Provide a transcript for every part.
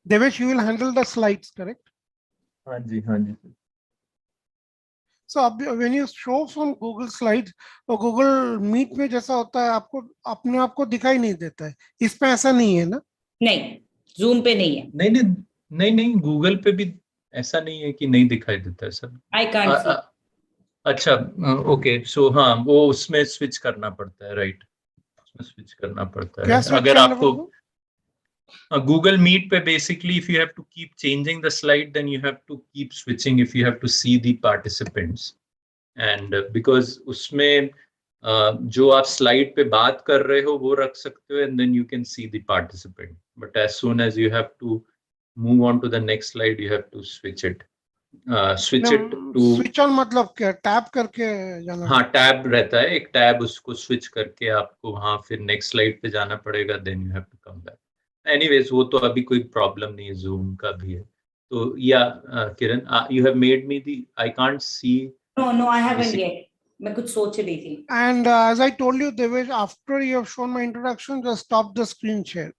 Devesh, you will handle the slides, correct? हाँ जी, हाँ जी. So when you show from Google Slides और Google Meet में जैसा होता है, आपको अपने आप को दिखाई नहीं देता है. इसमें ऐसा नहीं है ना? नहीं, Zoom पे नहीं है. नहीं नहीं नहीं नहीं, गूगल पे भी ऐसा नहीं है कि नहीं दिखाई देता है सर. I can't see. अच्छा, ओके. सो हाँ, वो उसमें स्विच करना पड़ता है, राइट. उसमें स्विच करना पड़ता क्या है switch अगर करना आपको पड़ता है? Google Meet पे basically if you have to keep changing the slide, then you have to keep switching if you have to see the participants. And because उसमें जो आप slide पे बात कर रहे हो वो रख सकते हो, and then you can see the participant. But as soon as you have to move on to the next slide, you have to switch it. Switch it to. Switch on मतलब क्या? Tap करके जाना? हाँ, tab रहता है, एक tab, उसको switch करके आपको वहां फिर नेक्स्ट स्लाइड पे जाना पड़ेगा, then you have to come back. Anyways, वो तो अभी कोई प्रॉब्लम नहीं है, जूम का भी है. तो या Kiran, you have made me the, I can't see. No, I haven't yet. मैं कुछ सोच रही थी. And as I told you, Devesh, after you have shown my introduction, just stop the screen share.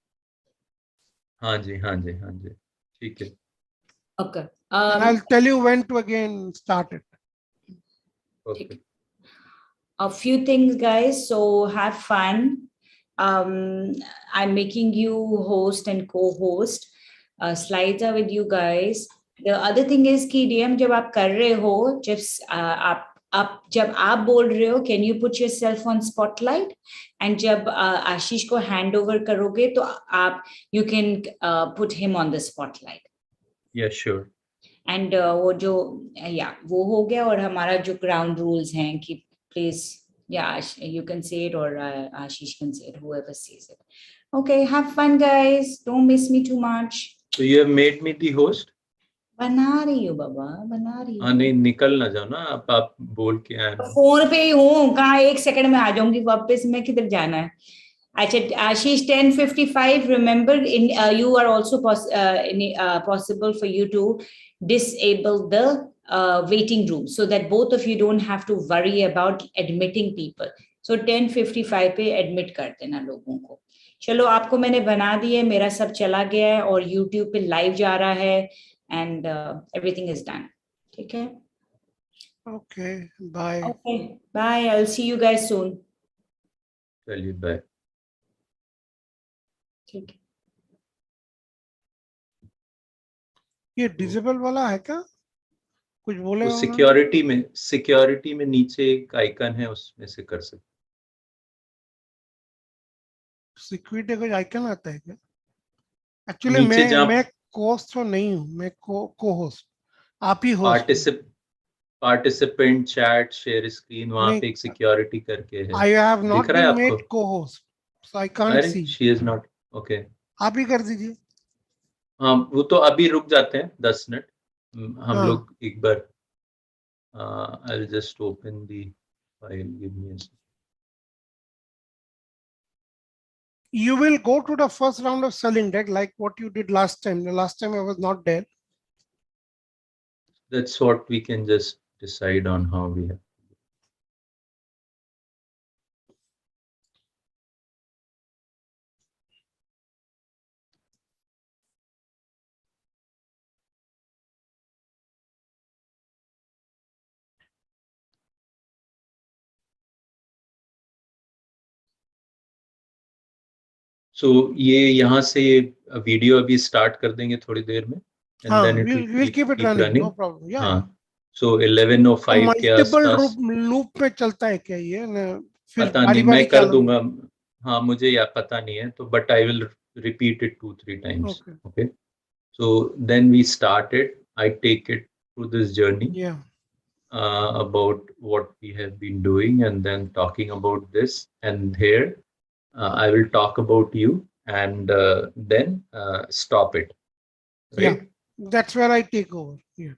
हाँ जी, हाँ जी, हाँ जी, ठीक है. Okay. And I'll tell you when to again start it. Okay. A few things, guys. So have fun. I'm making you host and co-host. Slides are with you guys. The other thing is कि DM जब आप कर रहे हो, जब आप बोल रहे हो, can you put yourself on spotlight? And जब आशीष को hand over करोगे तो आप you can put him on the spotlight. Yeah, sure. And वो जो वो हो गया. और हमारा जो ground rules हैं कि please, you can say it or Ashish can say it, whoever says it. Okay, have fun, guys. Don't miss me too much. So you have made me the host. बना रही हूँ बाबा, बना रही हूँ. हाँ, नहीं निकल ना जाओ ना, आप बोल के आए. फोन पे ही हूँ, कहाँ 1 सेकंड में आ जाऊंगी वापस. में किधर जाना है? अच्छा, Ashish, 10:55. Remember, you are also possible for you to disable the waiting room so that both of you don't have to worry about admitting people. So 10:55 पे admit कर देना लोगों को. चलो, आपको मैंने बना दिया, मेरा सब चला गया है और YouTube पे live जा रहा है and everything is done. ठीक है? Okay, bye. Okay, bye. I'll see you guys soon. चलिए, बाय. ठीक है. ये डिसेबल वाला है क्या? कुछ बोले? वो सिक्योरिटी में नीचे एक आइकन है, उसमें से कर सकते. सिक्योरिटी का आइकन आता है क्या? एक्चुअली मैं होस्ट तो नहीं हूँ, मैं को होस्ट. आप ही host. Participant chat share screen, वहां पे एक सिक्योरिटी करके है. आई हैव नॉट दिख रहा है बीन मेड आपको? Co-host, so I can't C. She is not. Okay, आप ही कर दीजिए. हाँ, वो तो अभी रुक जाते हैं 10 मिनट. हम लोग एक बार, I will just open the file, give me a. You will go to the first round of selling deck like what you did last time. The last time I was not there. That's what we can just decide on how we have. So ये यहाँ से video अभी start कर देंगे थोड़ी देर में. And then it we'll keep it running. No problem. Yeah. हाँ. So 11:05 के आसपास. मल्टीपल लूप में चलता है क्या ये? फिर पता नहीं, मैं कर दूंगा. हाँ, मुझे या पता नहीं है तो, but I will repeat it 2-3 times. Okay. So then we started. I take it through this journey. Yeah. About what we have been doing, and then talking about this. And here I will talk about you, and then stop it. Right? Yeah, that's where I take over. Yeah.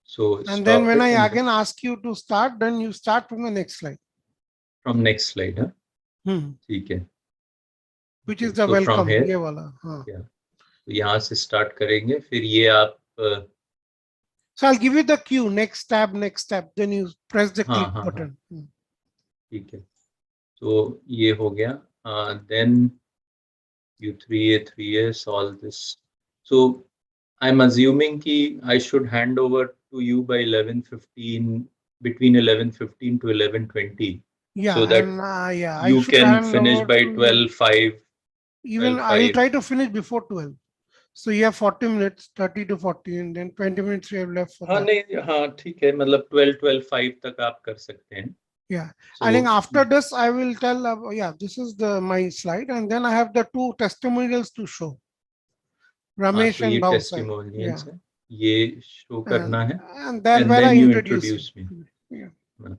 So and then when I again ask you to start, then you start from the next slide. From next slide, huh? ठीक है. Which is the welcome. ये वाला. हाँ. Yeah. तो यहाँ से start करेंगे, फिर ये आप. So I'll give you the cue. Next tab, next tab. Then you press the click button. ठीक है. So ये हो गया. Then U3A, 3S, all this So I'm assuming ki I should hand over to you by 11:15, between 11:15 to 11:20, so Yeah, that and yeah, I you should can hand finish over by to you. 12:05, Even I'll 12:05. try to finish before 12. So you have 40 minutes, 30 to 40, and then 20 minutes you have left for हाँ that. नहीं हाँ ठीक है मतलब 12:5 तक आप कर सकते हैं. Yeah, I think So after this I will tell. Yeah, this is the my slide, and then I have the two testimonials to show, हाँ Ramesh तो ये and Bhavsai. टेस्टिमोनियल्स Yeah, है, ये शो and करना है, that and where I then you introduce you. introduce me. Yeah.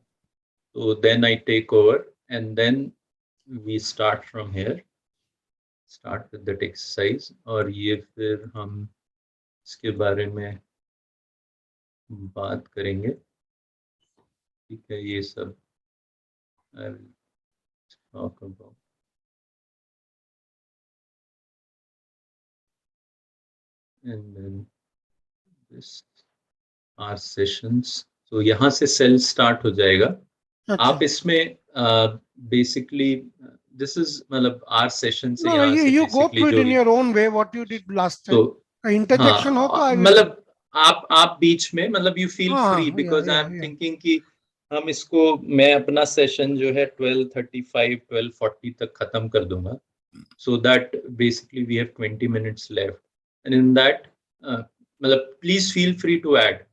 So then I take over, and then we start from here, start with that exercise, और ये फिर हम इसके बारे में बात करेंगे. ठीक है, ये सब I will talk about. And then this our sessions. So यहाँ से सेल स्टार्ट हो जाएगा. अच्छा. आप इसमें बेसिकली दिस इज मतलब आर सेशन से No, no, यहाँ से you go basically through it जो in भी. your own way. What you did last तो time. Interjection हो तो हाँ I will. मतलब आप बीच में मतलब यू फील फ्री, हाँ, yeah, because I yeah, am yeah. Thinking कि हम इसको, मैं अपना सेशन जो है 12:35 12:40 तक खत्म कर दूंगा, so that basically we have 20 minutes left, and in that मतलब please feel free to add.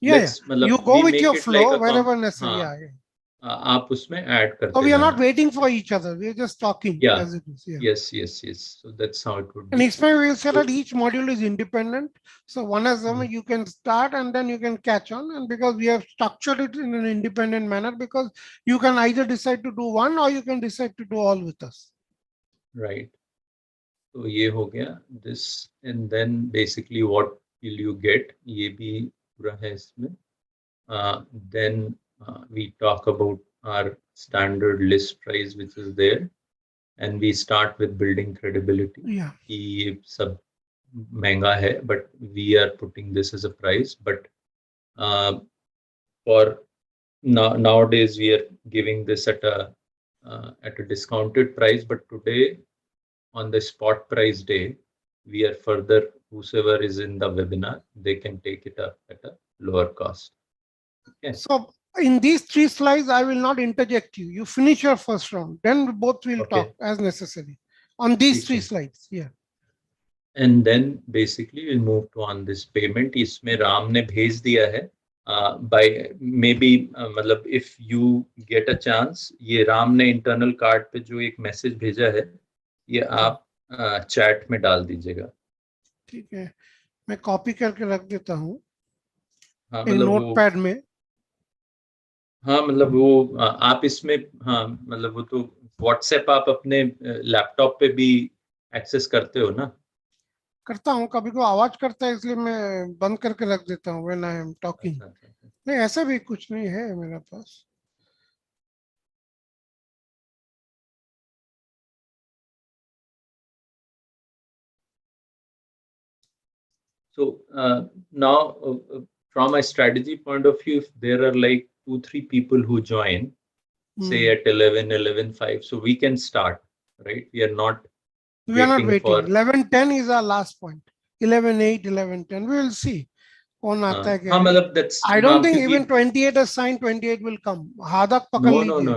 Yeah, yeah. Let's You मतलब go we with make your it like flow a wherever necessary. हाँ, Yeah, yeah. आप उसमें add So करते we are not जाना. waiting for each other. We are just talking Yeah, as it is. Yeah. yes, so that's how it would And be. explain, we will say that So each module is independent. So one is you can start and then you can catch on. And because we have structured it in an independent manner, because you can either decide to do one or you can decide to do all with us. right, तो ये हो गया this, and then basically what will you get, ये भी पूरा है इसमें. Then we talk about our standard list price which is there, and we start with building credibility Yeah. कि ये सब महंगा है, but we are putting this as a price, but for nowadays we are giving this at a discounted price, but today on the spot price day we are further, whosoever is in the webinar, they can take it up at a lower cost. Okay. So in these three slides, I will not interject you. You finish your first round, then we both will Okay. talk as necessary on these ठीक three है. slides. Yeah. And then basically we move to on this payment. इसमें राम ने भेज दिया है by maybe मतलब if you get a chance, ये राम ने इंटरनल कार्ड पे जो एक मैसेज भेजा है, ये आप चैट में डाल दीजिएगा. ठीक है, मैं कॉपी करके रख देता हूँ हाँ एक मतलब वो, नोटपैड में. हाँ मतलब वो आप इसमें, हाँ मतलब वो तो व्हाट्सएप आप अपने लैपटॉप पे भी एक्सेस करते हो ना. करता हूँ, कभी को आवाज करता है इसलिए मैं बंद करके रख देता हूँ व्हेन आई एम टॉकिंग. अच्छा. नहीं, ऐसा भी कुछ नहीं है मेरे पास. So now, from a strategy point of view, if there are like 2-3 people who join, say at 11:5, so we can start, right? We are not We are not waiting waiting. for. 11:10 is our last point. 11:08, 11:10. We will see. कौन आता है क्या हाँ है. मतलब that's I don't think क्योंकि even 28 is signed. 28 will come. हादक पकड़ लीजिए. no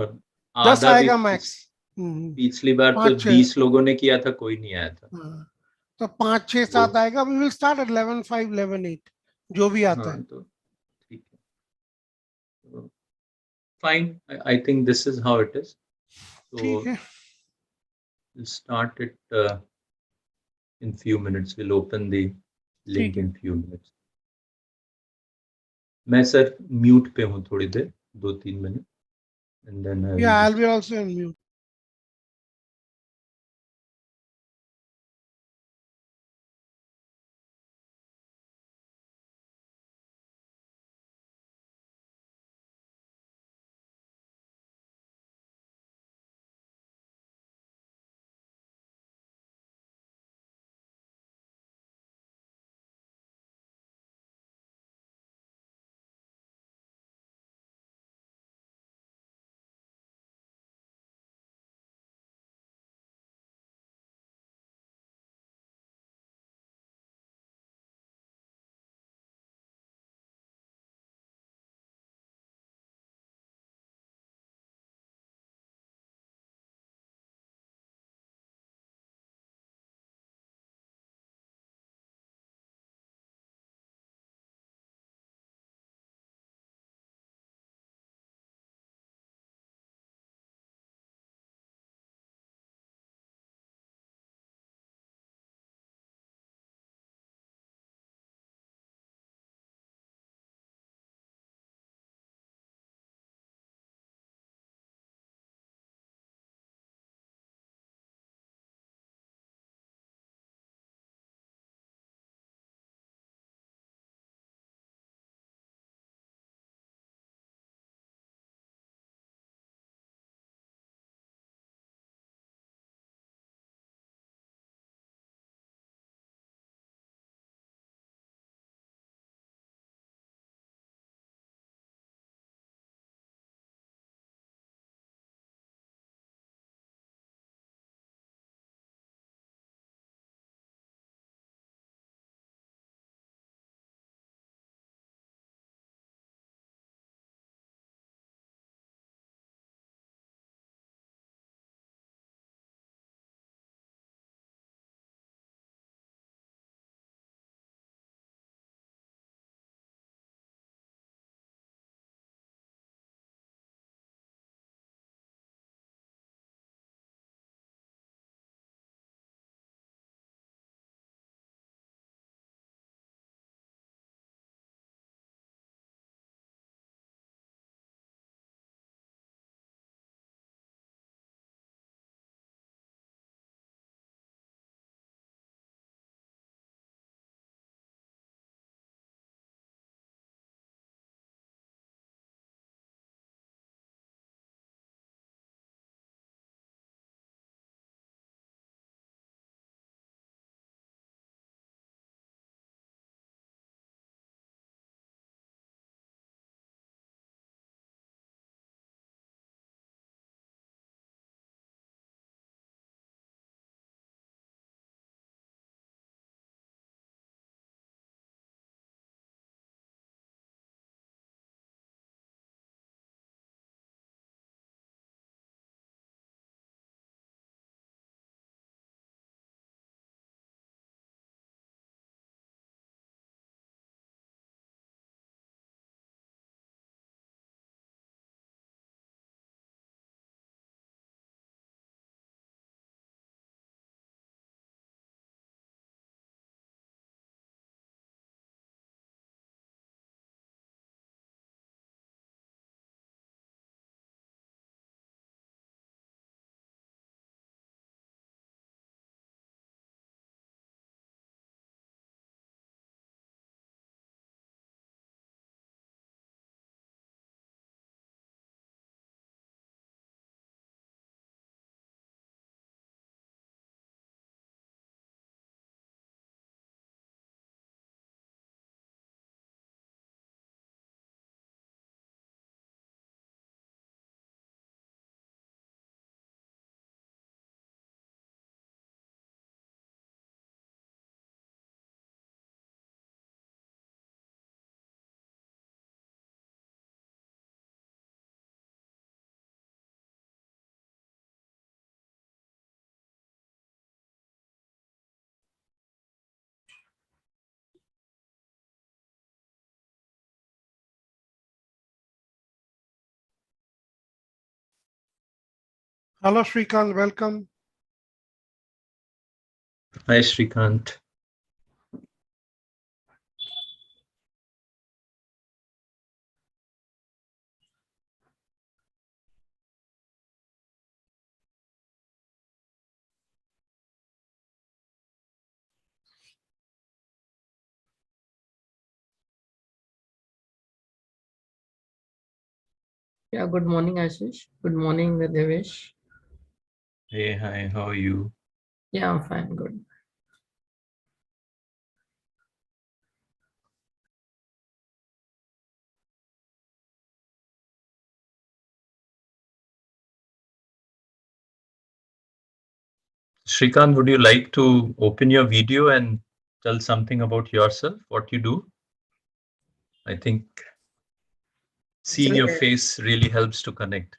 10 आधा भी आएगा मैक्स. पिछली बार तो 5-6. 20 लोगों ने किया था, कोई नहीं आया था. तो 5-6-7 आएगा. We will start at 11:05, 11:08. जो भी आता है. तो ठीक है. Fine. I think this is how it is. ठीक So है. we'll start it in few minutes. We'll open the link in few minutes. मैं सर म्यूट पे हूँ थोड़ी देर, 2-3 minute, and then I'll be also on mute. Hello, Shrikant. Welcome. Hi, Shrikant. Yeah, good morning, Ashish. Good morning, Devesh. Hey, hi, how are you? Yeah, I'm fine, good. Shrikant, would you like to open your video and tell something about yourself, what you do? I think seeing your face really helps to connect.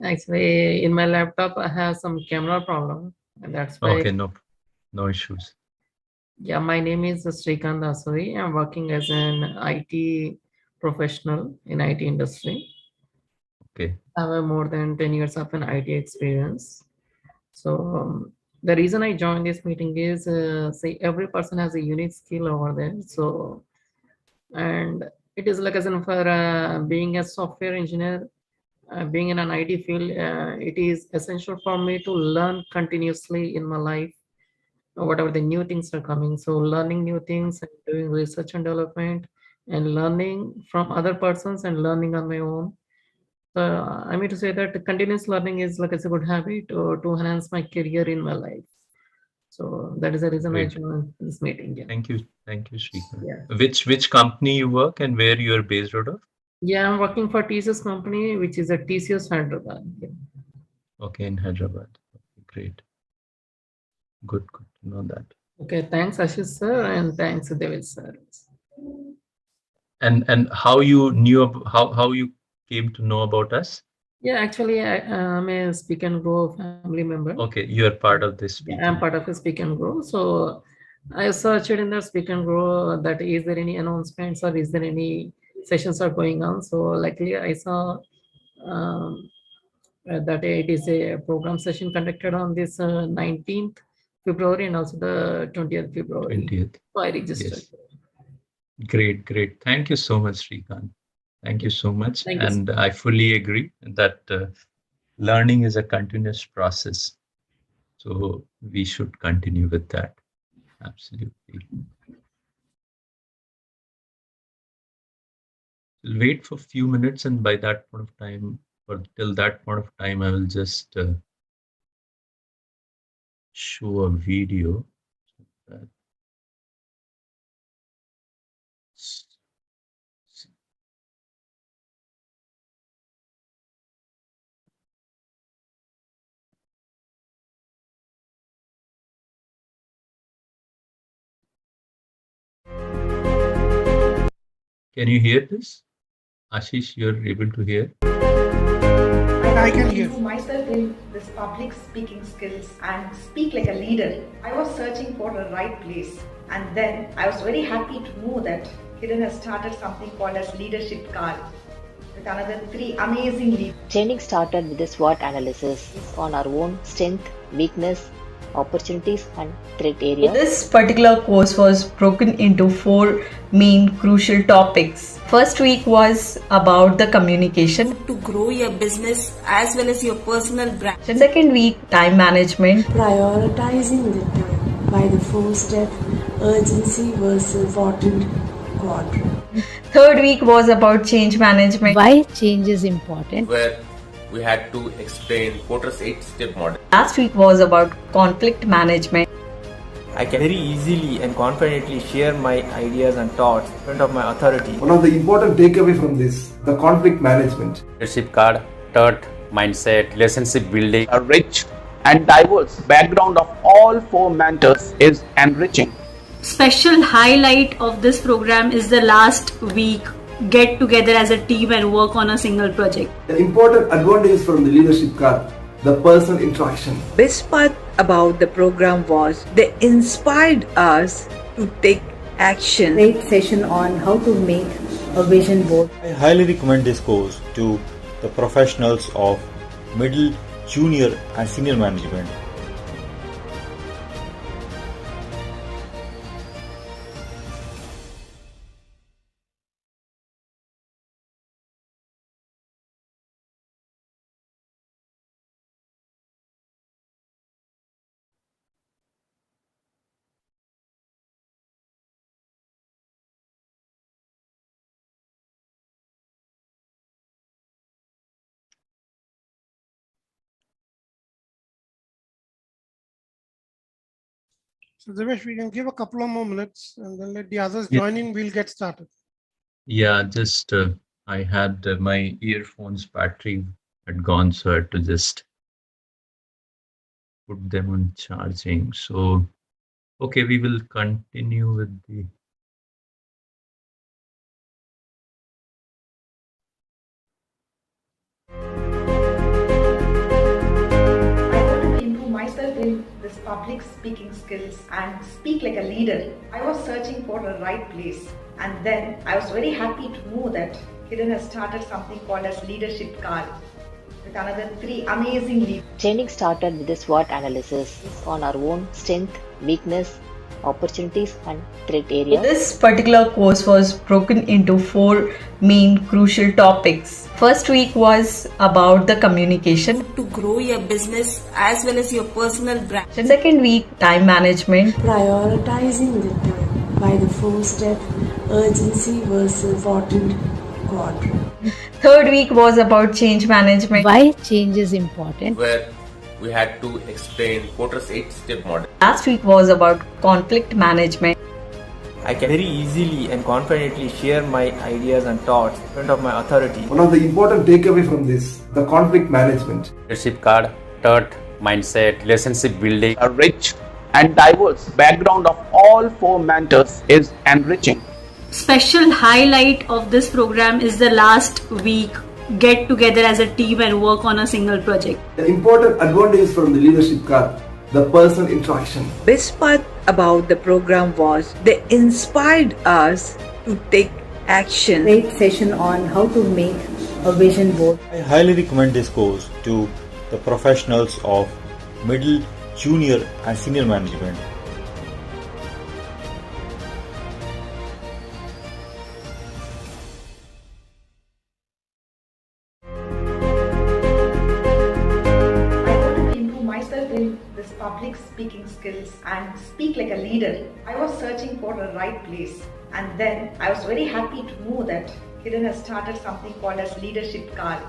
Actually, in my laptop, I have some camera problem, and that's why. Okay, no issues. Yeah, my name is Srikanth Asuri. I'm working as an IT professional in IT industry. Okay. I have more than 10 years of an IT experience. So the reason I joined this meeting is, say, every person has a unique skill over there. So, and it is like as in for being a software engineer, being in an IT field, it is essential for me to learn continuously in my life, whatever the new things are coming. So learning new things and doing research and development and learning from other persons and learning on my own. So I mean to say that continuous learning is like it's a good habit to enhance my career in my life. So that is the reason I Great. joined this meeting. Yeah. Thank you, Shrikant. Yeah. Which company you work and where you are based out of? Yeah, I'm working for TCS company, which is a TCS Hyderabad. Yeah. Okay, in Hyderabad. Okay, great. Good to know that. Okay, thanks Ashish sir, and thanks Devesh sir. And how you knew how you came to know about us? Yeah, actually, I'm a Speak and Grow family member. Okay, you are part of this Yeah, speaking. I'm part of a Speak and Grow. So I searched in the Speak and Grow that is there any announcements or is there any sessions are going on. So luckily I saw that it is a program session conducted on this 19th February and also the 20th February. 20th. So I registered. Yes. Great. Thank you so much, Shrikant. Thank you so much. Thank you. And I fully agree that learning is a continuous process. So we should continue with that. Absolutely. We'll wait for a few minutes, and by that point of time, or till that point of time, I will just show a video. Can you hear this? Ashish, you're able to hear? I can hear. Myself in this public speaking skills and speak like a leader. I was searching for the right place, and then I was very happy to know that Kiran has started something called as Leadership Card with another 3 amazing leaders. Training started with a SWOT analysis on our own strength, weakness, opportunities and threat areas. This particular course was broken into 4 main crucial topics. First week was about the communication. To grow your business as well as your personal brand. Second week, time management. Prioritizing the time by the 4-step urgency versus important quadrant. Third week was about change management. Why change is important. Where we had to explain Porter's 8-step model. Last week was about conflict management. I can very easily and confidently share my ideas and thoughts in front of my authority. One of the important takeaway from this, the conflict management. Leadership card, third mindset, relationship building. A rich and diverse background of all 4 mentors is enriching. Special highlight of this program is the last week get together as a team and work on a single project. The important advantage from the leadership card, the personal interaction. Best part about the program was they inspired us to take action. Great session on how to make a vision board. I highly recommend this course to the professionals of middle, junior and senior management. So Devesh, we can give a couple of more minutes and then let the others join in. We'll get started. Yeah, just I had my earphones battery had gone, so I had to just put them on charging. So, okay, we will continue with the. Improve myself in this public speaking skills and speak like a leader. I was searching for the right place, and then I was very happy to know that Kiran has started something called as Leadership Card with another 3 amazing leaders. Training started with the SWOT analysis on our own strength, weakness, opportunities, and threat areas. This particular course was broken into 4 main crucial topics. First week was about the communication. To grow your business as well as your personal brand. Second week, time management. Prioritizing the time by the 4-step urgency versus important quadrant. Third week was about change management. Why change is important. where we had to explain Porter's 8-step model. Last week was about conflict management. I can very easily and confidently share my ideas and thoughts in front of my authority. One of the important takeaway from this, the conflict management. Leadership card, thought, mindset, relationship building. A rich and diverse background of all 4 mentors is enriching. Special highlight of this program is the last week get together as a team and work on a single project. The important advantage from the leadership card, the personal interaction. Best part about the program was they inspired us to take action. Great session on how to make a vision board. I highly recommend this course to the professionals of middle, junior and senior management. This public speaking skills and speak like a leader. I was searching for the right place, and then I was very happy to know that Kiran has started something called as Leadership Card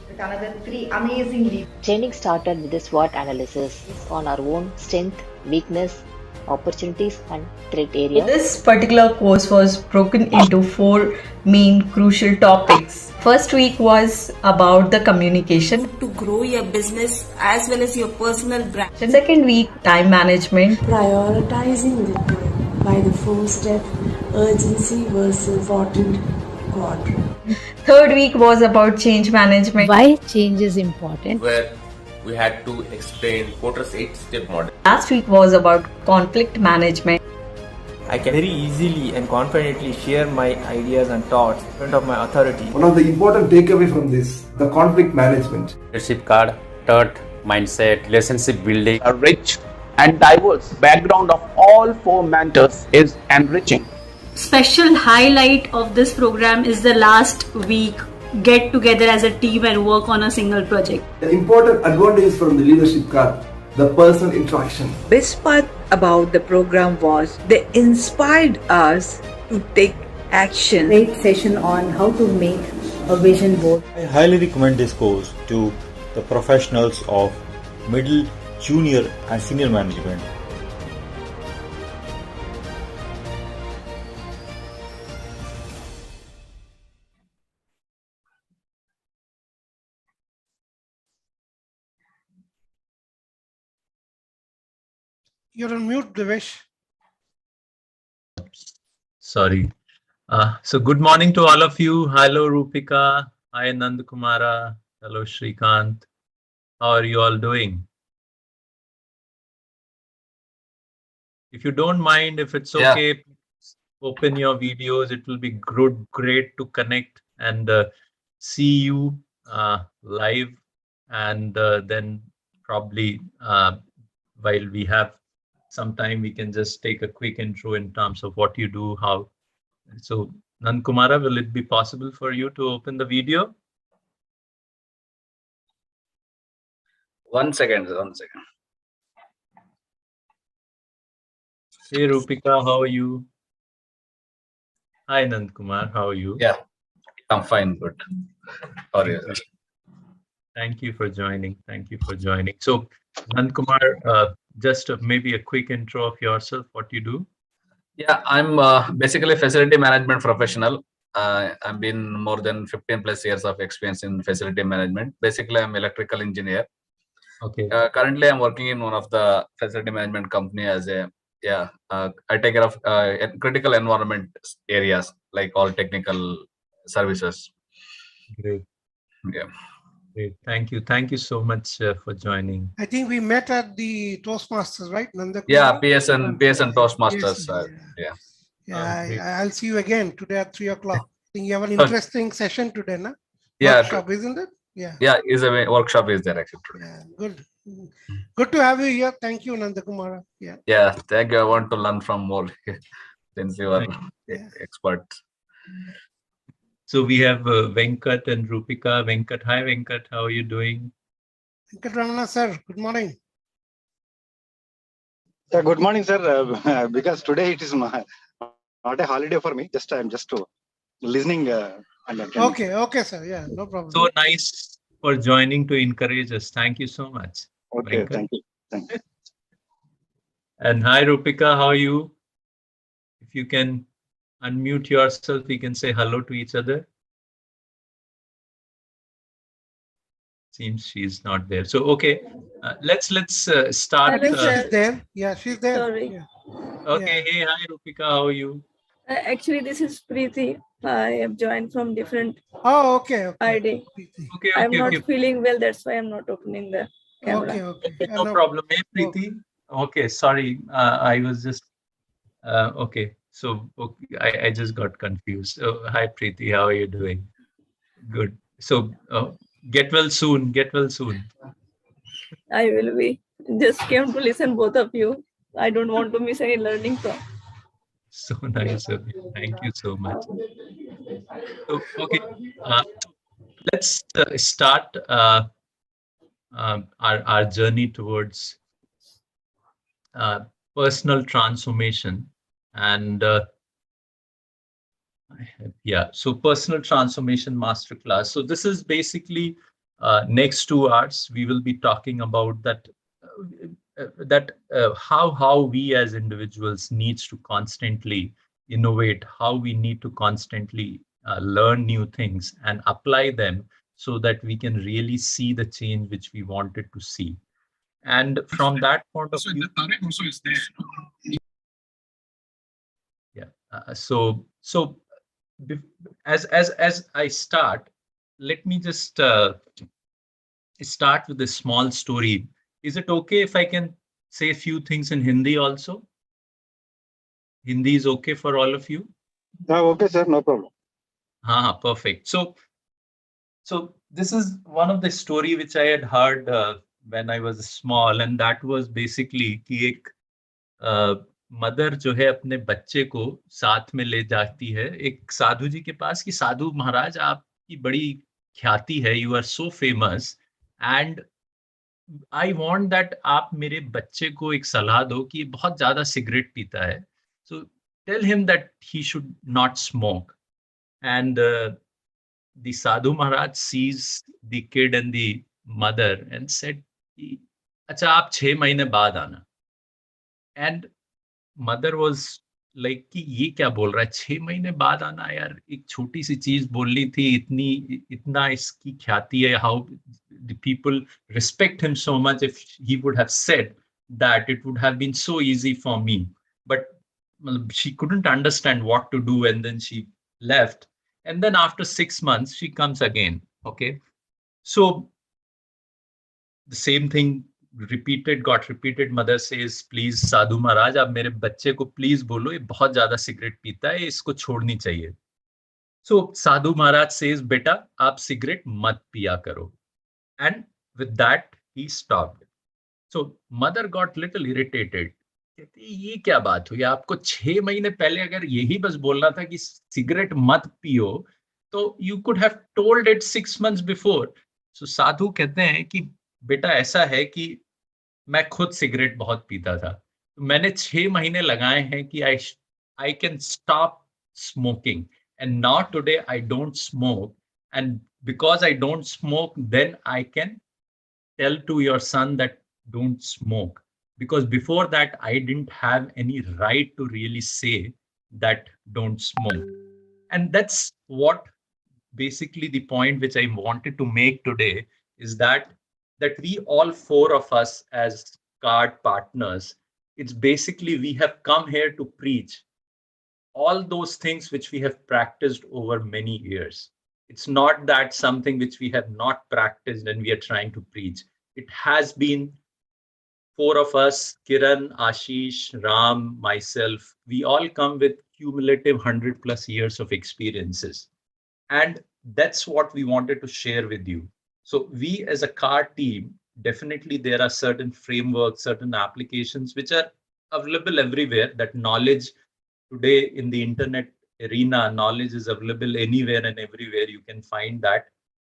with another 3 amazing leaders. Training started with the SWOT analysis on our own strength, weakness, opportunities, and threat areas. This particular course was broken into 4 main crucial topics. First week was about the communication. To grow your business as well as your personal brand. Second week, time management. Prioritizing the time by the 4-step urgency versus important quadrant. Third week was about change management. Why change is important. Where we had to explain Porter's 8-step model. Last week was about conflict management. I can very easily and confidently share my ideas and thoughts in front of my authority. One of the important takeaway from this, the conflict management. Leadership card, thought, mindset, relationship building. A rich and diverse background of all 4 mentors is enriching. Special highlight of this program is the last week get together as a team and work on a single project. The important advantage from the leadership card, the personal interaction. Best part about the program was they inspired us to take action. Great session on how to make a vision board. I highly recommend this course to the professionals of middle, junior and senior management. You're on mute, Devesh. Sorry. So good morning to all of you. Hello, Rupika. Hi, Nandakumara. Hello, Shrikant. How are you all doing? If you don't mind, if it's okay, open your videos. It will be great to connect and see you live and then probably while we have some time, we can just take a quick intro in terms of what you do, how. So, Nankumara, will it be possible for you to open the video? 1 second. Hey, Rupika, how are you? Hi, Nankumar, how are you? Yeah, I'm fine, good. How are you? Thank you for joining. So, Nankumar, just maybe a quick intro of yourself, what you do. Yeah, I'm basically a facility management professional. I've been more than 15 plus years of experience in facility management. Basically, I'm electrical engineer. Okay. Currently, I'm working in one of the facility management company as a I take care of critical environment areas like all technical services. Great. Yeah. Great. Thank you so much for joining. I think we met at the Toastmasters, right, Nandakumar? Yeah, PSN Toastmasters. I'll see you again today at 3 o'clock. I think you have an interesting session today, na? Yeah. Workshop, isn't it? Yeah. Yeah, is a workshop is there actually today. Yeah, good. Good to have you here. Thank you, Nandakumar. Yeah. Yeah, thank you. I want to learn from more since you are experts. So we have Venkat and Rupika. Venkat, hi Venkat, how are you doing? Venkat Ramana, sir, good morning. Yeah, good morning, sir. Because today it is not a holiday for me. I'm just listening. Okay, sir. Yeah, no problem. So nice for joining to encourage us. Thank you so much. Okay, Venkat. thank you. And hi Rupika, how are you? If you can unmute yourself, we can say hello to each other. Seems she's not there. So okay, let's start. She's there. Yeah, she's there. Sorry. Yeah. Okay. Yeah. Hey, hi Rupika, how are you? Actually, this is Preeti. I have joined from different okay. ID. Okay. I'm not feeling well. That's why I'm not opening the camera. Okay. No problem. Hey, Preeti. Okay, sorry. I was just okay. So I just got confused. Hi Preeti, how are you doing? Good. So get well soon. I will be. Just came to listen both of you. I don't want to miss any learning from. So nice of you. Thank you so much. So okay, let's start our journey towards personal transformation. And so personal transformation masterclass. So this is basically next 2 hours we will be talking about that how we as individuals needs to constantly innovate, how we need to constantly learn new things and apply them so that we can really see the change which we wanted to see. And from that point of view, also is there. So as I start, let me just start with a small story. Is it okay if I can say a few things in Hindi also? Hindi is okay for all of you? Okay, sir, no problem. Perfect. So this is one of the story which I had heard when I was small, and that was basically कि एक mother जो है अपने बच्चे को साथ में ले जाती है एक साधु जी के पास कि साधु महाराज आपकी बड़ी ख्याति है, you are so famous and I want that आप मेरे बच्चे को एक सलाह दो कि बहुत ज्यादा सिगरेट पीता है, so tell him that he should not smoke. And the sadhu maharaj sees the kid and the mother and said, अच्छा आप 6 महीने बाद आना. And mother was like कि ये क्या बोल रहा है, 6 महीने बाद आना यार, एक छोटी सी चीज बोलनी थी, इतना इसकी ख्याति है, how the people respect him so much. If he would have said that, it would have been so easy for me, but she couldn't understand what to do, and then she left. And then after 6 months she comes again. Okay, so the same thing got repeated. Mother says, please साधु महाराज आप मेरे बच्चे को please बोलो, ये बहुत ज्यादा cigarette पीता है, इसको छोड़नी चाहिए. So साधु महाराज says, बेटा आप सिगरेट मत पिया करो. And With that, he stopped. So mother got little irritated. कहती ये क्या बात हुई, आपको 6 महीने पहले अगर यही बस बोलना था कि सिगरेट मत पियो, तो you could have told it 6 months before. So साधु कहते हैं कि बेटा ऐसा है कि मैं खुद सिगरेट बहुत पीता था, तो मैंने 6 महीने लगाए हैं कि I can stop smoking, and now today I don't smoke, and because I don't smoke, then I can tell to your son that don't smoke, because before that I didn't have any right to really say that don't smoke. And that's what basically the point which I wanted to make today is that we all four of us as card partners, it's basically we have come here to preach all those things which we have practiced over many years. It's not that something which we have not practiced and we are trying to preach. It has been four of us, Kiran, Ashish, Ram, myself, we all come with cumulative 100+ years of experiences. And that's what we wanted to share with you. So we as a car team, definitely there are certain frameworks, certain applications which are available everywhere. That knowledge today in the internet arena, knowledge is available anywhere and everywhere. You can find that.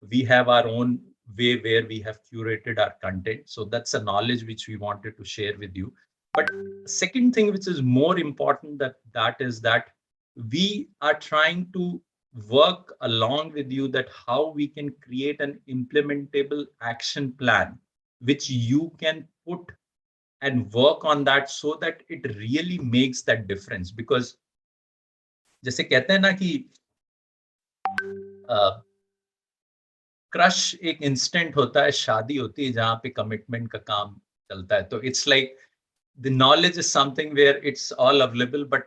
We have our own way where we have curated our content. So that's a knowledge which we wanted to share with you. But second thing which is more important that is that we are trying to work along with you that how we can create an implementable action plan which you can put and work on that so that it really makes that difference. Because जैसे कहते हैं ना कि crush एक instant होता है, शादी होती है जहां पे कमिटमेंट का काम चलता है, तो it's like the knowledge is something where it's all available, but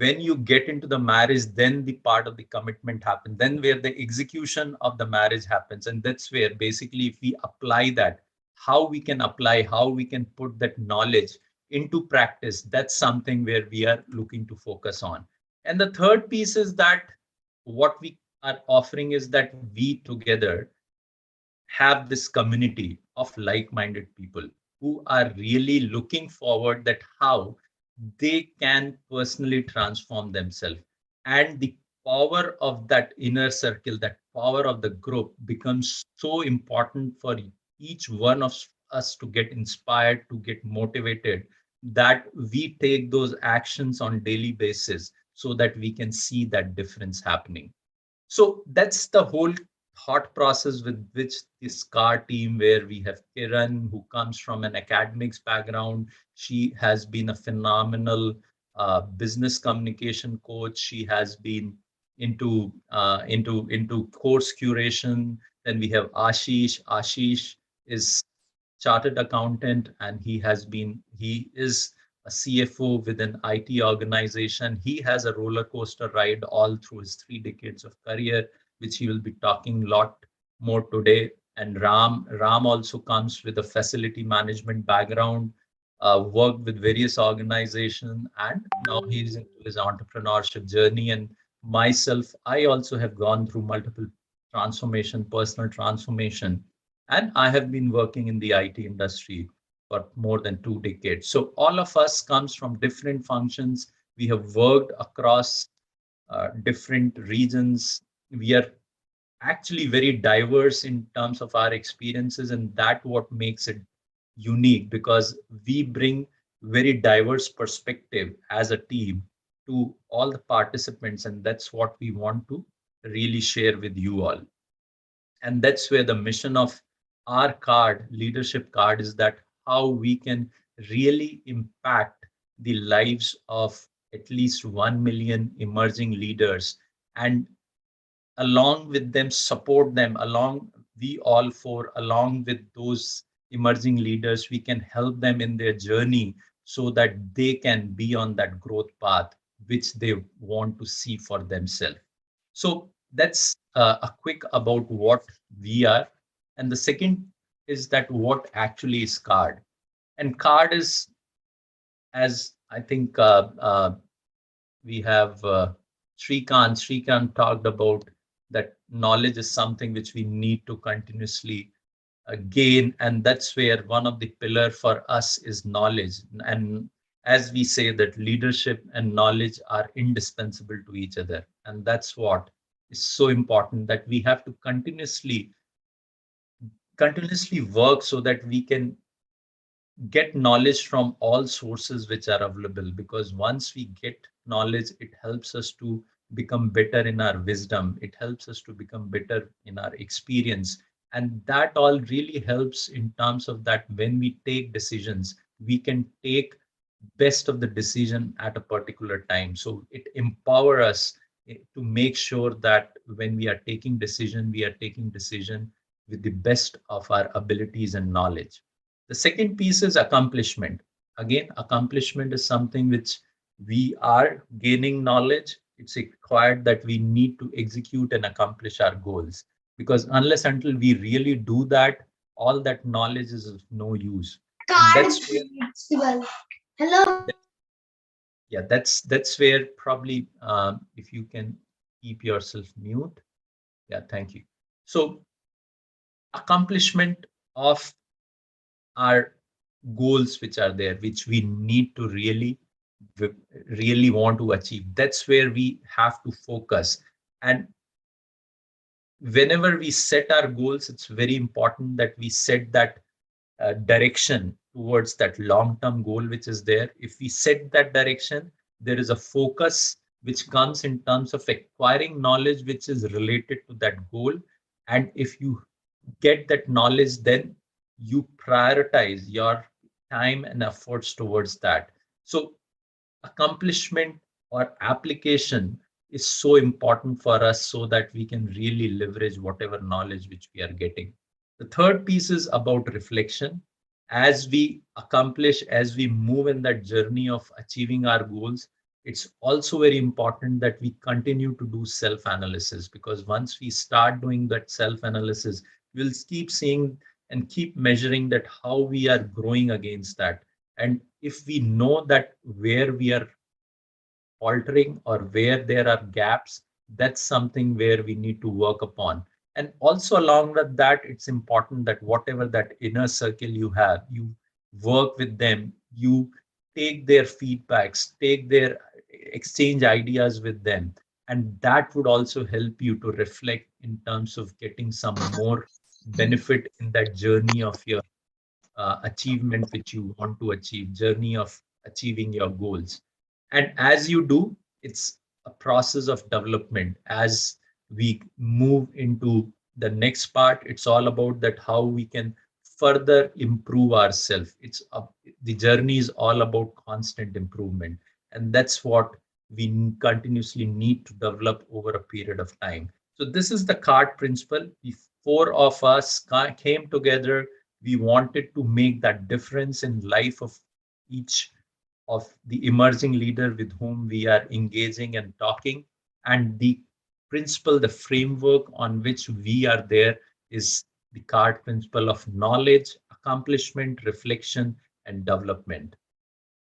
when you get into the marriage, then the part of the commitment happens, then where the execution of the marriage happens. And that's where basically if we apply that, how we can apply, how we can put that knowledge into practice, that's something where we are looking to focus on. And the third piece is that what we are offering is that we together have this community of like-minded people who are really looking forward that how they can personally transform themselves. And the power of that inner circle, that power of the group becomes so important for each one of us to get inspired, to get motivated, that we take those actions on daily basis so that we can see that difference happening. So that's the whole thought process with which this car team, where we have Kiran, who comes from an academics background. She has been a phenomenal business communication coach. She has been into course curation. Then we have Ashish. Ashish is chartered accountant, and he is a CFO with an IT organization. He has a roller coaster ride all through his 3 decades of career, which he will be talking a lot more today. And Ram also comes with a facility management background, worked with various organizations, and now he's into his entrepreneurship journey. And myself, I also have gone through multiple transformation, personal transformation, and I have been working in the IT industry for more than 2 decades. So all of us comes from different functions. We have worked across different regions. We are actually very diverse in terms of our experiences, and that what makes it unique, because we bring very diverse perspective as a team to all the participants, and that's what we want to really share with you all. And that's where the mission of our card, leadership card, is that how we can really impact the lives of at least 1 million emerging leaders, and along with them support them, along we all four, along with those emerging leaders, we can help them in their journey so that they can be on that growth path which they want to see for themselves. So that's a quick about what we are. And the second is that what actually is card. And card is, as I think we have Shrikant talked about, that knowledge is something which we need to continuously gain. And that's where one of the pillar for us is knowledge. And as we say that leadership and knowledge are indispensable to each other. And that's what is so important, that we have to continuously work so that we can get knowledge from all sources which are available, because once we get knowledge, it helps us to become better in our wisdom, it helps us to become better in our experience, and that all really helps in terms of that when we take decisions, we can take best of the decision at a particular time. So it empower us to make sure that when we are taking decision, we are taking decision with the best of our abilities and knowledge. The second piece is accomplishment. Again, accomplishment is something which we are gaining knowledge. It's required that we need to execute and accomplish our goals, because unless until we really do that, all that knowledge is of no use. And that's where, Hello. yeah, that's where probably if you can keep yourself mute. Yeah, thank you. So accomplishment of our goals which are there, which we need to really want to achieve, that's where we have to focus. And whenever we set our goals, it's very important that we set that direction towards that long-term goal which is there. If we set that direction, there is a focus which comes in terms of acquiring knowledge which is related to that goal. And if you get that knowledge, then you prioritize your time and efforts towards that. So accomplishment or application is so important for us, so that we can really leverage whatever knowledge which we are getting. The third piece is about reflection. As we accomplish, as we move in that journey of achieving our goals, it's also very important that we continue to do self-analysis, because once we start doing that self-analysis, we'll keep seeing and keep measuring that how we are growing against that. And if we know that where we are altering or where there are gaps, that's something where we need to work upon. And also along with that, it's important that whatever that inner circle you have, you work with them, you take their feedbacks, take their exchange ideas with them. And that would also help you to reflect in terms of getting some more benefit in that journey of your achievement which you want to achieve, journey of achieving your goals. And as you do, it's a process of development. As we move into the next part, it's all about that how we can further improve ourselves. The journey is all about constant improvement, and that's what we continuously need to develop over a period of time. So this is the CART principle. The four of us came together. We wanted to make that difference in life of each of the emerging leader with whom we are engaging and talking. And the principle, the framework on which we are there is the CART principle of knowledge, accomplishment, reflection, and development.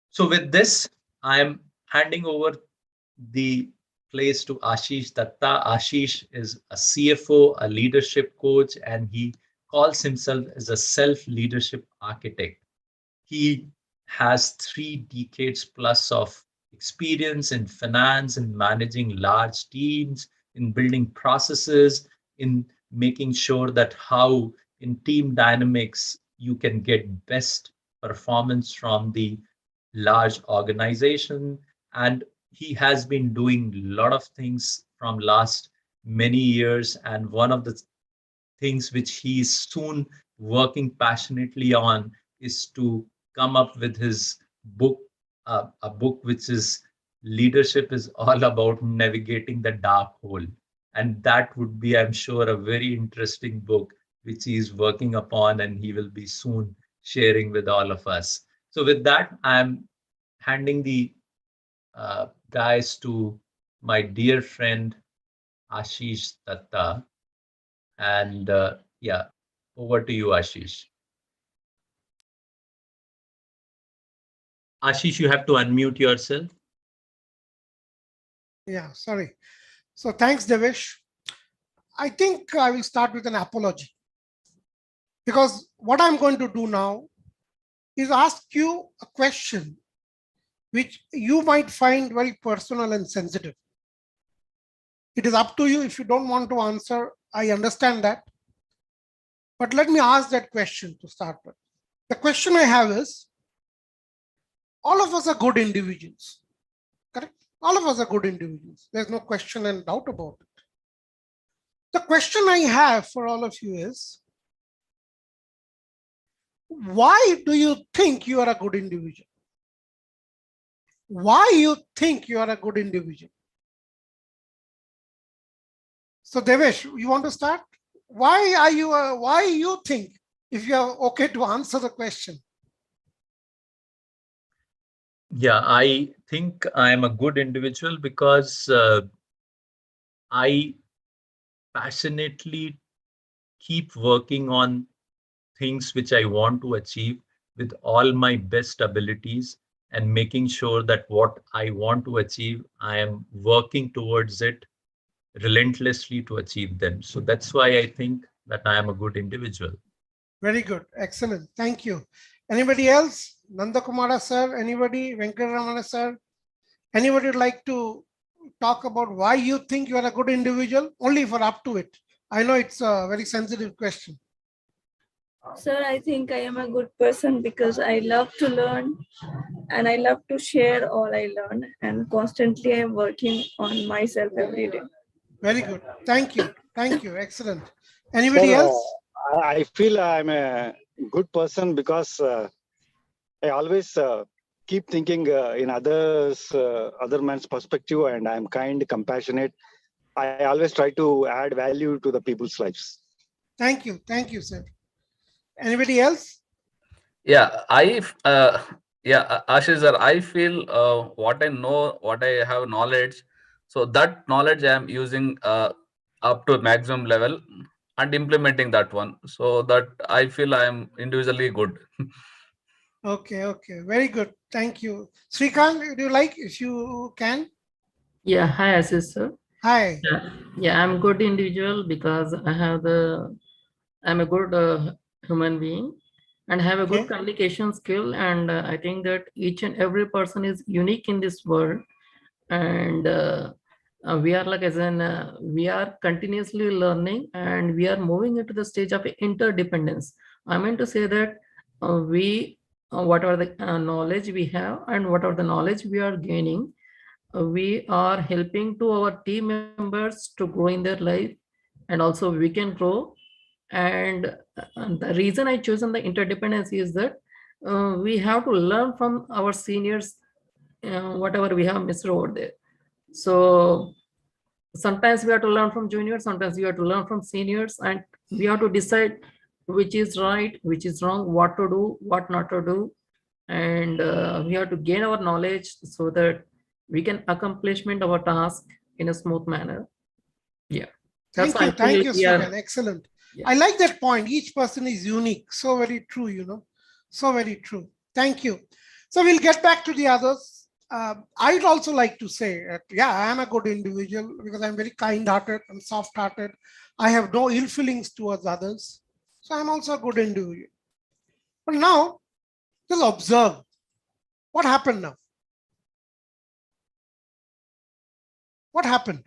So with this, I'm handing over the place to Ashish Datta. Ashish is a CFO, a leadership coach, and he calls himself as a self-leadership architect. He has 3 decades plus of experience in finance and managing large teams, in building processes, in making sure that how in team dynamics you can get best performance from the large organization. And he has been doing a lot of things from last many years. And one of the things which he is soon working passionately on is to come up with his book, a book which is leadership is all about navigating the dark hole. And that would be, I'm sure, a very interesting book which he is working upon, and he will be soon sharing with all of us. So with that, I'm handing the guys to my dear friend Ashish Datta. And yeah, over to you, Ashish. Ashish, you have to unmute yourself. Yeah, sorry. So thanks, Devesh. I think I will start with an apology. Because what I'm going to do now is ask you a question which you might find very personal and sensitive. It is up to you. If you don't want to answer, I understand that. But let me ask that question to start with. The question I have is, all of us are good individuals, correct? All of us are good individuals. There's no question and doubt about it. The question I have for all of you is, why do you think you are a good individual? Why you think you are a good individual? So Devesh, you want to start? Why you think, if you are okay to answer the question? Yeah, I think I am a good individual because I passionately keep working on things which I want to achieve with all my best abilities and making sure that what I want to achieve, I am working towards it relentlessly to achieve them. So that's why I think that I am a good individual. Very good. Excellent. Thank you. Anybody else? Nanda Kumara sir, anybody? Venkatraman sir? Anybody would like to talk about why you think you are a good individual? Only if you're up to it. I know it's a very sensitive question. Sir, I think I am a good person because I love to learn and I love to share all I learn, and constantly I am working on myself every day. Very good. Thank you. Thank you. Excellent. Anybody Sir, else? I feel I'm a good person because I always keep thinking in other man's perspective, and I'm kind, compassionate. I always try to add value to the people's lives. Thank you. Thank you, sir. Anybody else? Yeah, Ashish sir, I feel what I know, what I have knowledge, so that knowledge I am using up to maximum level and implementing that one, so that I feel I am individually good. Okay, okay. Very good. Thank you. Srikanth, would you like, if you can? Yeah, hi, Ashish sir. Hi. Yeah, I'm good individual because I'm a good human being and have a good communication skill. And I think that each and every person is unique in this world. And we are like, we are continuously learning and we are moving into the stage of interdependence. I mean to say that whatever the knowledge we have and whatever the knowledge we are gaining, we are helping to our team members to grow in their life, and also we can grow. And the reason I chosen the interdependence is that we have to learn from our seniors whatever we have missed over there. So sometimes we have to learn from juniors, sometimes we have to learn from seniors, and we have to decide which is right, which is wrong, what to do, what not to do. And we have to gain our knowledge so that we can accomplishment our task in a smooth manner. Yeah. Thank you. Thank you, Srikanth. Excellent. Yeah. I like that point. Each person is unique. So very true, you know. So very true. Thank you. So we'll get back to the others. I'd also like to say that, yeah, I am a good individual because I'm very kind-hearted and soft-hearted. I have no ill feelings towards others. So I'm also a good individual. But now, just observe what happened now. What happened?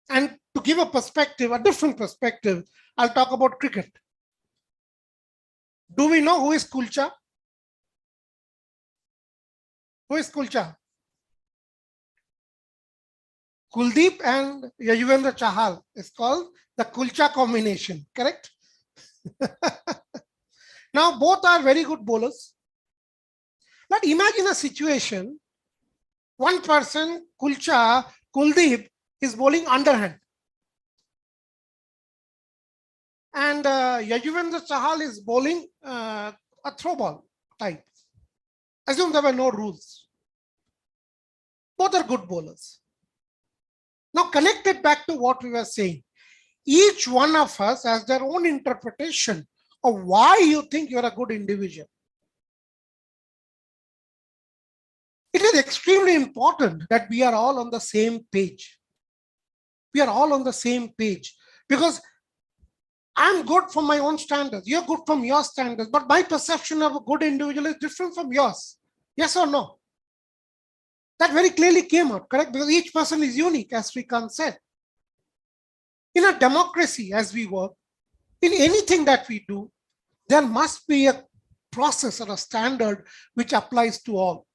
And to give a perspective, a different perspective, I'll talk about cricket. Do we know who is Kulcha? Who is Kulcha? Kuldeep and Yajuvendra Chahal is called the Kulcha combination, correct? Now, both are very good bowlers. But imagine a situation, one person, Kuldeep, is bowling underhand. And Yajuvendra Chahal is bowling a throw ball type. Assume there were no rules. Both are good bowlers. Now connect it back to what we were saying. Each one of us has their own interpretation of why you think you're a good individual. It is extremely important that we are all on the same page. We are all on the same page. Because I'm good from my own standards. You're good from your standards, but my perception of a good individual is different from yours. Yes or no? That very clearly came out, correct? Because each person is unique, as Srikanth said. In a democracy, as we work, in anything that we do, there must be a process or a standard which applies to all.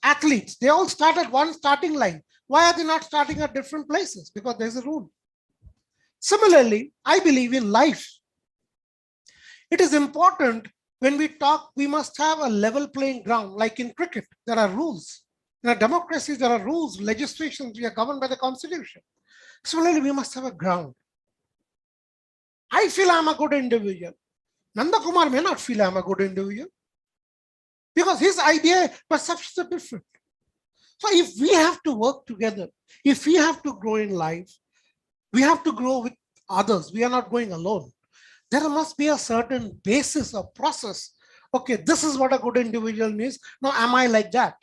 Athletes, they all start at one starting line. Why are they not starting at different places? Because there's a rule. Similarly, I believe in life. It is important when we talk, we must have a level playing ground. Like in cricket, there are rules. In a democracy, there are rules, legislations, we are governed by the constitution. Similarly, we must have a ground. I feel I'm a good individual. Nanda Kumar may not feel I'm a good individual because his idea, perceptions are different. So if we have to work together, if we have to grow in life, we have to grow with others. We are not going alone. There must be a certain basis or process. Okay, this is what a good individual means. Now, am I like that?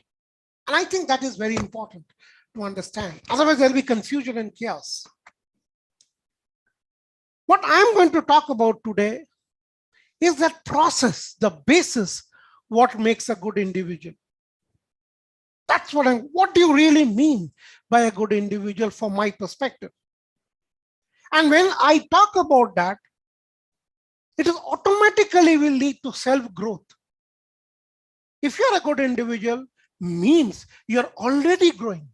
And I think that is very important to understand. Otherwise, there'll be confusion and chaos. What I'm going to talk about today is that process, the basis, what makes a good individual. That's what do you really mean by a good individual from my perspective? And when I talk about that, it is automatically will lead to self-growth. If you're a good individual, means you're already growing.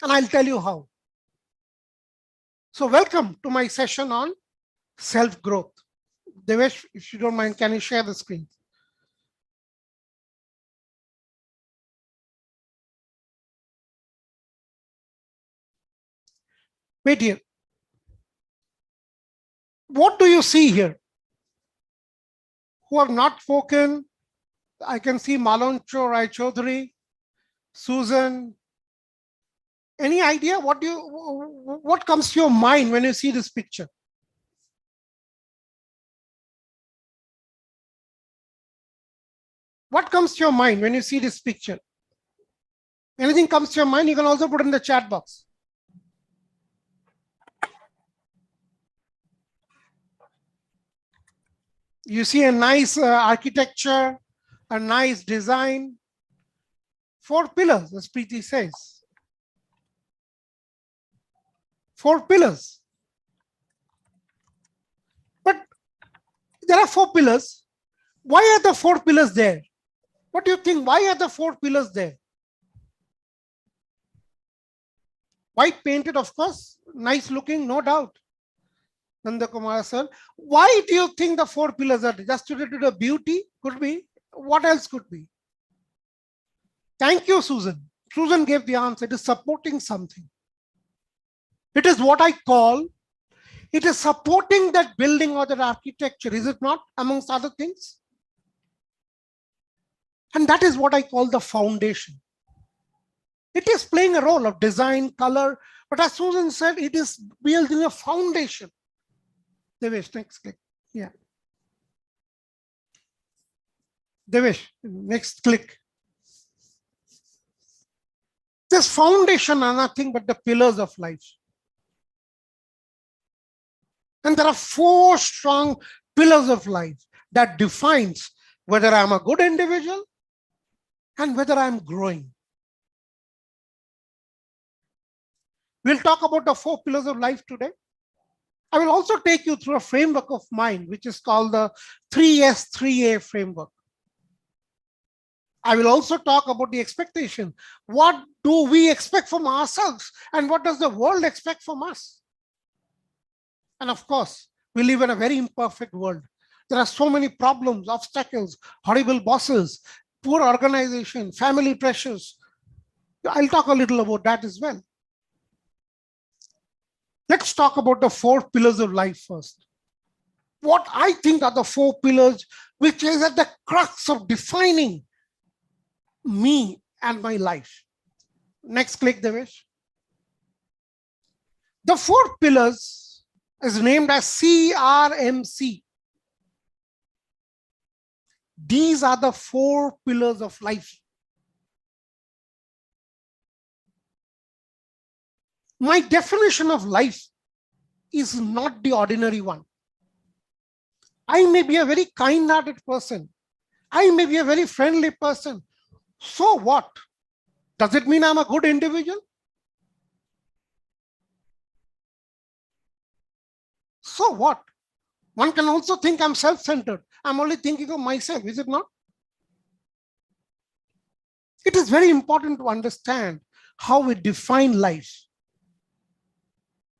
And I'll tell you how. So welcome to my session on self-growth. Devesh, if you don't mind, can you share the screen? Wait here. What do you see here? Who have not spoken? I can see Maloncho Rai Chaudhary, Susan. Any idea what comes to your mind when you see this picture? What comes to your mind when you see this picture? Anything comes to your mind, you can also put in the chat box. You see a nice architecture, a nice design. 4 pillars, as Preeti says. 4 pillars. But there are 4 pillars. Why are the 4 pillars there? What do you think? Why are the 4 pillars there? White painted, of course. Nice looking, no doubt. Nanda Kumar sir. Why do you think the 4 pillars are just related to the beauty? Could be. What else could be? Thank you, Susan. Susan gave the answer. It is supporting something. It is what I call, it is supporting that building or that architecture, is it not, amongst other things? And that is what I call the foundation. It is playing a role of design, color, but as Susan said, it is building a foundation. Devesh, next click. Yeah. Devesh, next click. This foundation are nothing but the pillars of life. And there are 4 strong pillars of life that defines whether I'm a good individual and whether I'm growing. We'll talk about the 4 pillars of life today. I will also take you through a framework of mind, which is called the 3S 3A framework. I will also talk about the expectation. What do we expect from ourselves? And what does the world expect from us? And of course, we live in a very imperfect world. There are so many problems, obstacles, horrible bosses, poor organization, family pressures. I'll talk a little about that as well. Let's talk about the 4 pillars of life first. What I think are the 4 pillars, which is at the crux of defining me and my life. Next click, Devesh. The 4 pillars is named as CRMC. These are the 4 pillars of life. My definition of life is not the ordinary one. I may be a very kind-hearted person. I may be a very friendly person. So what? Does it mean I'm a good individual? So what? One can also think I'm self-centered. I'm only thinking of myself, is it not? It is very important to understand how we define life.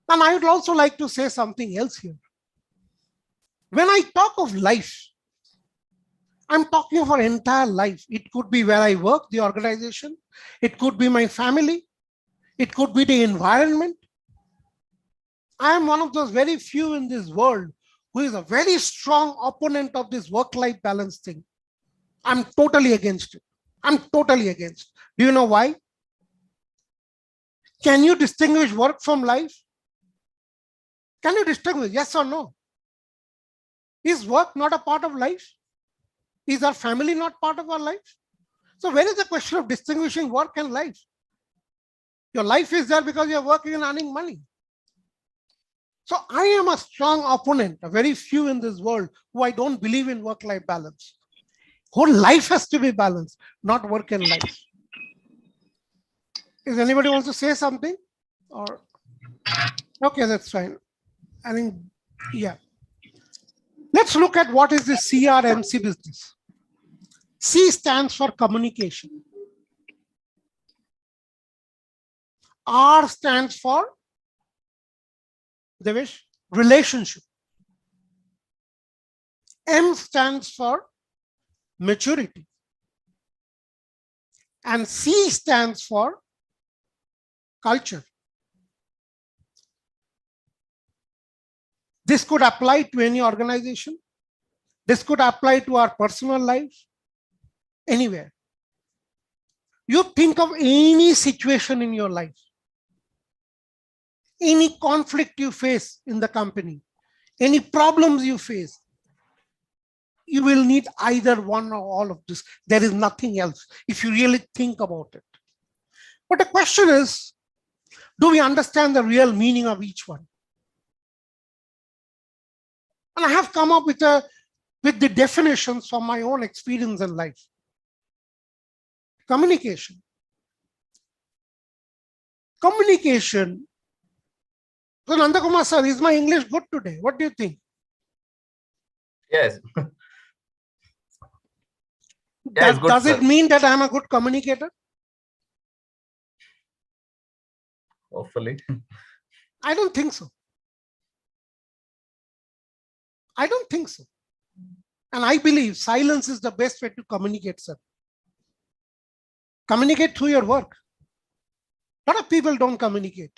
And I would also like to say something else here. When I talk of life, I'm talking of our entire life. It could be where I work, the organization. It could be my family. It could be the environment. I am one of those very few in this world who is a very strong opponent of this work-life balance thing. I'm totally against it. I'm totally against. Do you know why? Can you distinguish work from life? Can you distinguish? Yes or no? Is work not a part of life? Is our family not part of our life? So where is the question of distinguishing work and life? Your life is there because you're working and earning money. So I am a strong opponent, a very few in this world who I don't believe in work-life balance. Whole life has to be balanced, not work and life. Is anybody wants to say something? Or okay, that's fine. I think, yeah. Let's look at what is the CRMC business. C stands for communication. R stands for, Devesh, relationship. M stands for maturity. And C stands for culture. This could apply to any organization. This could apply to our personal life, anywhere. You think of any situation in your life, any conflict you face in the company, any problems you face, you will need either one or all of this. There is nothing else if you really think about it. But the question is, do we understand the real meaning of each one? And I have come up with the definitions from my own experience in life. Communication. Communication. So Nandakumar sir, is my English good today? What do you think? Yes. Does it mean that I'm a good communicator? Hopefully. I don't think so. I don't think so. And I believe silence is the best way to communicate, sir. Communicate through your work. A lot of people don't communicate.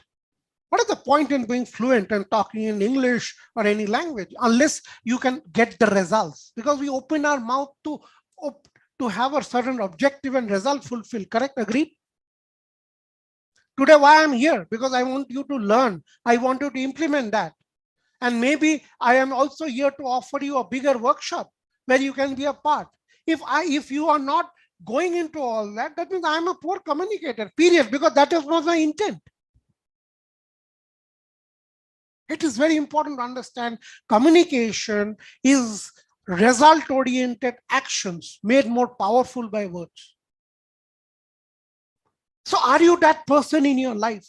What is the point in being fluent and talking in English or any language unless you can get the results? Because we open our mouth to have a certain objective and result fulfilled. Correct? Agreed? Today, why I'm here? Because I want you to learn. I want you to implement that. And maybe I am also here to offer you a bigger workshop where you can be a part. If you are not going into all that, that means I'm a poor communicator, period, because that is not my intent. It is very important to understand communication is result-oriented actions made more powerful by words. So are you that person in your life?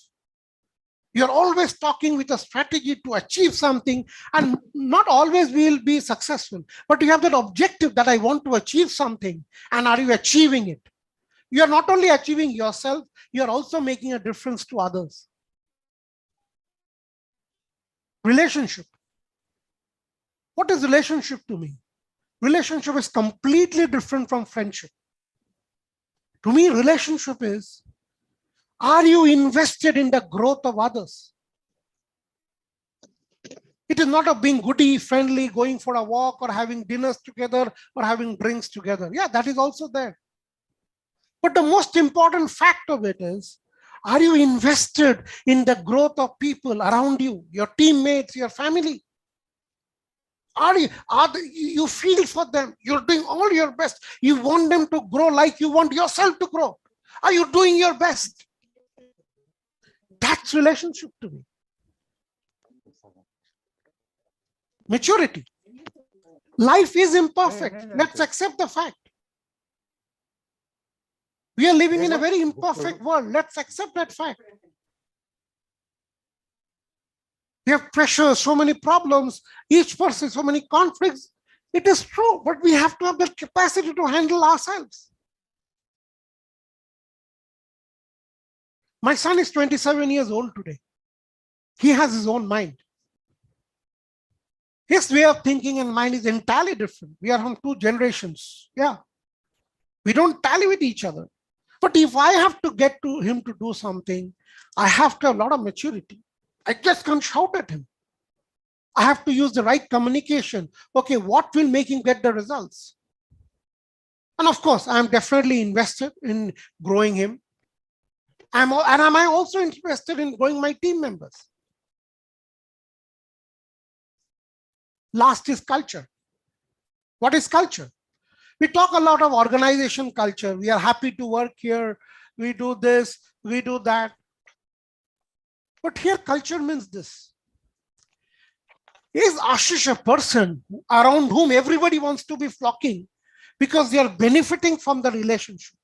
You're always talking with a strategy to achieve something, and not always will be successful, but you have that objective that I want to achieve something, and are you achieving it? You're not only achieving yourself, you're also making a difference to others. Relationship. What is relationship to me? Relationship is completely different from friendship. To me, relationship is, are you invested in the growth of others? It is not of being goody, friendly, going for a walk or having dinners together or having drinks together. Yeah, that is also there. But the most important fact of it is, are you invested in the growth of people around you, your teammates, your family? You feel for them? You're doing all your best. You want them to grow like you want yourself to grow. Are you doing your best? That's relationship to me. Maturity. Life is imperfect. Let's accept the fact. We are living in a very imperfect world. Let's accept that fact. We have pressure, so many problems, each person, so many conflicts. It is true, but we have to have the capacity to handle ourselves. My son is 27 years old today. He has his own mind. His way of thinking and mind is entirely different. We are from two generations. Yeah. We don't tally with each other. But if I have to get to him to do something, I have to have a lot of maturity. I just can't shout at him. I have to use the right communication. Okay, what will make him get the results? And of course, I'm definitely invested in growing him. Am I also interested in growing my team members? Last is culture. What is culture? We talk a lot of organization culture. We are happy to work here. We do this, we do that. But here culture means this. Is Ashish a person around whom everybody wants to be flocking because they are benefiting from the relationship?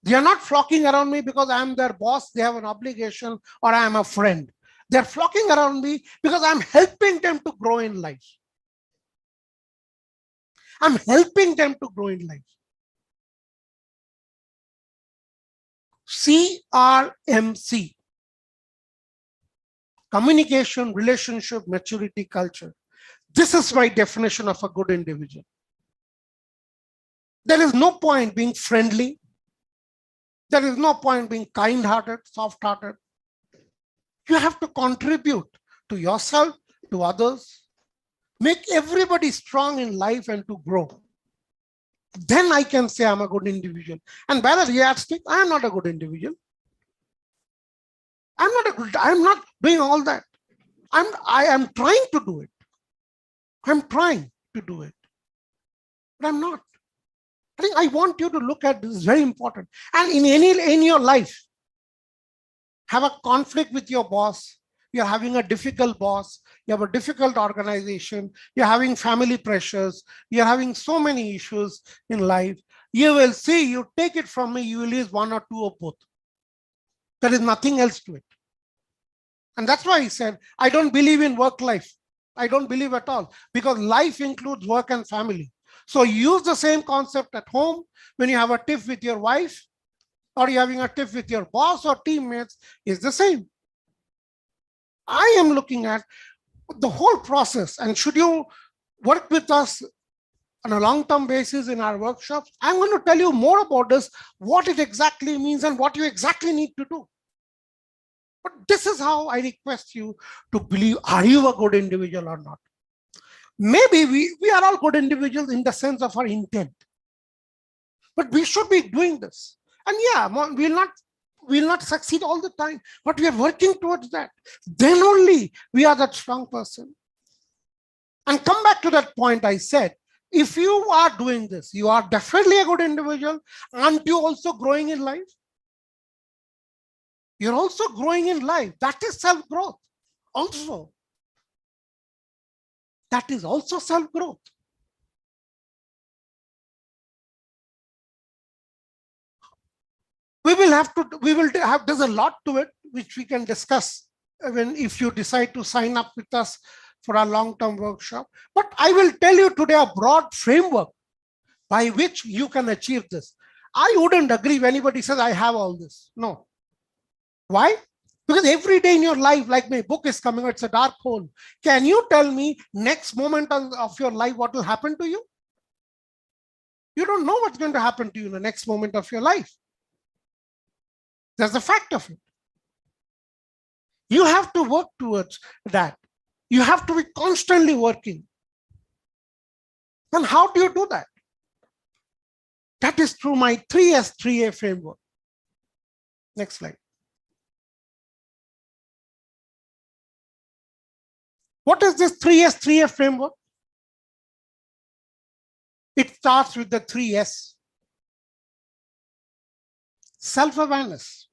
They are not flocking around me because I am their boss, they have an obligation, or I am a friend. They are flocking around me because I'm helping them to grow in life. I'm helping them to grow in life. CRMC. Communication, relationship, maturity, culture. This is my definition of a good individual. There is no point being friendly. There is no point being kind-hearted, soft-hearted. You have to contribute to yourself, to others, make everybody strong in life and to grow. Then I can say I'm a good individual. And by the yardstick, I am not a good individual. I'm not doing all that. I am trying to do it. I'm trying to do it. But I'm not. I think I want you to look at this, is very important. And in your life, have a conflict with your boss. You're having a difficult boss. You have a difficult organization. You're having family pressures. You're having so many issues in life. You will see, you take it from me, you will use one or two of both. There is nothing else to it. And that's why he said, I don't believe in work life. I don't believe at all, because life includes work and family. So use the same concept at home when you have a tiff with your wife, or you're having a tiff with your boss or teammates, is the same. I am looking at the whole process, and should you work with us on a long-term basis in our workshops, I'm going to tell you more about this, what it exactly means and what you exactly need to do. But this is how I request you to believe, are you a good individual or not? Maybe we are all good individuals in the sense of our intent. But we should be doing this. And yeah, we'll not succeed all the time, but we are working towards that. Then only we are that strong person. And come back to that point I said, if you are doing this, you are definitely a good individual. Aren't you also growing in life? You're also growing in life. That is self-growth also. That is also self-growth. There's a lot to it, which we can discuss if you decide to sign up with us for a long-term workshop. But I will tell you today a broad framework by which you can achieve this. I wouldn't agree if anybody says, I have all this. No. Why? Because every day in your life, like my book is coming, it's a dark hole. Can you tell me next moment of your life what will happen to you? You don't know what's going to happen to you in the next moment of your life. That's the fact of it. You have to work towards that. You have to be constantly working. And how do you do that? That is through my 3S 3A framework. Next slide. What is this 3S 3A framework? It starts with the 3S. Self-awareness,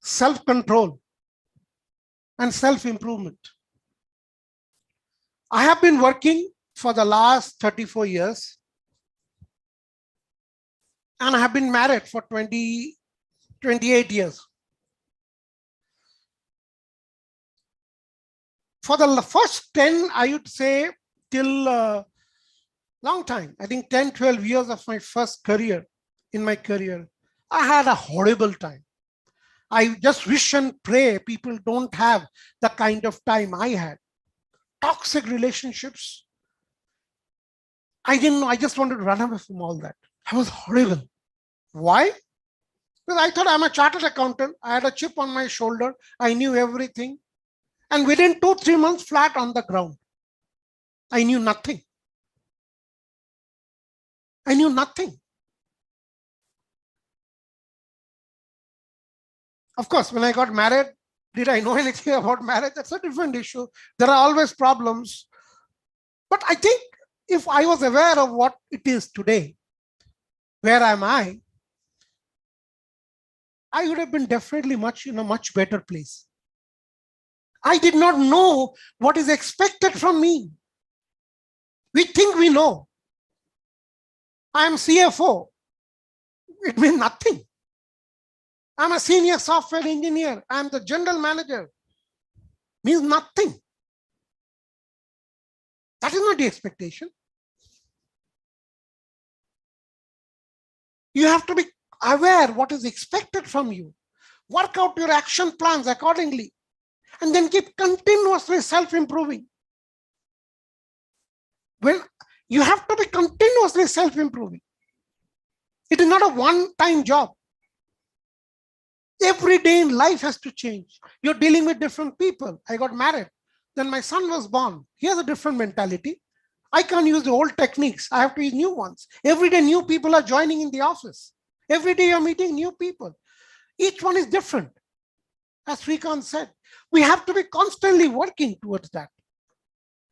self-control, and self-improvement. I have been working for the last 34 years and I have been married for 28 years. For the first 10, I would say till long time, I think 10, 12 years of my first career, in my career, I had a horrible time. I just wish and pray people don't have the kind of time I had. Toxic relationships. I didn't know, I just wanted to run away from all that. I was horrible. Why? Because I thought I'm a chartered accountant. I had a chip on my shoulder. I knew everything. And within 2-3 months, flat on the ground. I knew nothing. I knew nothing. Of course, when I got married, did I know anything about marriage? That's a different issue. There are always problems. But I think if I was aware of what it is today, where am I would have been definitely in a much better place. I did not know what is expected from me. We think we know. I am CFO. It means nothing. I'm a senior software engineer. I'm the general manager. Means nothing. That is not the expectation. You have to be aware what is expected from you. Work out your action plans accordingly. And then keep continuously self-improving. Well, you have to be continuously self-improving. It is not a one-time job. Every day in life has to change. You're dealing with different people. I got married. Then my son was born. He has a different mentality. I can't use the old techniques. I have to use new ones. Every day, new people are joining in the office. Every day, you're meeting new people. Each one is different. As Srikanth said, we have to be constantly working towards that.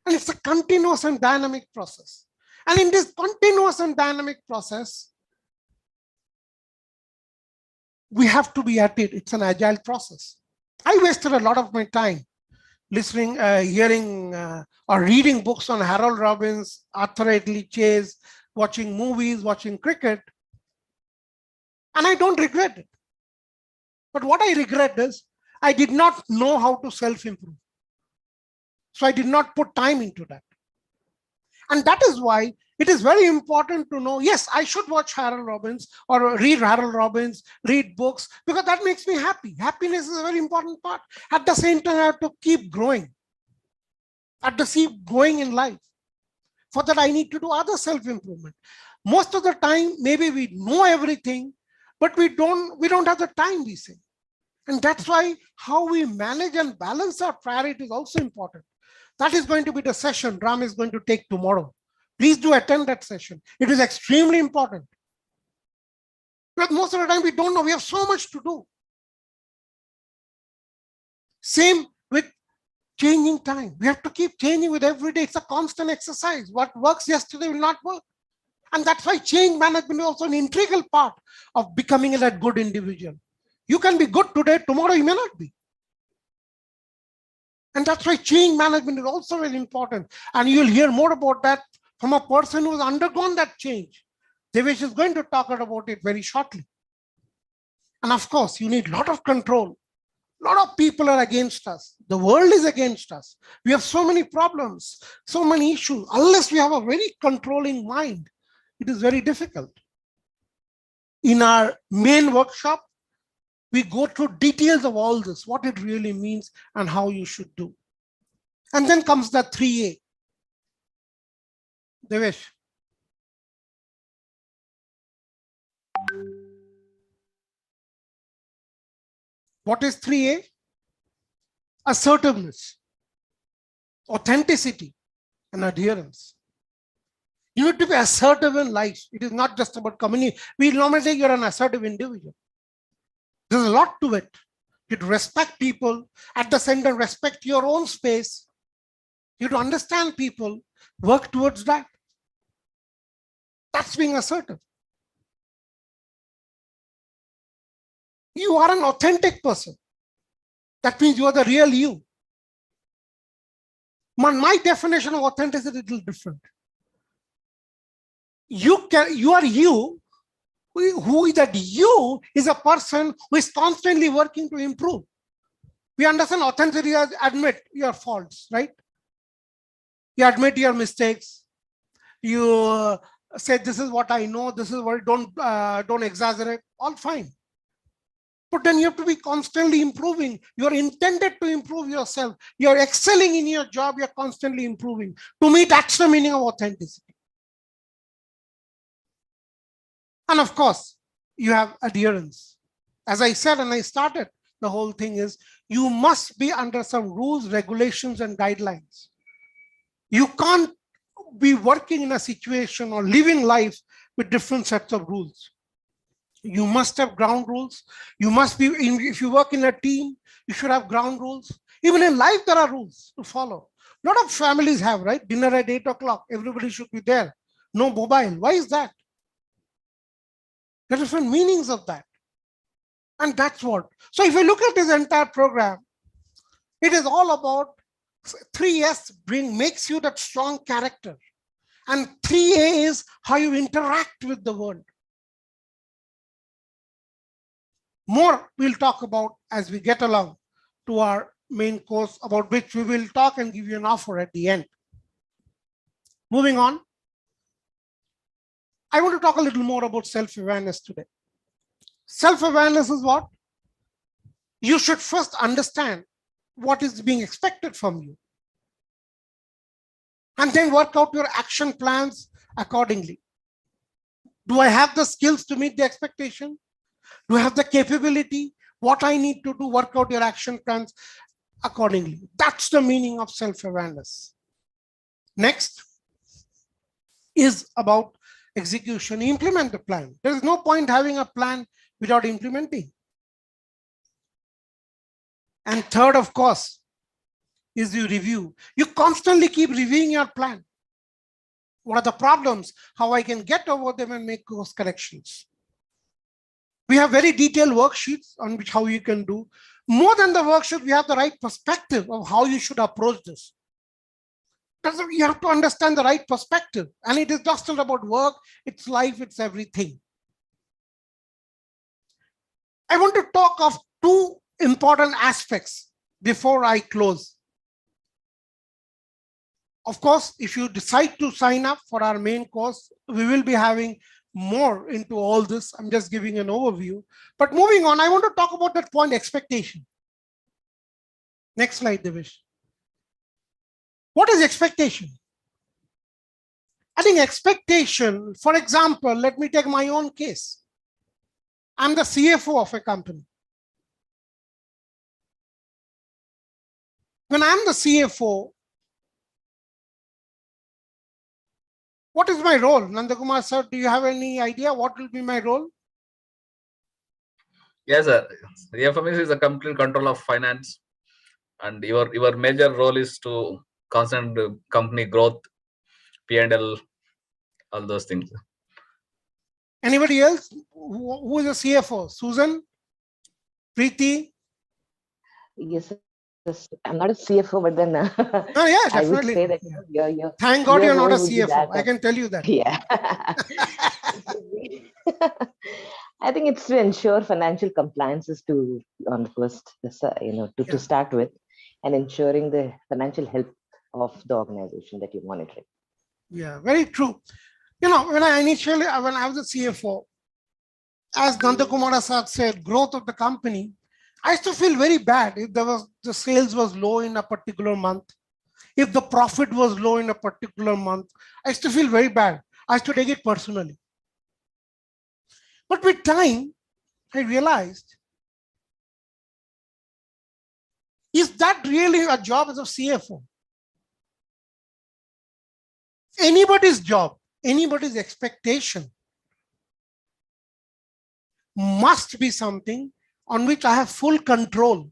And it's a continuous and dynamic process. And in this continuous and dynamic process, we have to be at it. It's an agile process. I wasted a lot of my time listening, hearing, or reading books on Harold Robbins, Arthur Adley Chase, watching movies, watching cricket. And I don't regret it. But what I regret is I did not know how to self-improve. So I did not put time into that. And that is why it is very important to know, yes, I should watch Harold Robbins or read Harold Robbins, read books, because that makes me happy. Happiness is a very important part. At the same time, I have to keep growing. Keep going in life. For that, I need to do other self-improvement. Most of the time, maybe we know everything, but we don't have the time, we say. And that's why how we manage and balance our priorities is also important. That is going to be the session Ram is going to take tomorrow. Please do attend that session. It is extremely important. Because most of the time we don't know. We have so much to do. Same with changing time. We have to keep changing with every day. It's a constant exercise. What works yesterday will not work. And that's why change management is also an integral part of becoming a good individual. You can be good today, tomorrow you may not be. And that's why change management is also very important. And you'll hear more about that from a person who's undergone that change. Devesh is going to talk about it very shortly. And of course, you need a lot of control. A lot of people are against us. The world is against us. We have so many problems, so many issues. Unless we have a very controlling mind, it is very difficult. In our main workshop, we go through details of all this, what it really means and how you should do. And then comes the 3A. Devesh. What is 3A? Assertiveness, authenticity, and adherence. You need to be assertive in life. It is not just about community. We normally say you're an assertive individual. There's a lot to it. You have to respect people. At the center, respect your own space. You have to understand people, work towards that. That's being assertive. You are an authentic person. That means you are the real you. My definition of authenticity is a little different. You are you. Who is that? You is a person who is constantly working to improve. We understand authenticity as admit your faults, right? You admit your mistakes. You say, this is what I know, this is what, don't exaggerate, all fine. But then you have to be constantly improving. You're intended to improve yourself. You're excelling in your job, you're constantly improving. To me, that's the meaning of authenticity. And of course, you have adherence. As I said, and I started, the whole thing is you must be under some rules, regulations, and guidelines. You can't be working in a situation or living life with different sets of rules. You must have ground rules. You must be, if you work in a team, you should have ground rules. Even in life, there are rules to follow. A lot of families have, right? Dinner at 8 o'clock. Everybody should be there. No mobile. Why is that? There are different meanings of that. And that's what. So if you look at this entire program, it is all about 3S makes you that strong character. And 3A is how you interact with the world. More we'll talk about as we get along to our main course, about which we will talk and give you an offer at the end. Moving on, I want to talk a little more about self-awareness today. Self-awareness is what? You should first understand what is being expected from you, and then work out your action plans accordingly. Do I have the skills to meet the expectation? Do I have the capability? What I need to do, work out your action plans accordingly. That's the meaning of self-awareness. Next is about execution. Implement the plan. There is no point having a plan without implementing. And third, of course, is you review. You constantly keep reviewing your plan. What are the problems? How I can get over them and make course corrections. We have very detailed worksheets on which how you can do. More than the worksheet, we have the right perspective of how you should approach this. You have to understand the right perspective. And it is just not about work, it's life, it's everything. I want to talk of two important aspects before I close. Of course, if you decide to sign up for our main course, we will be having more into all this. I'm just giving an overview. But moving on, I want to talk about that point, expectation. Next slide, Devish. What is expectation? I think expectation, for example, let me take my own case. I'm the CFO of a company. When I'm the CFO, what is my role? Nandakumar sir, do you have any idea what will be my role? Yes, sir. CFO is a complete control of finance, and your major role is to concentrate company growth, P&L, all those things. Anybody else? Who is a CFO? Susan? Preeti? Yes, yes. I'm not a CFO, but then Oh, yeah, I would definitely. say that Thank God you're not a role would be CFO. that I can tell you that. Yeah. I think it's to ensure financial compliances on the first, to start with, and ensuring the financial health of the organization that you're monitoring. Yeah, very true. When I was a CFO, as Nandakumar sir said, growth of the company, I used to feel very bad if the sales was low in a particular month. If the profit was low in a particular month, I used to feel very bad. I used to take it personally. But with time, I realized, is that really a job as a CFO? Anybody's job, anybody's expectation must be something on which I have full control.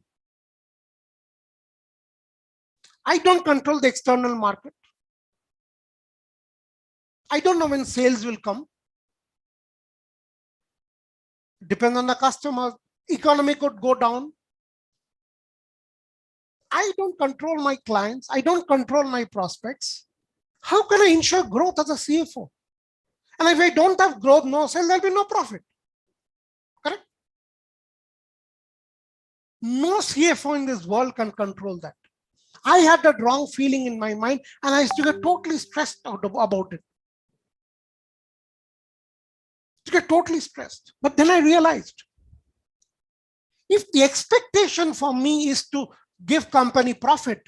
I don't control the external market. I don't know when sales will come. Depends on the customer. Economy could go down. I don't control my clients, I don't control my prospects, how can I ensure growth as a CFO? And if I don't have growth, no sale, there'll be no profit. Correct? No CFO in this world can control that. I had that wrong feeling in my mind and I used to get totally stressed out about it. To get totally stressed. But then I realized, if the expectation for me is to give company profit,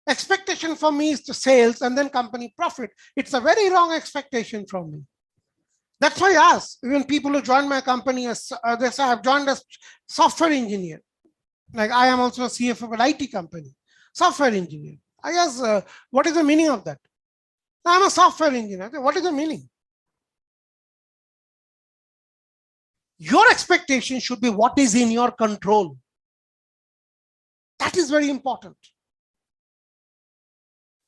expectation for me is to sales and then company profit, it's a very wrong expectation from me. That's why I ask, even people who join my company, as they say, I've joined as software engineer. Like I am also a CFO of an IT company, software engineer. I ask, what is the meaning of that? I'm a software engineer. What is the meaning? Your expectation should be what is in your control. That is very important.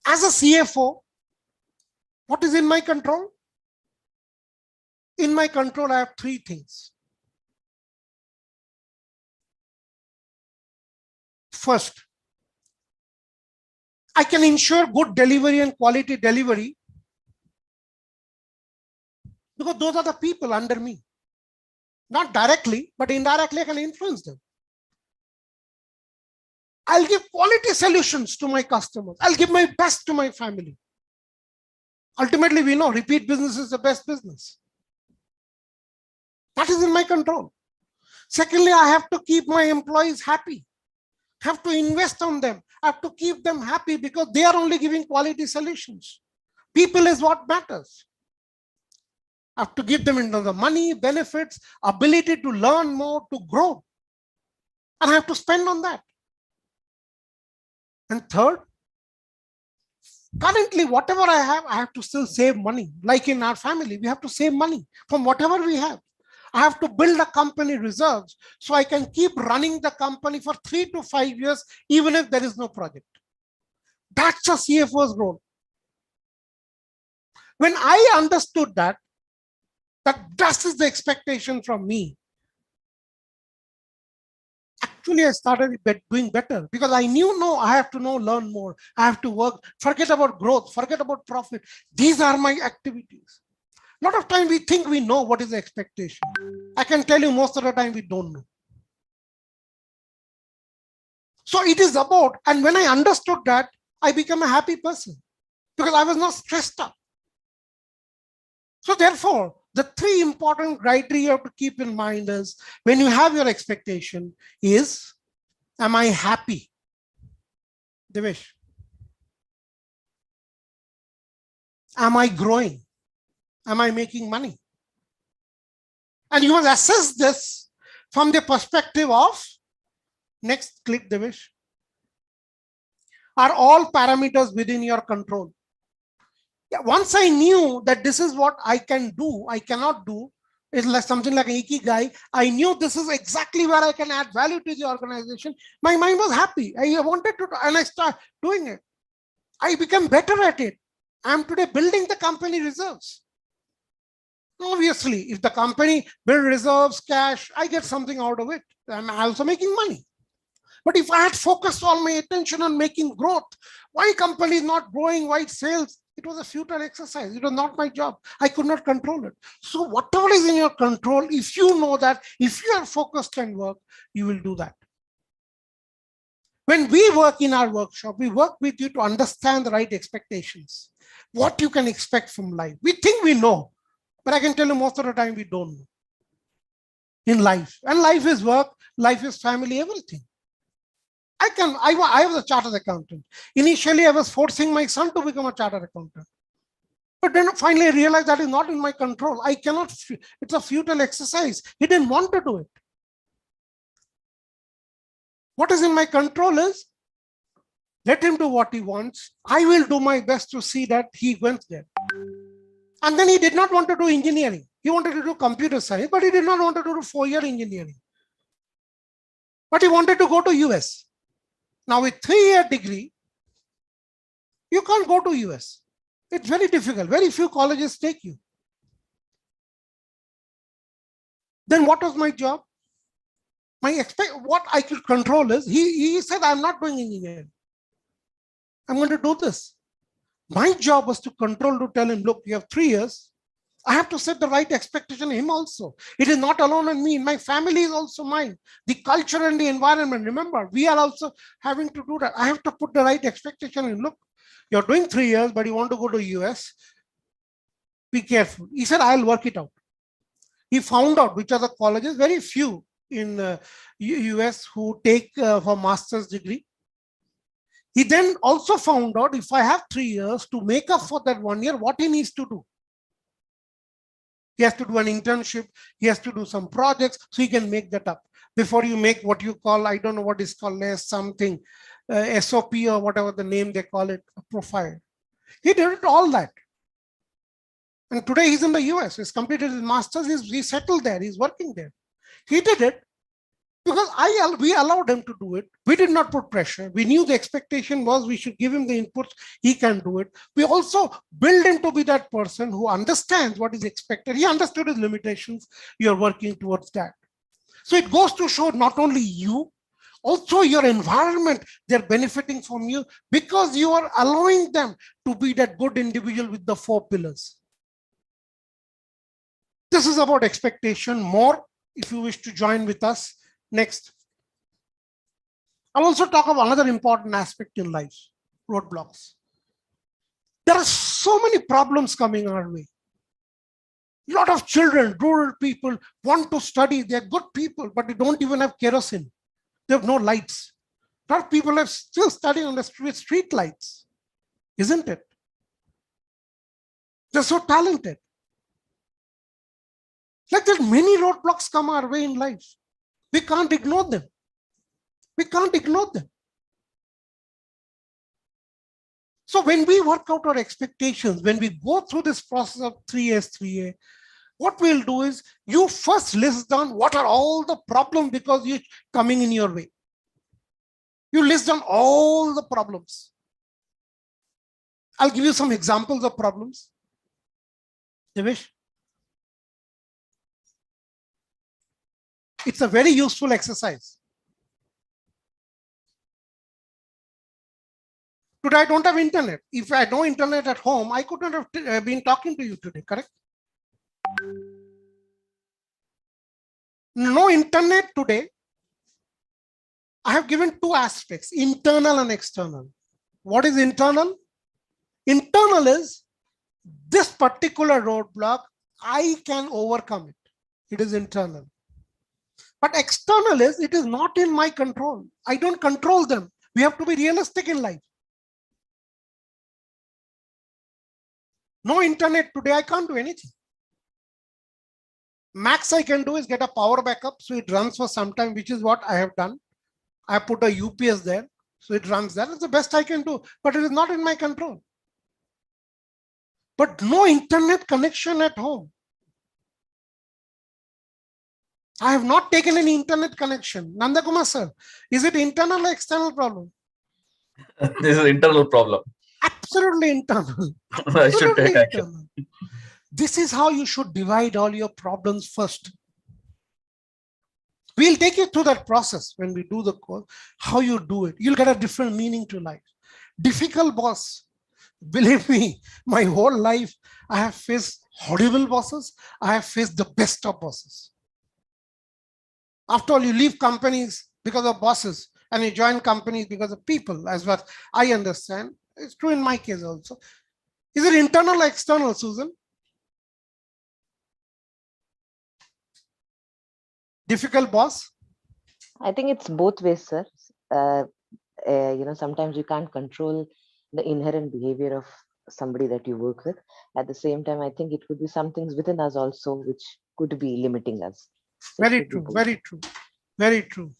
As a CFO, what is in my control? In my control, I have three things. First, I can ensure good delivery and quality delivery because those are the people under me. Not directly, but indirectly I can influence them. I'll give quality solutions to my customers. I'll give my best to my family. Ultimately, we know repeat business is the best business. That is in my control. Secondly, I have to keep my employees happy. I have to invest on them. I have to keep them happy because they are only giving quality solutions. People is what matters. I have to give them into the money, benefits, ability to learn more, to grow. And I have to spend on that. And third, currently, whatever I have to still save money. Like in our family, we have to save money from whatever we have. I have to build a company reserves so I can keep running the company for 3 to 5 years, even if there is no project. That's a CFO's role. When I understood that this is the expectation from me, actually I started doing better because I knew, no, I have to learn more. I have to work, forget about growth, forget about profit. These are my activities. A lot of time we think we know what is the expectation. I can tell you most of the time we don't know. So it is about, and when I understood that, I became a happy person because I was not stressed up. So therefore, the three important criteria you have to keep in mind is when you have your expectation is, am I happy? Devesh. Am I growing? Am I making money? And you must assess this from the perspective of, next click Devesh. Are all parameters within your control? Yeah, once I knew that this is what I can do, I cannot do, it's like something like an ikigai. I knew this is exactly where I can add value to the organization. My mind was happy. I wanted to, and I started doing it. I became better at it. I'm today building the company reserves. Obviously, if the company build reserves, cash, I get something out of it. I'm also making money. But if I had focused all my attention on making growth, why company is not growing, why sales? It was a futile exercise. It was not my job. I could not control it. So whatever is in your control, if you know that, if you are focused and work, you will do that. When we work in our workshop, we work with you to understand the right expectations, what you can expect from life. We think we know, but I can tell you most of the time we don't know in life. And life is work, life is family, everything. I was a chartered accountant. Initially, I was forcing my son to become a chartered accountant. But then finally I realized that is not in my control. I cannot, it's a futile exercise. He didn't want to do it. What is in my control is, let him do what he wants. I will do my best to see that he went there. And then he did not want to do engineering. He wanted to do computer science, but he did not want to do 4-year engineering. But he wanted to go to US. Now with 3-year degree, you can't go to US. It's very difficult. Very few colleges take you. Then what was my job? What I could control is, he said, I'm not doing engineering. I'm going to do this. My job was to control, to tell him, look, you have 3 years. I have to set the right expectation in him also. It is not alone on me. My family is also mine. The culture and the environment. Remember, we are also having to do that. I have to put the right expectation in. Look, you're doing 3 years, but you want to go to US. Be careful. He said, I'll work it out. He found out which are the colleges, very few in US who take for master's degree. He then also found out if I have 3 years to make up for that 1 year, what he needs to do. He has to do an internship. He has to do some projects so he can make that up. Before you make what you call, I don't know what is called as something, SOP or whatever the name they call it, a profile. He did it all that. And today he's in the US. He's completed his master's. He's settled there. He's working there. He did it because we allowed him to do it. We did not put pressure. We knew the expectation was we should give him the inputs. He can do it. We also build him to be that person who understands what is expected. He understood his limitations. You're working towards that. So it goes to show not only you, also your environment, they're benefiting from you because you are allowing them to be that good individual with the 4 pillars. This is about expectation. More if you wish to join with us. Next. I'll also talk about another important aspect in life, roadblocks. There are so many problems coming our way. A lot of children, rural people want to study. They're good people, but they don't even have kerosene. They have no lights. A lot of people are still studying on the street lights, isn't it? They're so talented. Like there's many roadblocks come our way in life. We can't ignore them. We can't ignore them. So when we work out our expectations, when we go through this process of 3S, 3A, what we'll do is you first list down what are all the problems because you're coming in your way. You list down all the problems. I'll give you some examples of problems. Devesh? It's a very useful exercise. Today, I don't have internet. If I had no internet at home, I couldn't have been talking to you today, correct? No internet today. I have given 2 aspects, internal and external. What is internal? Internal is this particular roadblock, I can overcome it. It is internal. But external is, it is not in my control. I don't control them. We have to be realistic in life. No internet today, I can't do anything. Max I can do is get a power backup so it runs for some time, which is what I have done. I put a UPS there, so it runs there. It's the best I can do, but it is not in my control. But no internet connection at home. I have not taken any internet connection. Nanda Kumar sir, is it internal or external problem? This is an internal problem. Absolutely internal. I should take action. This is how you should divide all your problems first. We'll take you through that process when we do the course, how you do it. You'll get a different meaning to life. Difficult boss. Believe me, my whole life, I have faced horrible bosses. I have faced the best of bosses. After all, you leave companies because of bosses and you join companies because of people, as what I understand. It's true in my case also. Is it internal or external, Susan? Difficult boss? I think it's both ways, sir. Sometimes you can't control the inherent behavior of somebody that you work with. At the same time, I think it could be some things within us also which could be limiting us. So very true, very true, very true.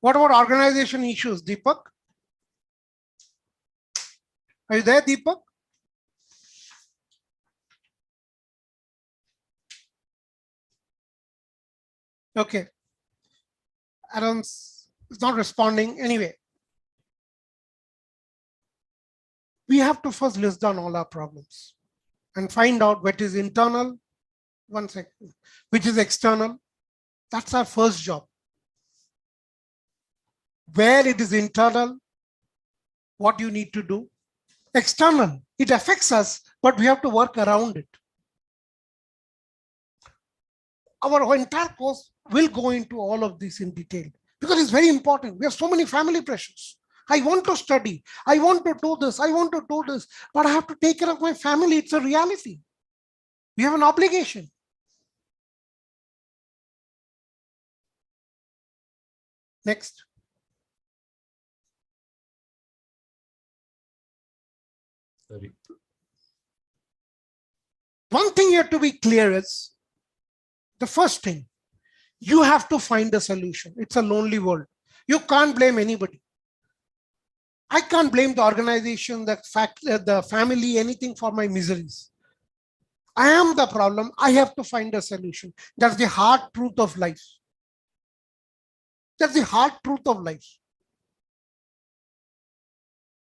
What about organization issues, Deepak? Are you there, Deepak? Okay. Aaron's is not responding anyway. We have to first list down all our problems and find out what is internal, one second, which is external. That's our first job. Where it is internal, what you need to do. External, it affects us, but we have to work around it. Our entire course will go into all of this in detail because it's very important. We have so many family pressures. I want to study. I want to do this. I want to do this, but I have to take care of my family. It's a reality. We have an obligation. Next. Sorry. One thing you have to be clear is, the first thing, you have to find a solution. It's a lonely world. You can't blame anybody. I can't blame the organization, the family, anything for my miseries. I am the problem. I have to find a solution. That's the hard truth of life. That's the hard truth of life.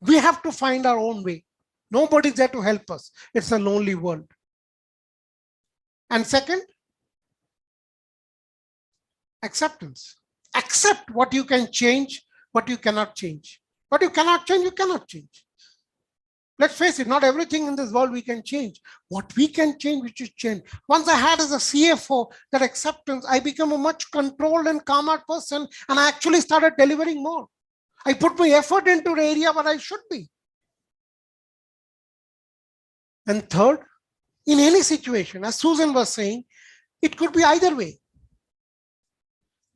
We have to find our own way. Nobody's there to help us. It's a lonely world. And second, acceptance. Accept what you can change, what you cannot change. What you cannot change, you cannot change. Let's face it, not everything in this world we can change. What we can change, we should change. Once I had as a CFO that acceptance, I became a much controlled and calmer person, and I actually started delivering more. I put my effort into the area where I should be. And third, in any situation, as Susan was saying, it could be either way.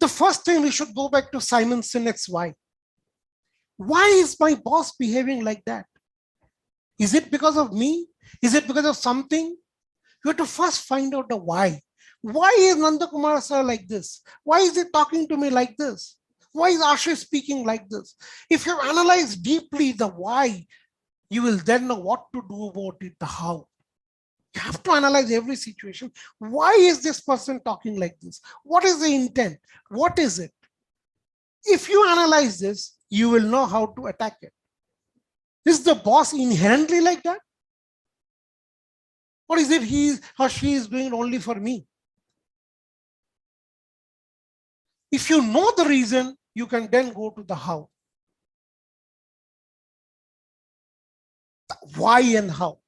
The first thing, we should go back to Simon Sinek's why. Why is my boss behaving like that? Is it because of me? Is it because of something? You have to first find out the why. Why is Nanda Kumar sir like this? Why is he talking to me like this? Why is Ashish speaking like this? If you analyze deeply the why, you will then know what to do about it, the how. You have to analyze every situation. Why is this person talking like this? What is the intent? What is it? If you analyze this, you will know how to attack it. Is the boss inherently like that? Or is it he or she is doing it only for me? If you know the reason, you can then go to the how. Why and how.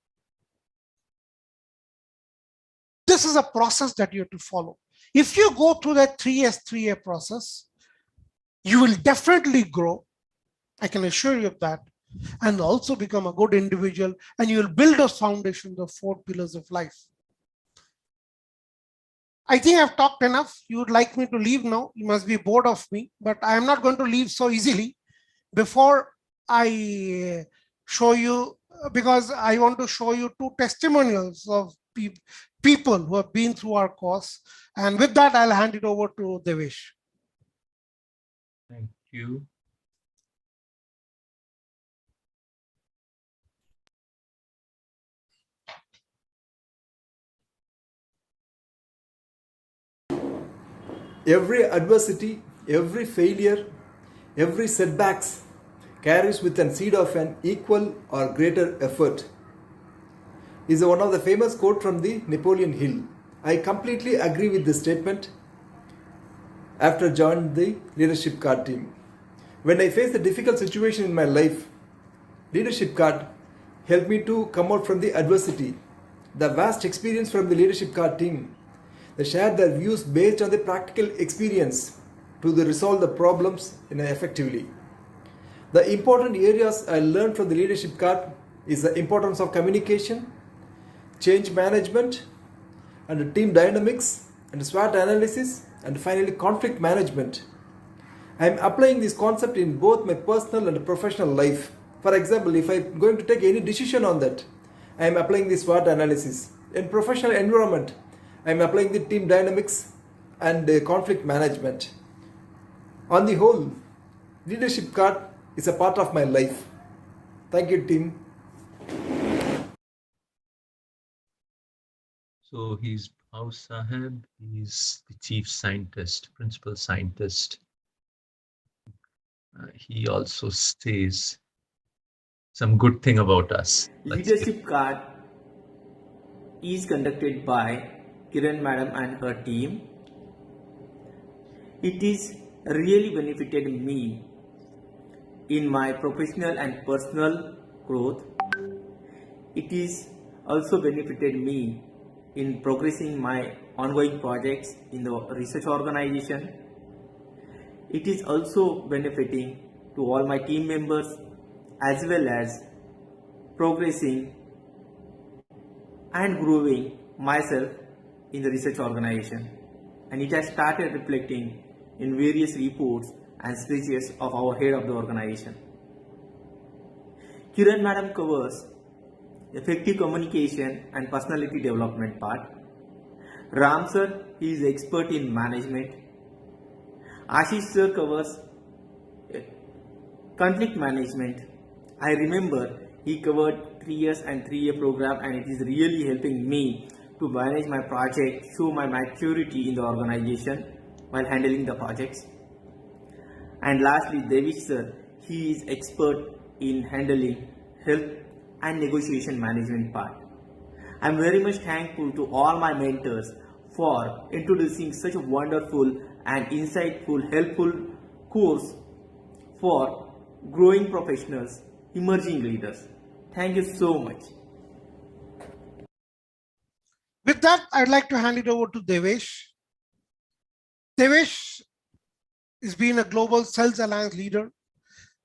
This is a process that you have to follow. If you go through that 3S, 3A process, you will definitely grow. I can assure you of that. And also become a good individual, and you will build those foundations, the 4 pillars of life. I think I've talked enough. You would like me to leave now. You must be bored of me, but I am not going to leave so easily. Before I show you, because I want to show you 2 testimonials of people who have been through our course. And with that, I'll hand it over to Devesh. Thank you. Every adversity, every failure, every setbacks carries with a seed of an equal or greater effort is one of the famous quote from the Napoleon Hill. I completely agree with this statement after joining the leadership card team. When I faced a difficult situation in my life, leadership card helped me to come out from the adversity. The vast experience from the leadership card team, they shared their views based on the practical experience to resolve the problems effectively. The important areas I learned from the leadership card is the importance of communication, change management, and team dynamics, and SWOT analysis, and finally conflict management. I am applying this concept in both my personal and professional life. For example, if I am going to take any decision on that, I am applying this SWOT analysis. In professional environment, I am applying the team dynamics and conflict management. On the whole, leadership card is a part of my life. Thank you, team. So he's Bhav Saheb, he's the chief scientist, principal scientist. He also says some good thing about us. Leadership card is conducted by Kiran Madam and her team. It is really benefited me in my professional and personal growth. It is also benefited me in progressing my ongoing projects in the research organization. It is also benefiting to all my team members as well as progressing and growing myself in the research organization, and it has started reflecting in various reports and speeches of our head of the organization. Kiran Madam covers effective communication and personality development part. Ram sir, he is expert in management. Ashish sir covers conflict management. I remember he covered 3 years and 3-year program, and it is really helping me to manage my project, show my maturity in the organization while handling the projects. And lastly, Devish sir, he is expert in handling health and negotiation management part. I am very much thankful to all my mentors for introducing such a wonderful and insightful, helpful course for growing professionals, emerging leaders. Thank you so much. With that, I'd like to hand it over to Devesh. Devesh has been a global sales alliance leader.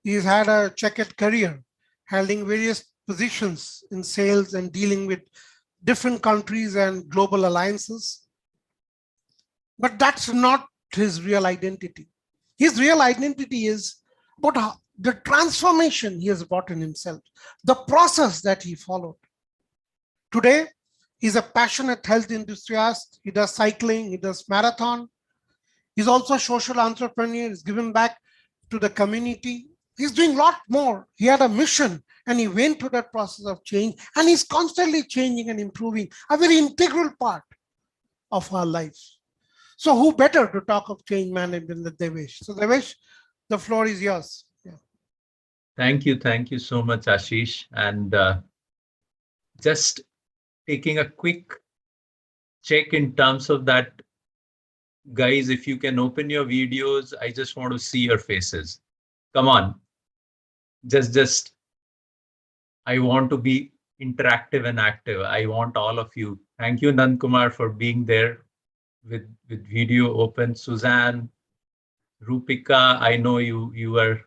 He's had a checkered career, holding various positions in sales and dealing with different countries and global alliances. But that's not his real identity. His real identity is about the transformation he has brought in himself, the process that he followed. Today, he's a passionate health enthusiast. He does cycling, he does marathon. He's also a social entrepreneur. He's given back to the community. He's doing a lot more. He had a mission and he went through that process of change, and he's constantly changing and improving, a very integral part of our lives. So who better to talk of change management than Devesh? So Devesh, the floor is yours. Yeah. Thank you so much, Ashish. And just taking a quick check in terms of that, guys, if you can open your videos, I just want to see your faces. Come on. Just I want to be interactive and active. I want all of you. Thank you, Nand Kumar, for being there with video open. Suzanne, Rupika, I know you were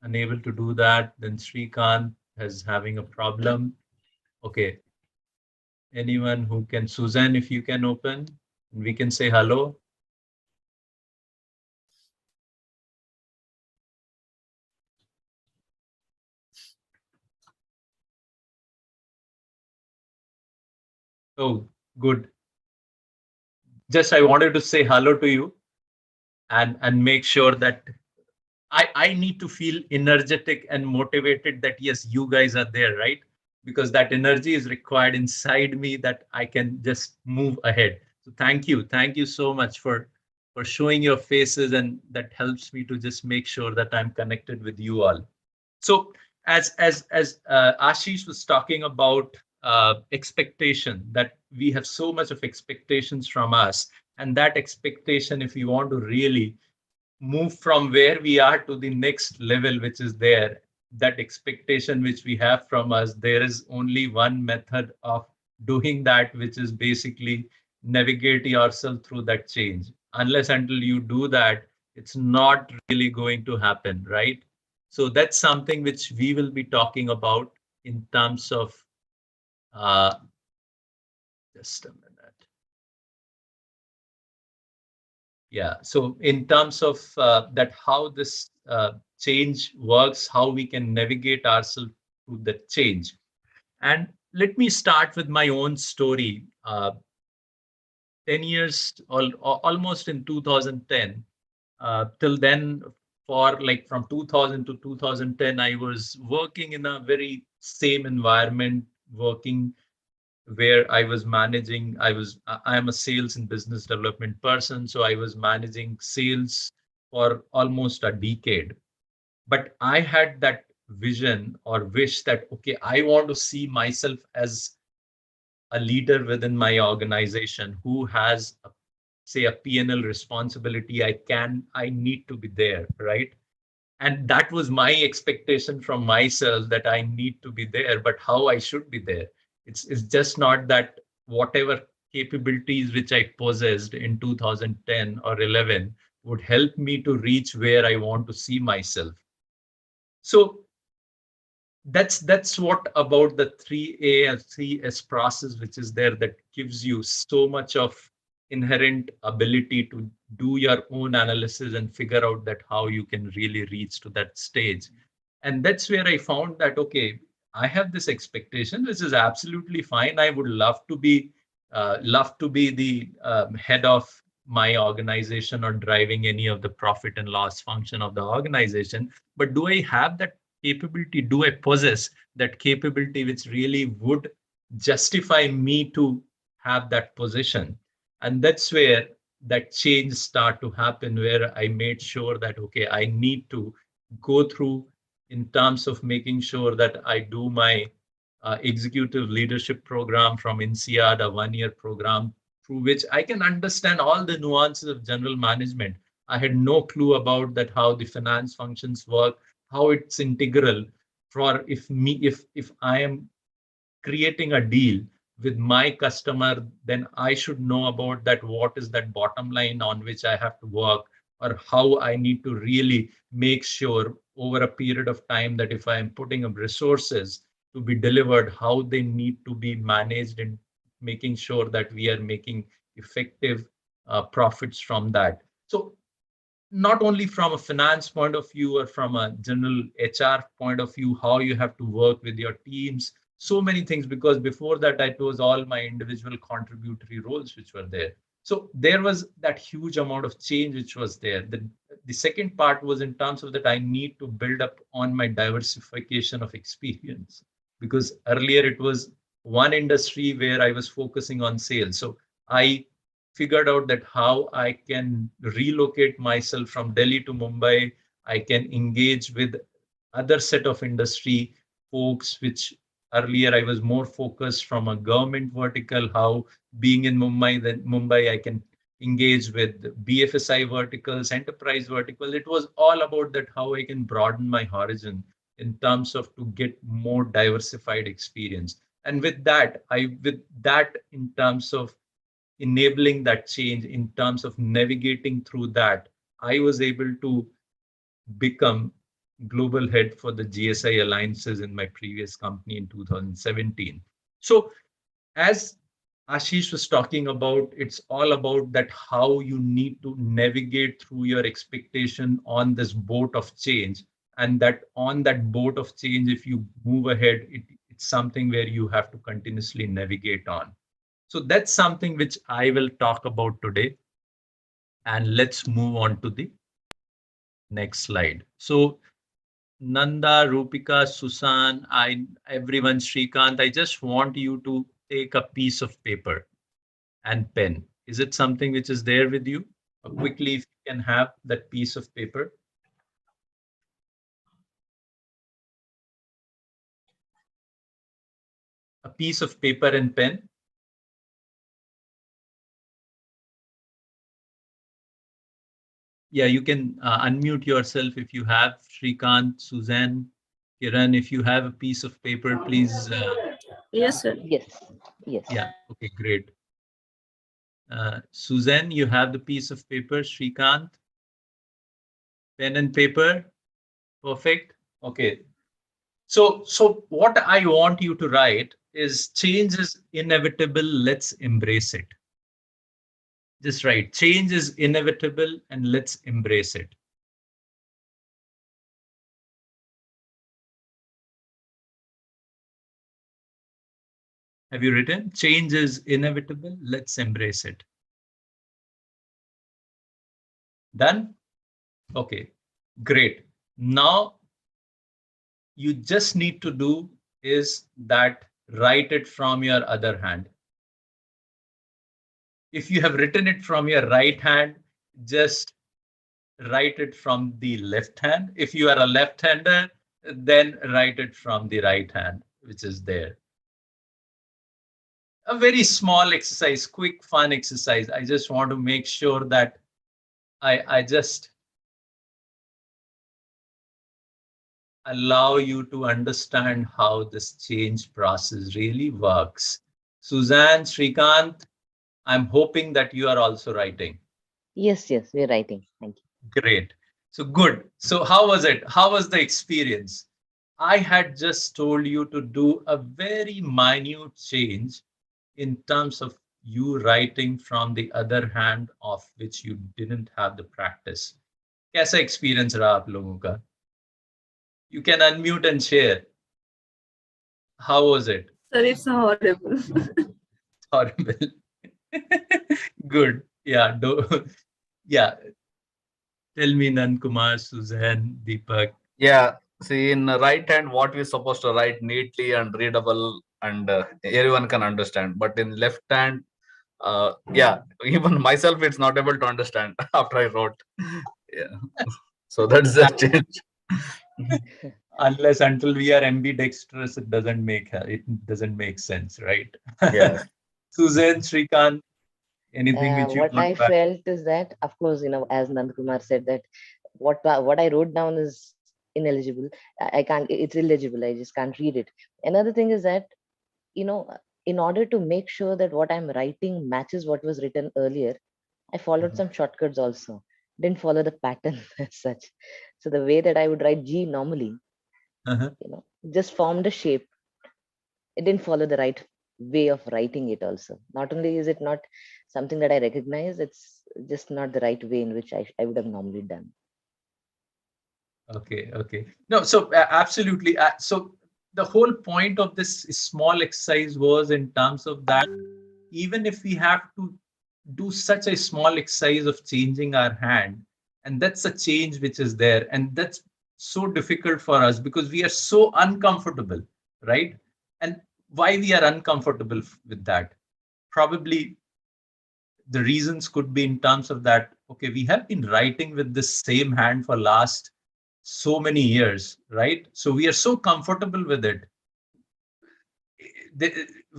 unable to do that. Then Srikant is having a problem. Okay. Anyone who can, Suzanne, if you can open, we can say hello. Oh, good. Just I wanted to say hello to you and make sure that I need to feel energetic and motivated that yes, you guys are there, right? Because that energy is required inside me that I can just move ahead. So thank you so much for showing your faces, and that helps me to just make sure that I'm connected with you all. So as Ashish was talking about expectation, that we have so much of expectations from us, and that expectation, if you want to really move from where we are to the next level, which is there, that expectation which we have from us, there is only one method of doing that, which is basically navigate yourself through that change. Unless until you do that, it's not really going to happen, right? So that's something which we will be talking about in terms of just a minute. Yeah, so in terms of that, how this change works, how we can navigate ourselves through that change. And let me start with my own story. 10 years, almost in 2010, till then, for like from 2000 to 2010, I was working in a very same environment, working where I was managing, I am a sales and business development person. So I was managing sales for almost a decade. But I had that vision or wish that, okay, I want to see myself as a leader within my organization who has, say, a P&L responsibility. I need to be there, right? And that was my expectation from myself, that I need to be there, but how I should be there. It's just not that whatever capabilities which I possessed in 2010 or 11 would help me to reach where I want to see myself. So that's what about the 3A and 3S process which is there, that gives you so much of inherent ability to do your own analysis and figure out that how you can really reach to that stage. And that's where I found that, okay, I have this expectation, which is absolutely fine. I would love to be the head of my organization or driving any of the profit and loss function of the organization. But do I have that capability? Do I possess that capability which really would justify me to have that position? And that's where that change start to happen, where I made sure that, okay, I need to go through in terms of making sure that I do my executive leadership program from INSEAD, a one-year program through which I can understand all the nuances of general management. I had no clue about that, how the finance functions work, how it's integral for if I am creating a deal with my customer, then I should know about that, what is that bottom line on which I have to work, or how I need to really make sure over a period of time that if I am putting up resources to be delivered, how they need to be managed, and making sure that we are making effective profits from that. So not only from a finance point of view or from a general HR point of view, how you have to work with your teams, so many things, because before that, it was all my individual contributory roles which were there. So there was that huge amount of change which was there. The second part was in terms of that I need to build up on my diversification of experience, because earlier it was one industry where I was focusing on sales. So I figured out that how I can relocate myself from Delhi to Mumbai. I can engage with other set of industry folks, which earlier I was more focused from a government vertical, how being in Mumbai, I can engage with BFSI verticals, enterprise verticals. It was all about that, how I can broaden my horizon in terms of to get more diversified experience. And with that in terms of enabling that change, in terms of navigating through that, I was able to become global head for the GSI alliances in my previous company in 2017. So as Ashish was talking about, it's all about that how you need to navigate through your expectation on this boat of change. And that on that boat of change, if you move ahead, it's something where you have to continuously navigate on. So that's something which I will talk about today. And let's move on to the next slide. So Nanda, Rupika, Susan, everyone, Shrikant, I just want you to take a piece of paper and pen. Is it something which is there with you? Quickly, if you can have that piece of paper. A piece of paper and pen. Yeah, you can unmute yourself if you have. Shrikant, Suzanne, Kiran, if you have a piece of paper, please. Yes, sir. Yes. Yes. Yeah. Okay, great. Suzanne, you have the piece of paper. Shrikant, pen and paper. Perfect. Okay. So what I want you to write is, change is inevitable. Let's embrace it. Just write, change is inevitable and let's embrace it. Have you written? Change is inevitable. Let's embrace it. Done? Okay, great. Now you just need to do is that write it from your other hand. If you have written it from your right hand, just write it from the left hand. If you are a left-hander, then write it from the right hand, which is there. A very small exercise, quick, fun exercise. I just want to make sure that I just allow you to understand how this change process really works. Suzanne, Shrikant, I'm hoping that you are also writing. Yes, yes, we're writing. Thank you. Great. So good. So how was it? How was the experience? I had just told you to do a very minute change in terms of you writing from the other hand of which you didn't have the practice. कैसा experience रहा आप लोगों का? You can unmute and share. How was it? Sir, it's horrible. Horrible. Good. Yeah. Yeah. Tell me, Nankumar, Suzanne, Deepak. Yeah, see, in right hand, what we're supposed to write neatly and readable, and everyone can understand. But in left hand, yeah, even myself, it's not able to understand after I wrote. Yeah, so that's the change. Unless until we are ambidextrous, it doesn't make sense, right? Yes. Suzanne, Shrikant, anything which you What want I to add? felt is that, of course, as Nandkumar said, that what I wrote down is ineligible. I can't. It's illegible. I just can't read it. Another thing is that, you know, in order to make sure that what I'm writing matches what was written earlier, I followed some shortcuts also. Didn't follow the pattern as such. So the way that I would write G normally, just formed a shape. It didn't follow the right way of writing it also. Not only is it not something that I recognize, it's just not the right way in which I would have normally done. Okay, okay. No, so absolutely. So the whole point of this small exercise was in terms of that, even if we have to do such a small exercise of changing our hand, and that's a change which is there, and that's so difficult for us because we are so uncomfortable, right? And why we are uncomfortable with that? Probably the reasons could be in terms of that, okay, we have been writing with this same hand for last so many years, right? So we are so comfortable with it.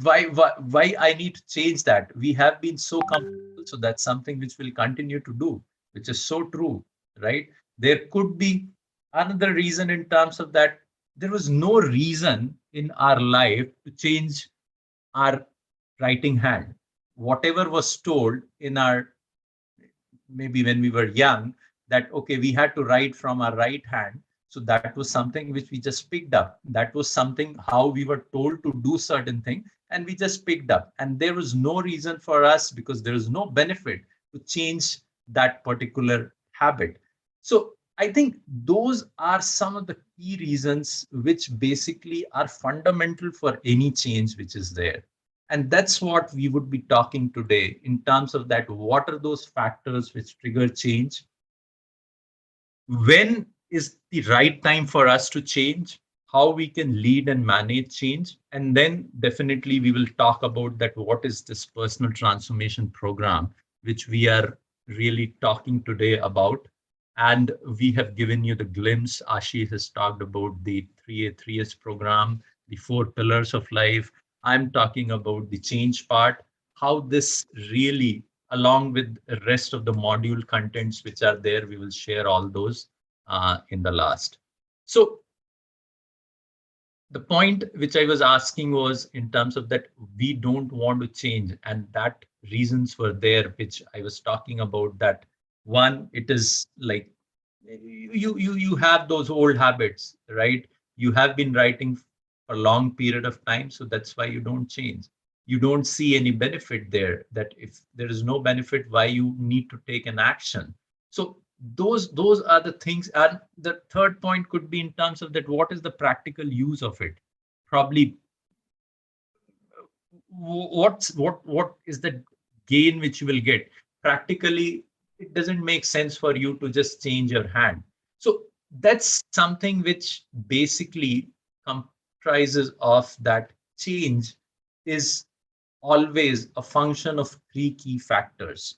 Why I need to change that? We have been so comfortable, so that's something which we'll continue to do, which is so true, right? There could be another reason in terms of that there was no reason in our life to change our writing hand. Whatever was told in our, maybe when we were young, that okay, we had to write from our right hand, so that was something which we just picked up. That was something how we were told to do certain thing, and we just picked up, and there was no reason for us, because there is no benefit to change that particular habit. So I think those are some of the key reasons which basically are fundamental for any change which is there. And that's what we would be talking today in terms of that. What are those factors which trigger change? When is the right time for us to change? How we can lead and manage change? And then definitely we will talk about that. What is this personal transformation program, which we are really talking today about? And we have given you the glimpse. Ashish has talked about the 3A, 3S program, the 4 pillars of life. I'm talking about the change part, how this really, along with the rest of the module contents which are there, we will share all those in the last. So the point which I was asking was in terms of that we don't want to change, and that reasons were there, which I was talking about. That one, it is like you have those old habits, right? You have been writing for a long period of time, so that's why you don't change. You don't see any benefit there. That if there is no benefit, why you need to take an action? So those are the things. And the third point could be in terms of that, what is the practical use of it? Probably what is the gain which you will get practically? It doesn't make sense for you to just change your hand. So that's something which basically comprises of that. Change is always a function of 3 key factors.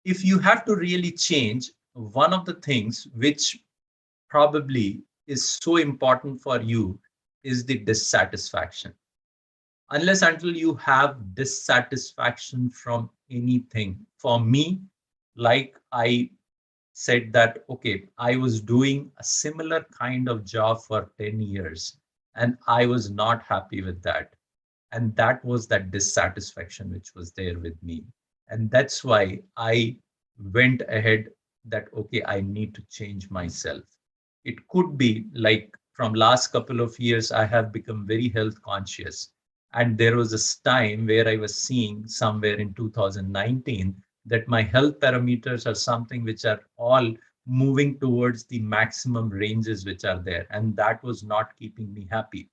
If you have to really change, one of the things which probably is so important for you is the dissatisfaction. Unless until you have dissatisfaction from anything, for me, like I said that, okay, I was doing a similar kind of job for 10 years and I was not happy with that. And that was that dissatisfaction which was there with me. And that's why I went ahead that, okay, I need to change myself. It could be like from last couple of years, I have become very health conscious. And there was this time where I was seeing somewhere in 2019 that my health parameters are something which are all moving towards the maximum ranges which are there. And that was not keeping me happy.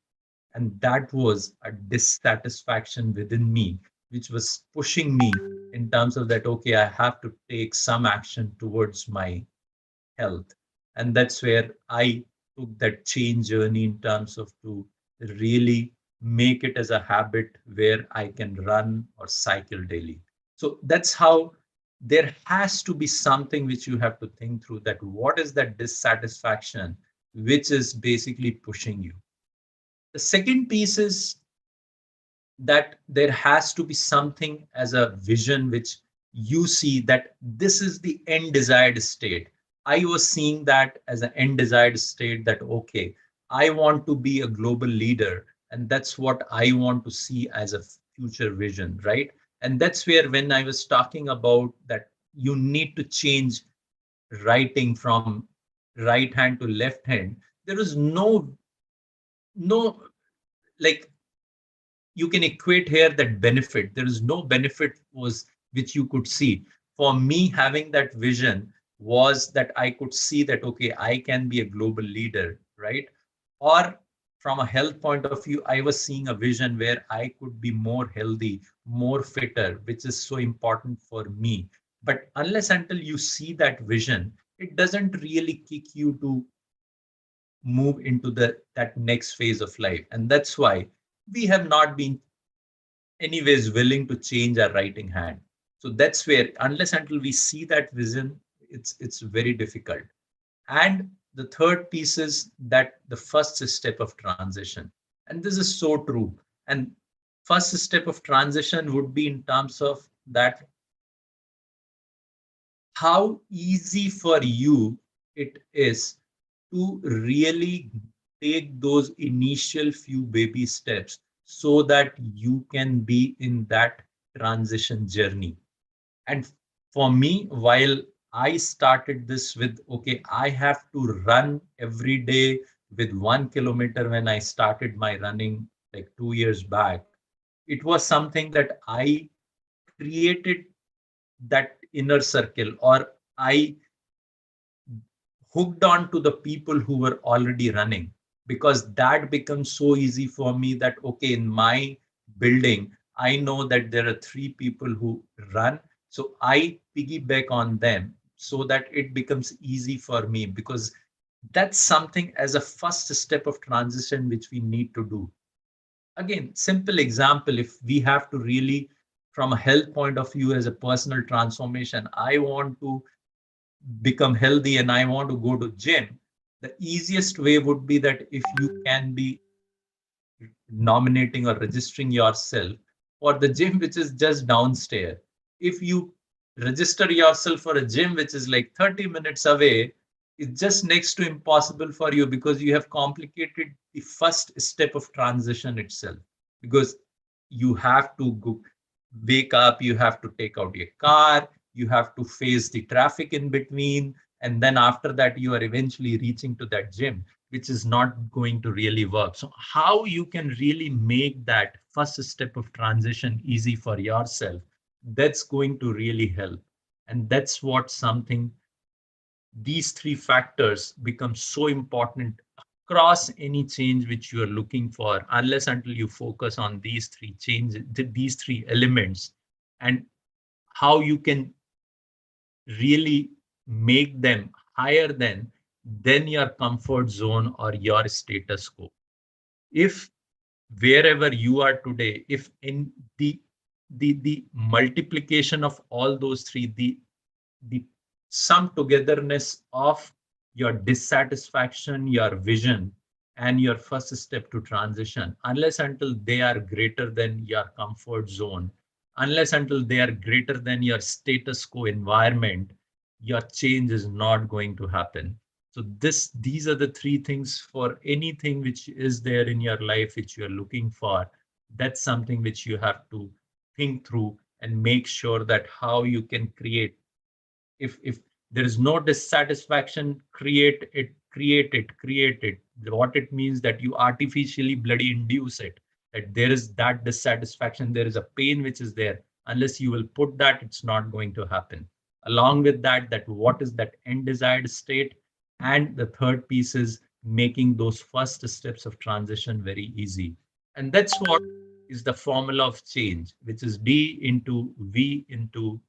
And that was a dissatisfaction within me, which was pushing me in terms of that, okay, I have to take some action towards my health. And that's where I took that change journey in terms of to really make it as a habit where I can run or cycle daily. So that's how there has to be something which you have to think through, that what is that dissatisfaction which is basically pushing you. The second piece is that there has to be something as a vision which you see that this is the end desired state. I was seeing that as an end desired state that, okay, I want to be a global leader. And that's what I want to see as a future vision, right? And that's where when I was talking about that you need to change writing from right hand to left hand, there is no like you can equate here that benefit. There is no benefit was which you could see. For me, having that vision was that I could see that, okay, I can be a global leader, right? Or from a health point of view, I was seeing a vision where I could be more healthy, more fitter, which is so important for me. But unless until you see that vision, it doesn't really kick you to move into that next phase of life. And that's why we have not been anyways willing to change our writing hand. So that's where unless until we see that vision, it's very difficult. And the third piece is that the first step of transition, and this is so true. And first step of transition would be in terms of that how easy for you it is to really take those initial few baby steps so that you can be in that transition journey. And for me, while I started this with, okay, I have to run every day with 1 kilometer when I started my running like 2 years back, it was something that I created that inner circle, or I hooked on to the people who were already running, because that becomes so easy for me that, okay, in my building, I know that there are 3 people who run. So I piggyback on them so that it becomes easy for me, because that's something as a first step of transition which we need to do. Again, simple example, if we have to really, from a health point of view, as a personal transformation, I want to become healthy and I want to go to gym, the easiest way would be that if you can be nominating or registering yourself for the gym which is just downstairs. If you register yourself for a gym which is like 30 minutes away, it's just next to impossible for you, because you have complicated the first step of transition itself. Because you have to go, wake up, you have to take out your car, you have to face the traffic in between, and then after that you are eventually reaching to that gym, which is not going to really work. So how you can really make that first step of transition easy for yourself, that's going to really help. And that's what something, these 3 factors become so important across any change which you are looking for, unless until you focus on these 3 changes, these 3 elements, and how you can really make them higher than your comfort zone or your status quo. If wherever you are today, if in the multiplication of all those 3, the sum togetherness of your dissatisfaction, your vision, and your first step to transition, unless until they are greater than your comfort zone, unless until they are greater than your status quo environment, your change is not going to happen. So these are the three things for anything which is there in your life which you are looking for. That's something which you have to think through and make sure that how you can create. If there is no dissatisfaction, create it. What it means that you artificially bloody induce it, that there is that dissatisfaction, there is a pain which is there. Unless you will put that, it's not going to happen. Along with that, that what is that end desired state. And the third piece is making those first steps of transition very easy. And that's what is the formula of change, which is D into V into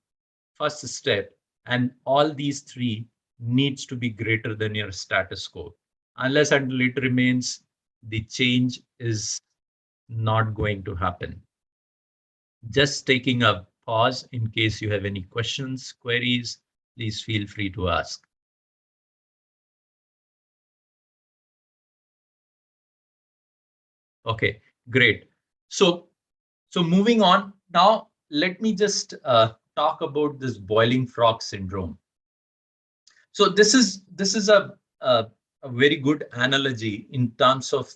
first step. And all these three needs to be greater than your status quo. Unless until it remains, the change is not going to happen. Just taking a pause in case you have any questions, queries, please feel free to ask. Okay, great. So moving on now, let me just talk about this boiling frog syndrome. So this is a very good analogy in terms of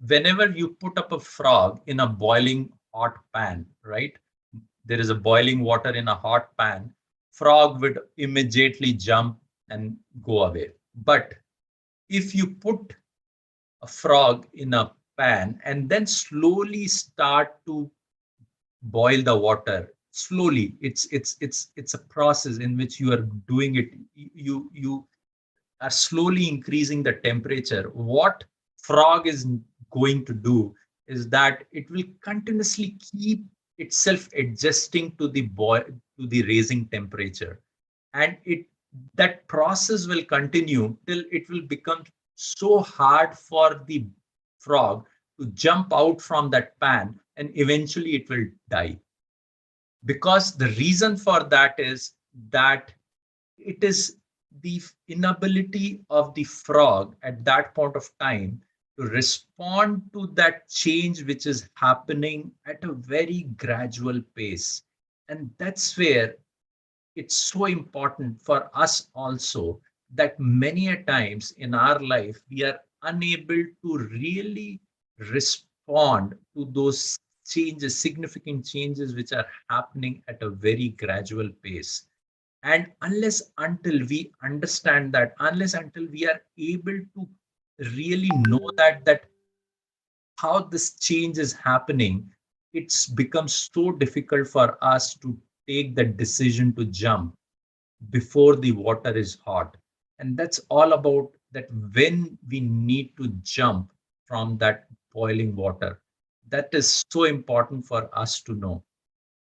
whenever you put up a frog in a boiling hot pan, right? There is a boiling water in a hot pan, frog would immediately jump and go away. But if you put a frog in a pan and then slowly start to boil the water slowly, it's a process in which you are doing it. You are slowly increasing the temperature. What frog is going to do is that it will continuously keep itself adjusting to the to the raising temperature, and that process will continue till it will become so hard for the frog to jump out from that pan, and eventually it will die. Because the reason for that is that it is the inability of the frog at that point of time to respond to that change which is happening at a very gradual pace. And that's where it's so important for us also, that many a times in our life we are unable to really respond to those changes, significant changes which are happening at a very gradual pace. And unless until we understand that, unless until we are able to really know that how this change is happening, it's become so difficult for us to take the decision to jump before the water is hot. And that's all about that when we need to jump from that boiling water. That is so important for us to know.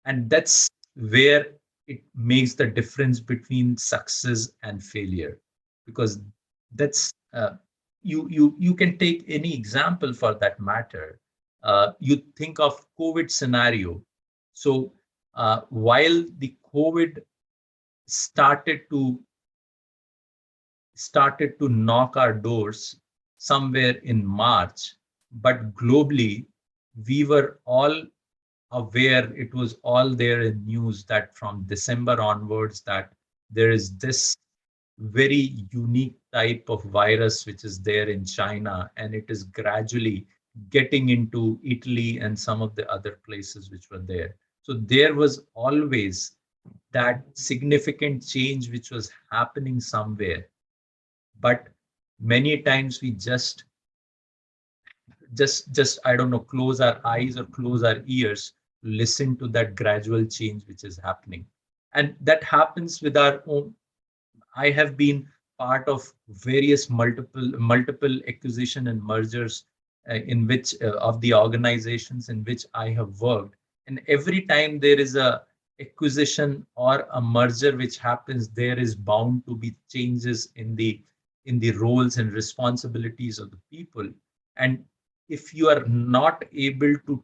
And that's where it makes the difference between success and failure. Because that's you can take any example for that matter. You think of COVID scenario. So while the COVID started to knock our doors somewhere in March, but globally we were all aware, it was all there in news that from December onwards that there is this very unique type of virus which is there in China, and it is gradually getting into Italy and some of the other places which were there. So there was always that significant change which was happening somewhere. But many times we just I don't know, close our eyes or close our ears to listen to that gradual change which is happening. And that happens with our own. I have been part of various multiple acquisition and mergers in which of the organizations in which I have worked. And every time there is a acquisition or a merger which happens, there is bound to be changes in the roles and responsibilities of the people. And if you are not able to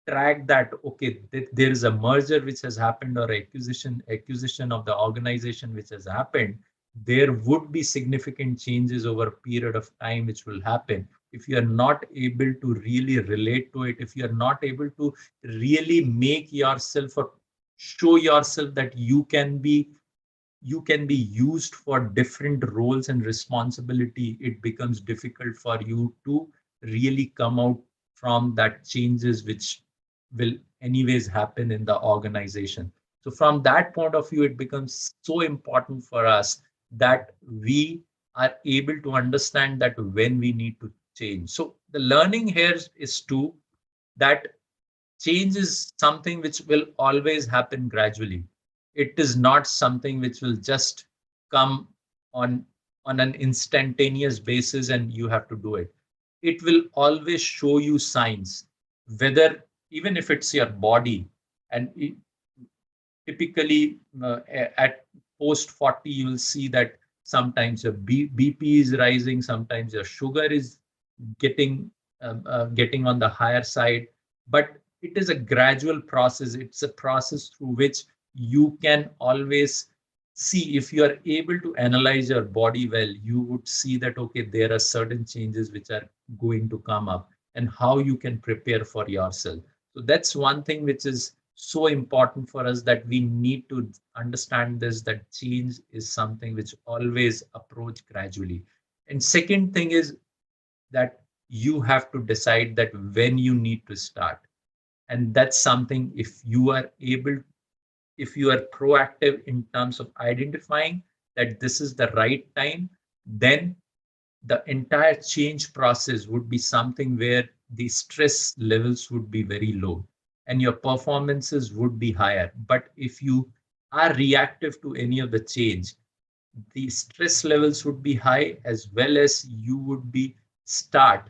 track that, okay, there is a merger which has happened or acquisition of the organization which has happened, there would be significant changes over a period of time which will happen. If you are not able to really relate to it, if you are not able to really make yourself or show yourself that you can be you can be used for different roles and responsibility, it becomes difficult for you to really come out from that changes which will anyways happen in the organization. So from that point of view, it becomes so important for us that we are able to understand that when we need to change. So the learning here is to that change is something which will always happen gradually. It is not something which will just come on an instantaneous basis and you have to do it. It will always show you signs, whether even if it's your body, and typically at post 40 you will see that sometimes your BP is rising, sometimes your sugar is getting on the higher side, but it is a gradual process. It's a process through which you can always see, if you are able to analyze your body well, you would see that okay, there are certain changes which are going to come up and how you can prepare for yourself. So that's one thing which is so important for us, that we need to understand this, that change is something which always approach gradually. And second thing is that you have to decide that when you need to start. And that's something, if you are proactive in terms of identifying that this is the right time, then the entire change process would be something where the stress levels would be very low and your performances would be higher. But if you are reactive to any of the change, the stress levels would be high, as well as you would be start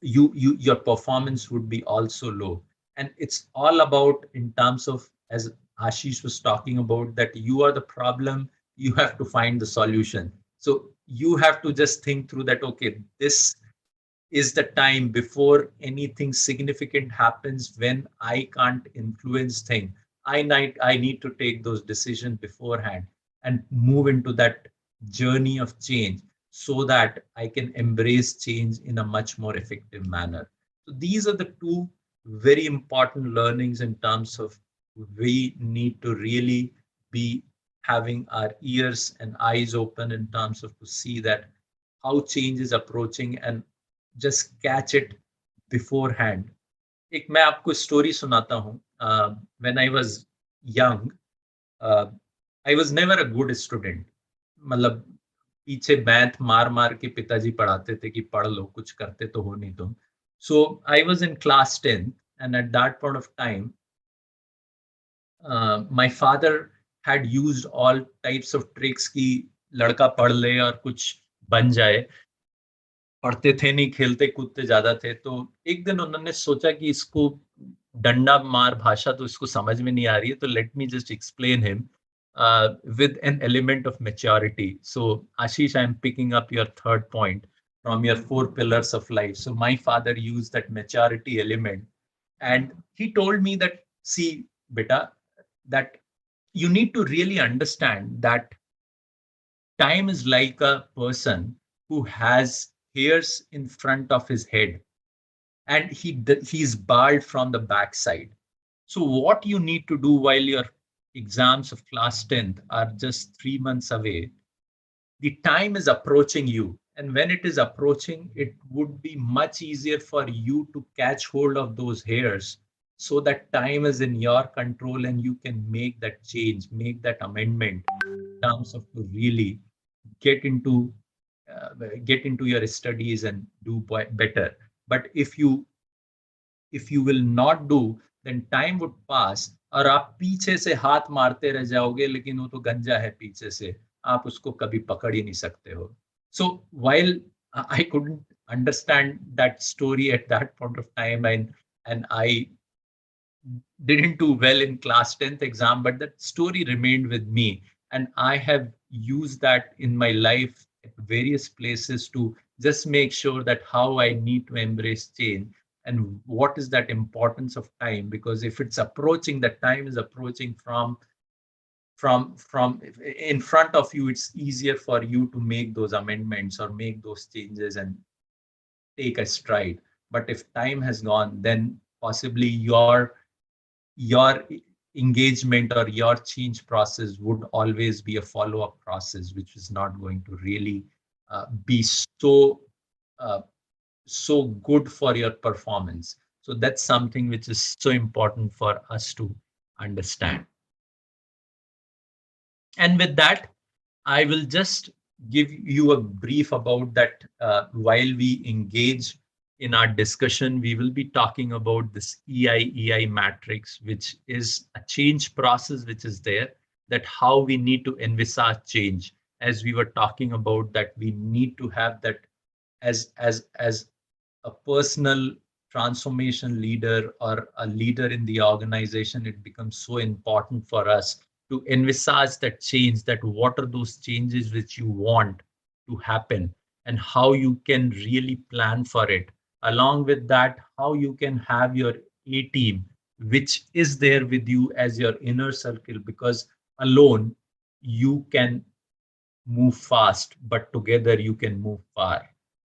your performance would be also low. And it's all about, in terms of, as Ashish was talking about, that you are the problem, you have to find the solution. So you have to just think through that, okay, this is the time before anything significant happens, when I can't influence thing. I need to take those decisions beforehand and move into that journey of change, so that I can embrace change in a much more effective manner. So these are the two very important learnings, in terms of we need to really be having our ears and eyes open in terms of to see that how change is approaching, and just catch it beforehand. एक मैं आपको story सुनाता हूँ. When I was young, I was never a good student. मतलब पीछे math मार मार के पिताजी पढ़ाते थे कि पढ़ लो, कुछ करते तो हो नहीं तुम. So I was in class 10th, and at that point of time, my father had used all types of tricks कि लड़का पढ़ ले और कुछ बन जाए. पढ़ते थे नहीं, खेलते कूदते ज्यादा थे. तो एक दिन उन्होंने सोचा कि इसको डंडा मार भाषा तो इसको समझ में नहीं आ रही है, तो let me just explain him with an element of maturity. So Ashish, I am picking up your third point from your 4 pillars of life. So my father used that maturity element, and he told me that, see beta, that you need to really understand that time is like a person who has hairs in front of his head, and he's bald from the backside. So what you need to do while your exams of class 10th are just 3 months away, the time is approaching you. And when it is approaching, it would be much easier for you to catch hold of those hairs, so that time is in your control and you can make that change, make that amendment in terms of to really get into your studies and do better. But if you will not do, then time would pass और आप पीछे से हाथ मारते रह जाओगे, लेकिन वो तो गंजा है पीछे से, आप उसको कभी पकड़ ही नहीं सकते हो. So while I couldn't understand that story at that point of time, and I didn't do well in class 10th exam, but that story remained with me, and I have used that in my life at various places to just make sure that how I need to embrace change, and what is that importance of time. Because if it's approaching, that time is approaching from in front of you, it's easier for you to make those amendments or make those changes and take a stride. But if time has gone, then possibly your engagement or your change process would always be a follow-up process, which is not going to really be uh, so good for your performance. So that's something which is so important for us to understand. And with that, I will just give you a brief about that. While we engage in our discussion, we will be talking about this EI matrix, which is a change process which is there, that how we need to envisage change. As we were talking about that, we need to have that as a personal transformation leader or a leader in the organization. It becomes so important for us to envisage that change, that what are those changes which you want to happen and how you can really plan for it. Along with that, how you can have your A team, which is there with you as your inner circle, because alone you can move fast, but together you can move far.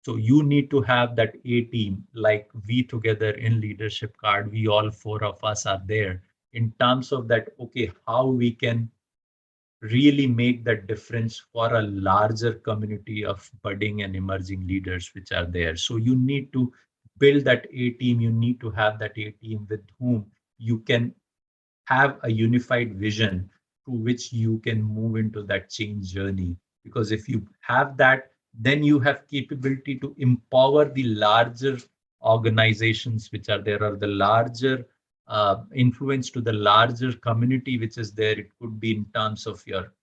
So you need to have that A team, like we together in leadership card, we all four of us are there in terms of that, okay, how we can really make that difference for a larger community of budding and emerging leaders which are there. So you need to build that A team, you need to have that A team with whom you can have a unified vision to which you can move into that change journey. Because if you have that, then you have capability to empower the larger organizations which are there, or the larger influence to the larger community which is there. It could be in terms of your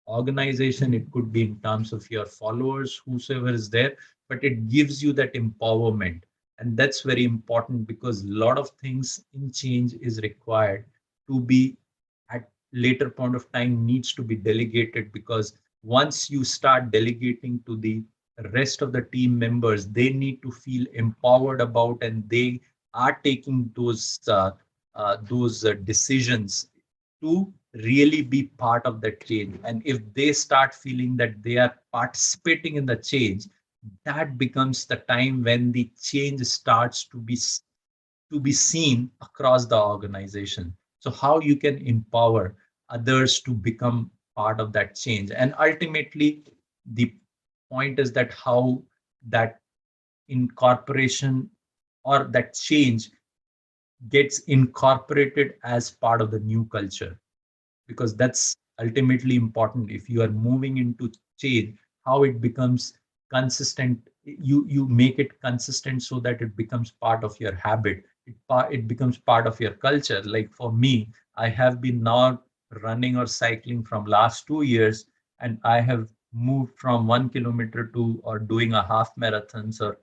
organization, it could be in terms of your followers, whosoever is there, but it gives you that empowerment. And that's very important, because a lot of things in change is required to be at later point of time needs to be delegated, because once you start delegating to the rest of the team members, they need to feel empowered about, and they are taking those decisions to really be part of that change. And if they start feeling that they are participating in the change, that becomes the time when the change starts to be seen across the organization. So how you can empower others to become part of that change. And ultimately, the point is that how that incorporation or that change gets incorporated as part of the new culture, because that's ultimately important. If you are moving into change, how it becomes consistent, you make it consistent so that it becomes part of your habit. It becomes part of your culture. Like for me, I have been now running or cycling from last 2 years, and I have moved from 1 kilometer to or doing a half marathons or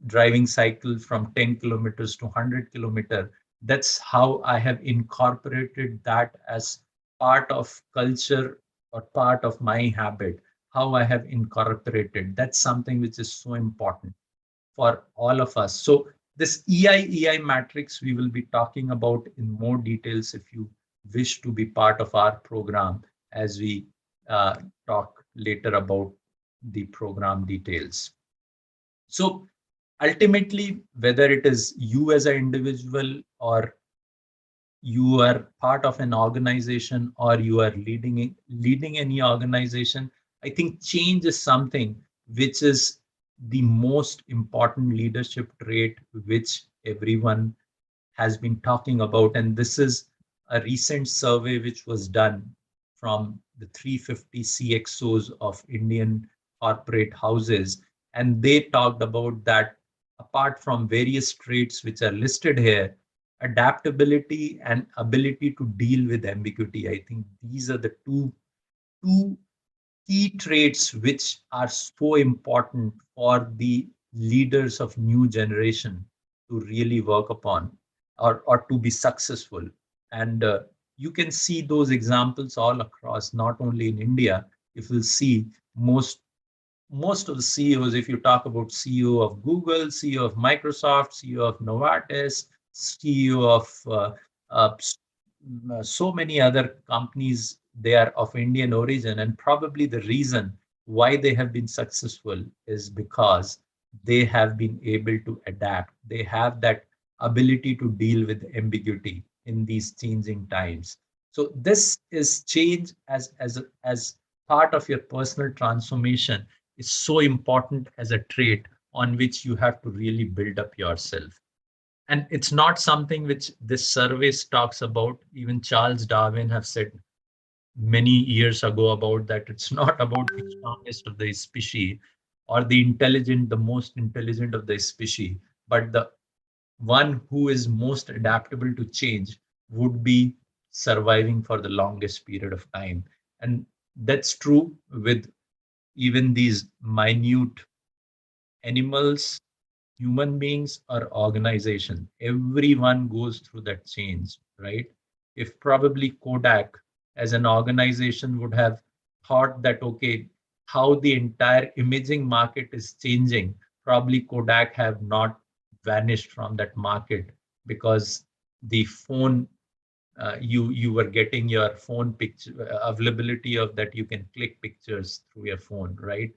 driving cycle from 10 kilometers to 100 kilometer. That's how I have incorporated that as part of culture or part of my habit. How I have incorporated, that's something which is so important for all of us. So this EI matrix we will be talking about in more details if you wish to be part of our program, as we talk later about the program details. So ultimately, whether it is you as an individual, or you are part of an organization, or you are leading any organization, I think change is something which is the most important leadership trait which everyone has been talking about. And this is a recent survey which was done from the 350 CXOs of Indian corporate houses. And they talked about that apart from various traits which are listed here, adaptability and ability to deal with ambiguity. I think these are the two key traits which are so important for the leaders of new generation to really work upon, or to be successful. And you can see those examples all across, not only in India. If you see most of the CEOs, if you talk about CEO of Google, CEO of Microsoft, CEO of Novartis, CEO of so many other companies, they are of Indian origin. And probably the reason why they have been successful is because they have been able to adapt. They have that ability to deal with ambiguity. in these changing times. So this is change as part of your personal transformation is so important as a trait on which you have to really build up yourself. And it's not something which this survey talks about. Even Charles Darwin have said many years ago about that it's not about the strongest of the species or the most intelligent of the species, but the one who is most adaptable to change would be surviving for the longest period of time. And that's true with even these minute animals, human beings, or organization. Everyone goes through that change, right? If probably Kodak as an organization would have thought that, okay, how the entire imaging market is changing, probably Kodak have not vanished from that market, because the phone, you were getting your phone picture availability of that, you can click pictures through your phone, right?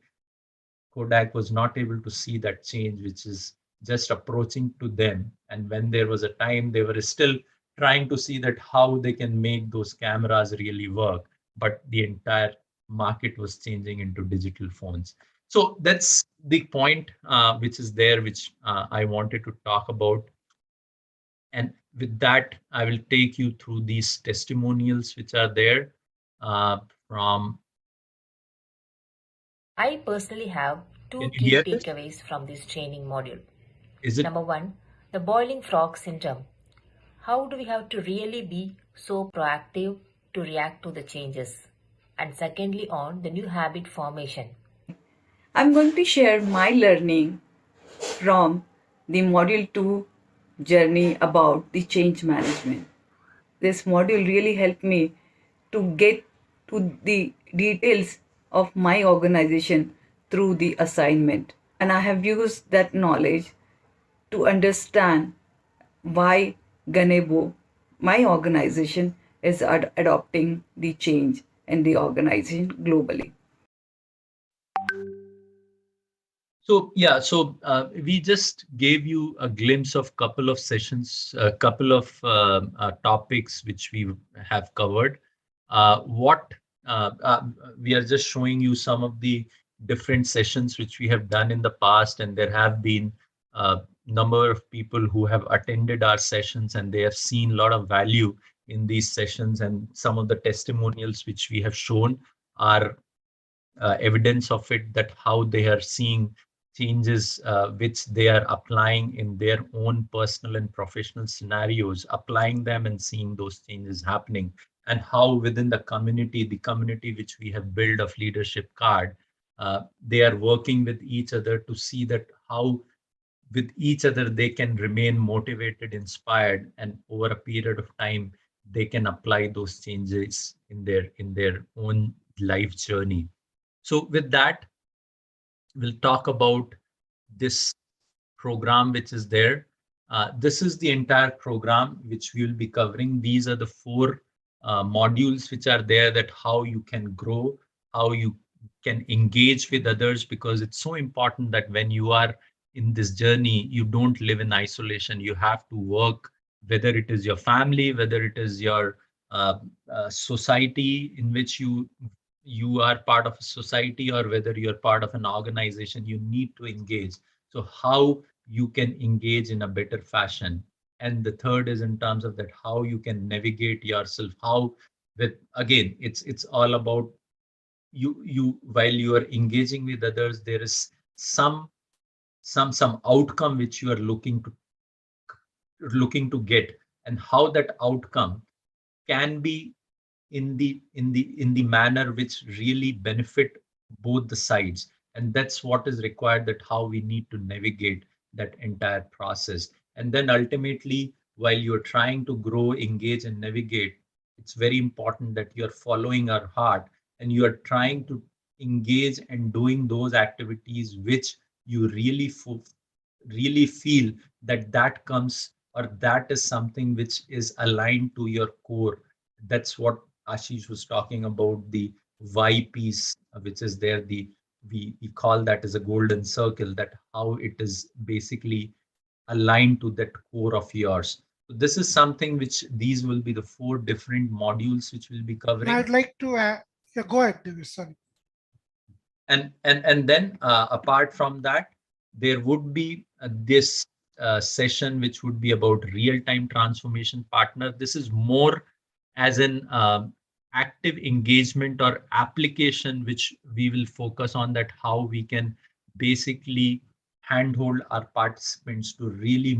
Kodak was not able to see that change, which is just approaching to them. And when there was a time, they were still trying to see that how they can make those cameras really work. But the entire market was changing into digital phones. So that's the point which is there, which I wanted to talk about. And with that, I will take you through these testimonials which are there from. I personally have Can two you key hear this? takeaways from this training module. Is it? Number one, the boiling frog syndrome. How do we have to really be so proactive to react to the changes? And secondly, on the new habit formation. I'm going to share my learning from the Module 2 journey about the change management. This module really helped me to get to the details of my organization through the assignment. And I have used that knowledge to understand why Ganebo, my organization, is adopting the change in the organization globally. So yeah, so we just gave you a glimpse of couple of sessions, a couple of topics which we have covered. What we are just showing you some of the different sessions which we have done in the past, and there have been a number of people who have attended our sessions, and they have seen a lot of value in these sessions. And some of the testimonials which we have shown are evidence of it, that how they are seeing changes which they are applying in their own personal and professional scenarios, applying them and seeing those changes happening, and how within the community which we have built of leadership card, they are working with each other to see that how with each other they can remain motivated, inspired, and over a period of time they can apply those changes in their own life journey. So with that, we'll talk about this program which is there. This is the entire program which we will be covering. These are the four modules which are there, that how you can grow, how you can engage with others, because it's so important that when you are in this journey, you don't live in isolation. You have to work, whether it is your family, whether it is your society in which you are part of a society, or whether you're part of an organization, you need to engage. So how you can engage in a better fashion. And the third is in terms of that how you can navigate yourself, how with, again, it's all about you while you are engaging with others, there is some outcome which you are looking to get, and how that outcome can be in the manner which really benefit both the sides. And that's what is required, that how we need to navigate that entire process. And then ultimately, while you're trying to grow, engage, and navigate, it's very important that you're following our heart, and you are trying to engage and doing those activities which you really feel that comes, or that is something which is aligned to your core. That's what Ashish was talking about, the why piece, which is there. We call that as a golden circle, that how it is basically aligned to that core of yours. This is something which these will be the 4 different modules which we'll be covering. I'd like to yeah, go ahead, David. Sorry. And then apart from that, there would be this session which would be about real-time transformation partner. This is more as an active engagement or application which we will focus on, that how we can basically handhold our participants to really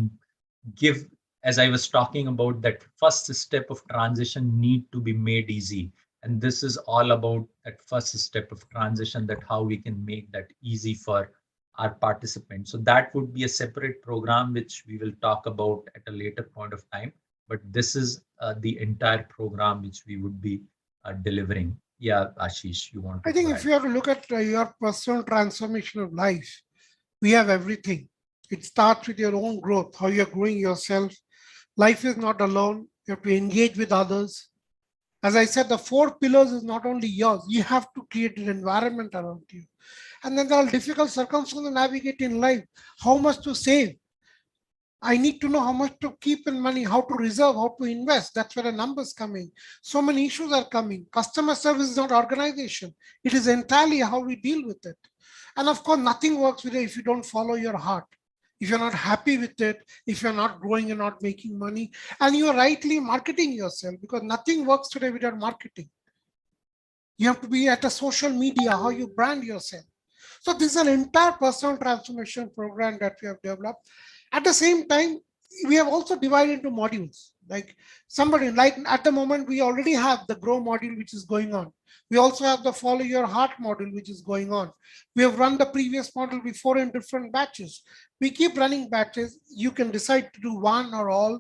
give, as I was talking about, that first step of transition need to be made easy. And this is all about that first step of transition, that how we can make that easy for our participants. So that would be a separate program which we will talk about at a later point of time. But this is the entire program which we would be delivering. Yeah, Ashish, you want to I think add? if you have to look at your personal transformation of life, we have everything. It starts with your own growth, how you're growing yourself. Life is not alone. You have to engage with others. As I said, the 4 pillars is not only yours. You have to create an environment around you. And then there are difficult circumstances to navigate in life. How much to save? I need to know how much to keep in money, how to reserve, how to invest. That's where the numbers come in. So many issues are coming. Customer service is not organization. It is entirely how we deal with it. And of course, nothing works with it if you don't follow your heart. If you're not happy with it, if you're not growing and not making money, and you're rightly marketing yourself, because nothing works today without marketing. You have to be at a social media, how you brand yourself. So this is an entire personal transformation program that we have developed. At the same time, we have also divided into modules. Like at the moment, we already have the grow module, which is going on. We also have the follow your heart module, which is going on. We have run the previous model before in different batches. We keep running batches. You can decide to do one or all.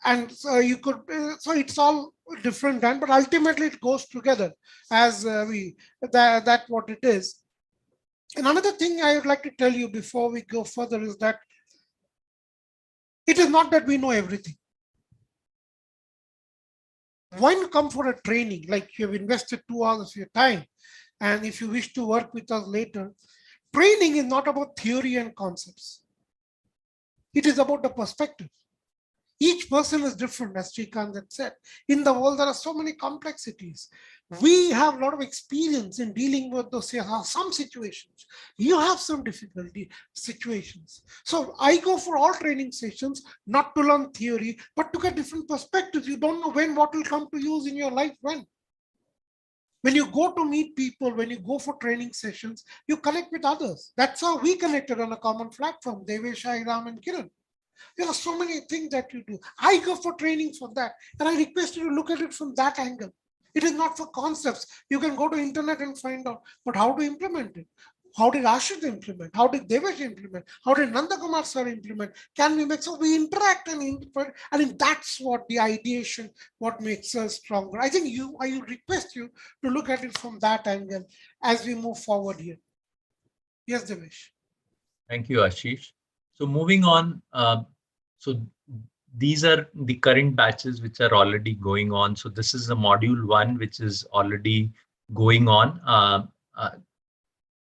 And so you could, so it's all different time, but ultimately it goes together as that what it is. And another thing I would like to tell you before we go further is that it is not that we know everything. When you come for a training, like you have invested 2 hours of your time, and if you wish to work with us later, training is not about theory and concepts. It is about the perspective. Each person is different, as Srikanth had said. In the world, there are so many complexities. We have a lot of experience in dealing with those some situations. You have some difficulty situations. So I go for all training sessions, not to learn theory, but to get different perspectives. You don't know when what will come to use in your life when. When you go to meet people, when you go for training sessions, you connect with others. That's how we connected on a common platform, Devesh, Ram, and Kiran. There are so many things that you do. I go for training for that. And I request you to look at it from that angle. It is not for concepts. You can go to internet and find out, but how to implement it? How did Ashish implement? How did Devesh implement? How did Nandakumar sir implement? Can we make, so we interact and interpret? I think that's what the ideation, what makes us stronger. I think I request you to look at it from that angle as we move forward here. Yes, Devesh. Thank you, Ashish. So moving on, so these are the current batches which are already going on. So this is the module 1, which is already going on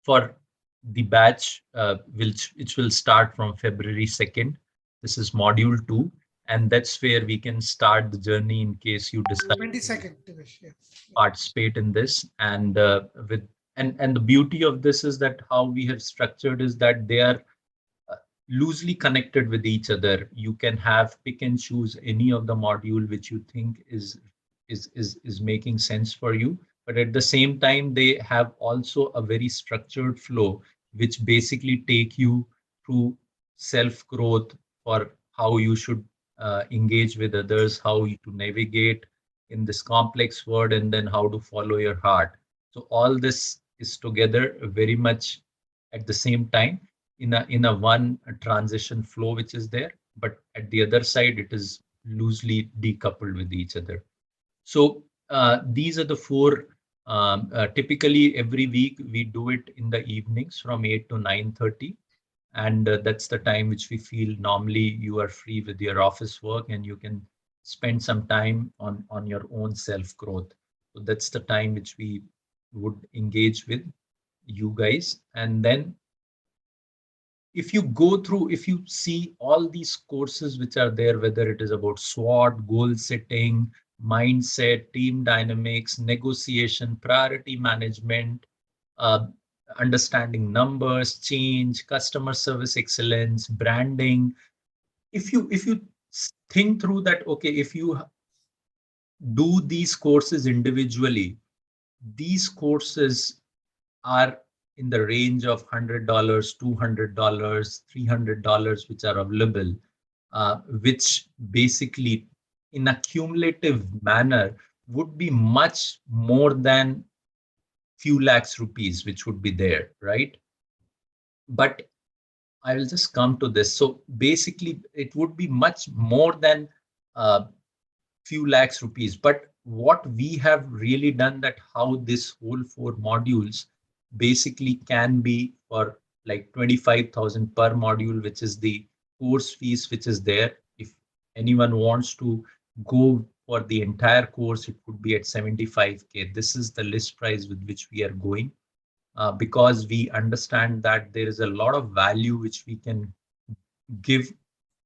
for the batch which will start from February 2nd. This is module 2, and that's where we can start the journey in case you decide 22nd, Devesh, yeah. Participate in this. And and the beauty of this is that how we have structured is that they are loosely connected with each other. You can have pick and choose any of the module which you think is making sense for you, but at the same time they have also a very structured flow which basically take you through self growth, for how you should engage with others, how to navigate in this complex world, and then how to follow your heart. So all this is together very much at the same time in a one transition flow which is there, but at the other side it is loosely decoupled with each other. So these are the 4. Typically every week we do it in the evenings from 8 to 9:30, and that's the time which we feel normally you are free with your office work and you can spend some time on your own self growth. So that's the time which we would engage with you guys. And then if you go through, if you see all these courses which are there, whether it is about SWOT, goal setting, mindset, team dynamics, negotiation, priority management, uh, understanding numbers, change, customer service excellence, branding. If you think through that, okay, if you do these courses individually, these courses are in the range of $100, $200, $300, which are available, which basically in a cumulative manner would be much more than few lakhs rupees, which would be there, right? But I will just come to this. So basically, it would be much more than few lakhs rupees. But what we have really done, that how this whole 4 modules basically can be for like 25,000 per module, which is the course fees which is there. If anyone wants to go for the entire course, it could be at 75K. This is the list price with which we are going, because we understand that there is a lot of value which we can give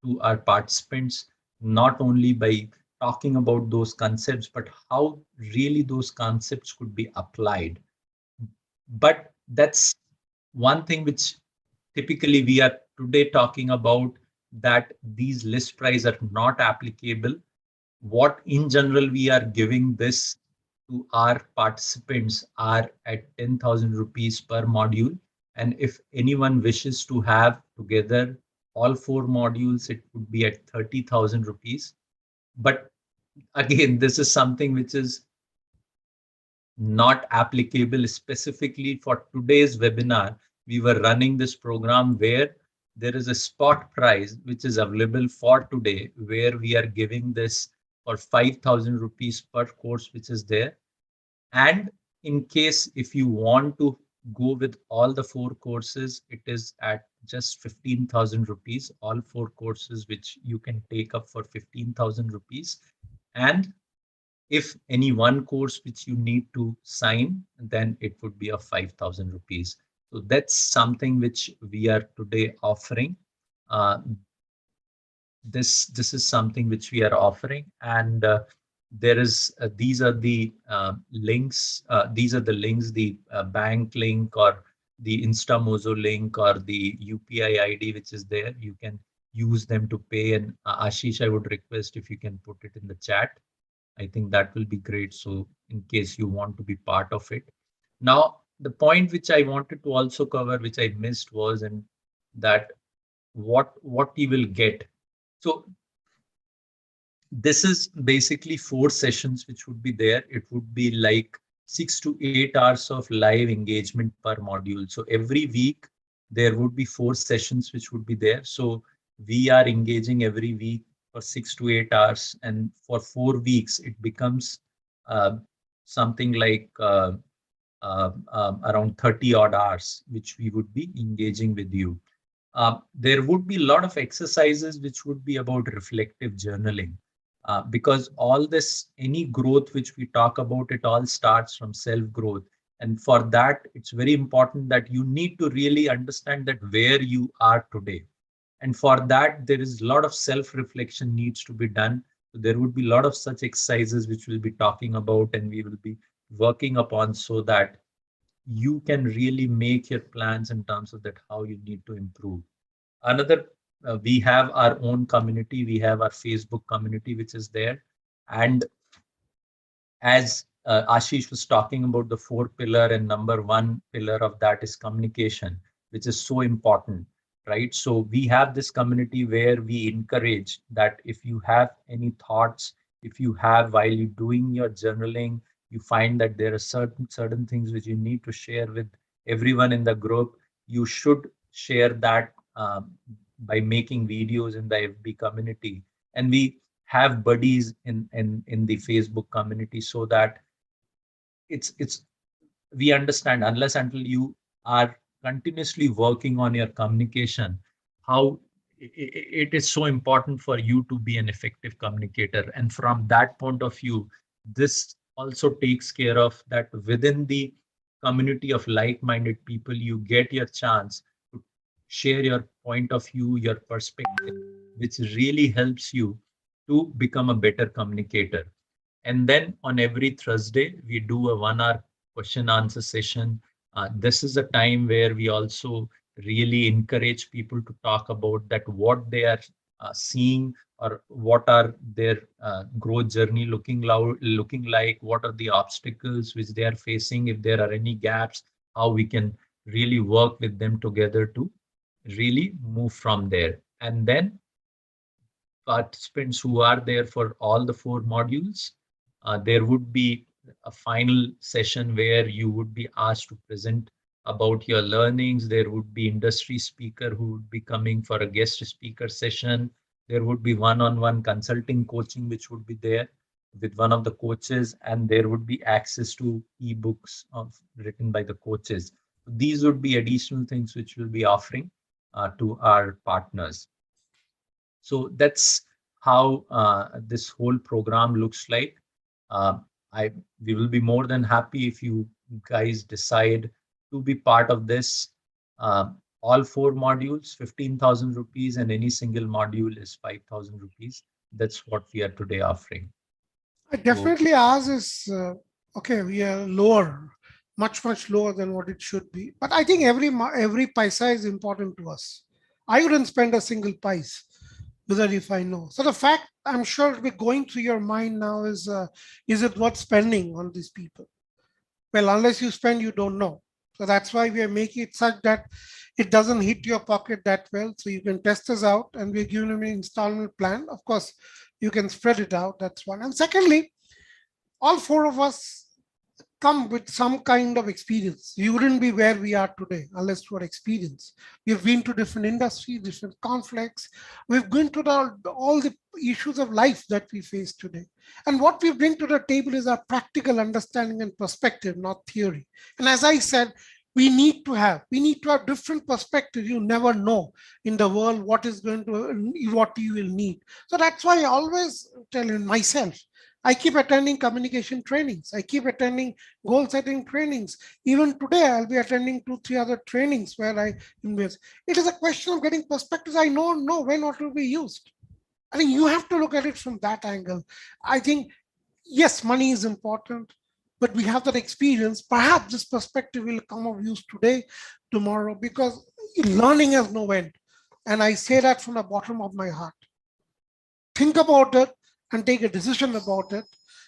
to our participants, not only by talking about those concepts, but how really those concepts could be applied. But that's one thing which typically we are today talking about, that these list price are not applicable. What in general we are giving this to our participants are at 10,000 rupees per module. And if anyone wishes to have together all 4 modules, it would be at 30,000 rupees. But again, this is something which is not applicable specifically for today's webinar. We were running this program where there is a spot price which is available for today, where we are giving this for 5,000 rupees per course, which is there. And in case if you want to go with all the 4 courses, it is at just 15,000 rupees, all 4 courses which you can take up for 15,000 rupees. And if any one course which you need to sign, then it would be of 5,000 rupees. So that's something which we are today offering. Uh, this is something which we are offering, and there is these are the links. These are the links: the bank link, or the Instamozo link, or the UPI ID which is there. You can use them to pay. And Ashish, I would request if you can put it in the chat. I think that will be great. So in case you want to be part of it. Now, the point which I wanted to also cover, which I missed, was in that what you will get. So this is basically 4 sessions which would be there. It would be like 6 to 8 hours of live engagement per module. So every week there would be 4 sessions which would be there. So we are engaging every week for 6 to 8 hours, and for 4 weeks it becomes something like around 30 odd hours which we would be engaging with you. There would be a lot of exercises which would be about reflective journaling, because all this, any growth which we talk about, it all starts from self-growth. And for that, it's very important that you need to really understand that where you are today. And for that, there is a lot of self-reflection needs to be done. So there would be a lot of such exercises which we'll be talking about, and we will be working upon, so that you can really make your plans in terms of that how you need to improve. Another, we have our own community. We have our Facebook community which is there. And as Ashish was talking about the 4 pillar, and number 1 pillar of that is communication, which is so important, right? So we have this community where we encourage that if you have any thoughts, if you have, while you doing your journaling, you find that there are certain things which you need to share with everyone in the group, you should share that by making videos in the FB community. And we have buddies in the Facebook community, so that it's we understand, unless until you are continuously working on your communication, how it is so important for you to be an effective communicator. And from that point of view, this also takes care of that within the community of like-minded people, you get your chance to share your point of view, your perspective, which really helps you to become a better communicator. And then on every Thursday, we do a 1 hour question answer session. This is a time where we also really encourage people to talk about that what they are seeing, or what are their growth journey looking like, what are the obstacles which they are facing, if there are any gaps, how we can really work with them together to really move from there. And then participants who are there for all the 4 modules, there would be a final session where you would be asked to present about your learnings. There would be industry speaker who would be coming for a guest speaker session. There would be one-on-one consulting coaching which would be there with one of the coaches, and there would be access to ebooks written by the coaches. These would be additional things which we'll be offering to our partners. So that's how this whole program looks like. Uh, we will be more than happy if you guys decide to be part of this. All 4 modules, 15,000 rupees, and any single module is 5,000 rupees. That's what we are today offering. Definitely ours is, okay, we are lower, much lower than what it should be. But I think every paisa is important to us. I wouldn't spend a single pice without if I know. So the fact, I'm sure it'll be going through your mind now is it worth spending on these people? Well, unless you spend, you don't know. So that's why we are making it such that it doesn't hit your pocket that well. So you can test us out, and we're giving them an installment plan. Of course, you can spread it out. That's one. And secondly, all 4 of us come with some kind of experience. We wouldn't be where we are today unless through our experience. We've been to different industries, different conflicts. We've been to all the issues of life that we face today. And what we bring to the table is our practical understanding and perspective, not theory. And as I said, we need to have different perspectives. You never know in the world what you will need. So that's why I always tell myself, I keep attending communication trainings. I keep attending goal setting trainings. Even today, I'll be attending 2-3 other trainings where I invest. It is a question of getting perspectives. I don't know when it will be used. I think you have to look at it from that angle. I think, yes, money is important, but we have that experience. Perhaps this perspective will come of use today, tomorrow, because learning has no end. And I say that from the bottom of my heart. Think about it and take a decision about it.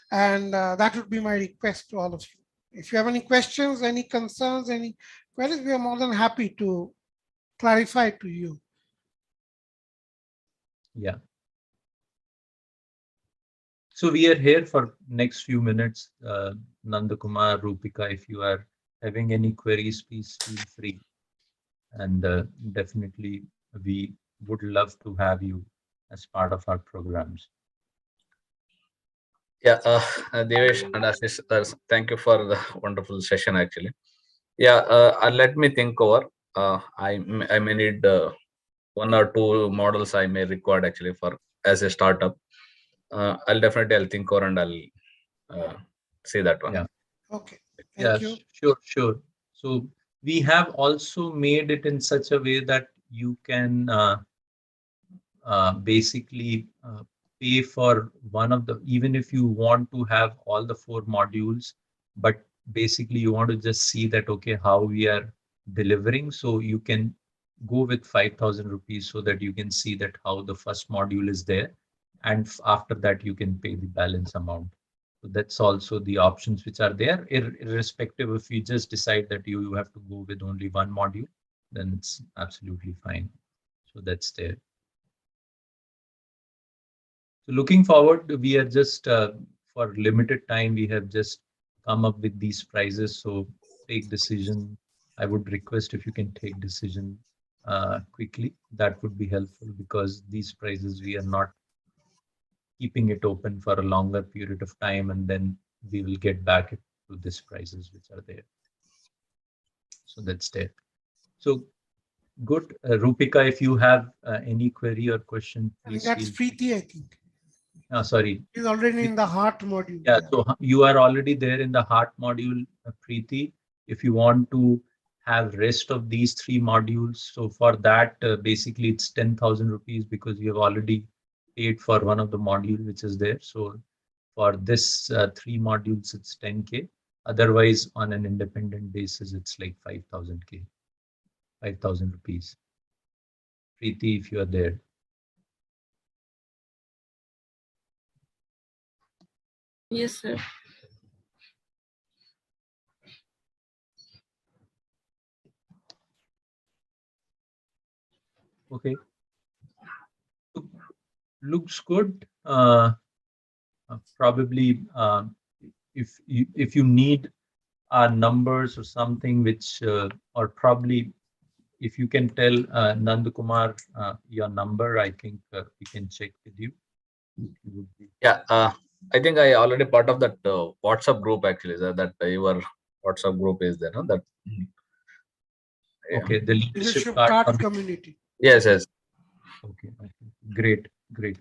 And that would be my request to all of you. If you have any questions, any concerns, any queries, we are more than happy to clarify to you. Yeah. So we are here for next few minutes. Nandakumar, Rupika, if you are having any queries, please feel free. And definitely we would love to have you as part of our programs. Yeah, Devesh and Ashish, thank you for the wonderful session actually. Yeah, let me think over. I may need 1 or 2 models I may require actually for as a startup. I'll think over and I'll say that one. Yeah. Okay. Thank you. Sure. So we have also made it in such a way that you can basically pay for one of the, even if you want to have all the 4 modules, but basically you want to just see that, okay, how we are delivering. So you can go with 5,000 rupees so that you can see that how the first module is there. And after that, you can pay the balance amount. So that's also the options which are there, irrespective if you just decide that you have to go with only 1 module, then it's absolutely fine. So that's there. So looking forward, we are just for limited time, we have just come up with these prizes. So take decision. I would request if you can take decision quickly. That would be helpful because these prizes we are not keeping it open for a longer period of time, and then we will get back to these prizes which are there. So that's there. So good, Rupika. If you have any query or question, please. That's Preeti, I think. Sorry. He's already in the heart module. Yeah, so you are already there in the heart module, Preeti. If you want to have rest of these 3 modules. So for that, basically it's 10,000 rupees because you have already paid for one of the module which is there. So for this 3 modules, it's 10K. Otherwise, on an independent basis, it's like 5,000K, 5,000 rupees. Preeti, if you are there. Yes, sir. Okay. Looks good. Probably if you need numbers or something which or probably if you can tell Nandakumar your number, I think we can check with you. Yeah, I think I already part of that WhatsApp group actually, sir, that your WhatsApp group is there, no? That. Okay, the leadership card card community. Yes, yes. Okay, great, great.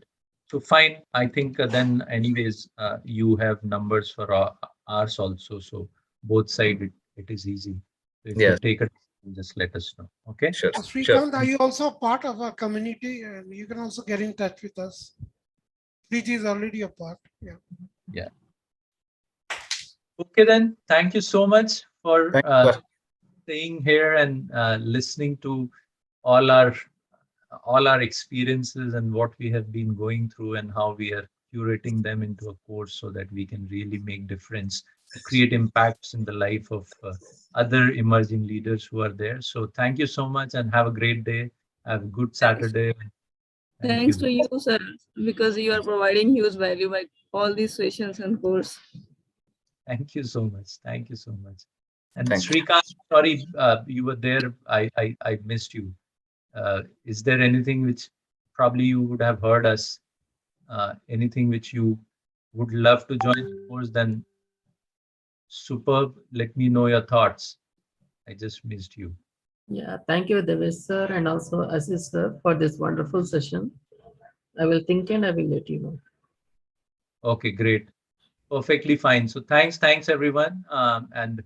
So fine, I think then anyways, you have numbers for ours also. So both sides it is easy. So if you Yes. take it, just let us know. Okay. Sure. Srikanth, are you also part of our community? And you can also get in touch with us. Preeti is already a part. Yeah. Yeah. Okay, then. Thank you so much for staying here and listening to all our experiences and what we have been going through and how we are curating them into a course so that we can really make difference to create impacts in the life of other emerging leaders who are there. So thank you so much and have a great day. Have a good Saturday. Thanks to you, sir, because you are providing huge value by all these sessions and course. Thank you so much. Thank you so much. And Thank you. Srikanth, sorry, you were there. I missed you. Is there anything which probably you would have heard us, anything which you would love to join the course, then superb. Let me know your thoughts. I just missed you. Yeah, thank you, Devesh sir, and also Aziz sir for this wonderful session. I will think and I will let you know. Okay, great. Perfectly fine. So thanks everyone. And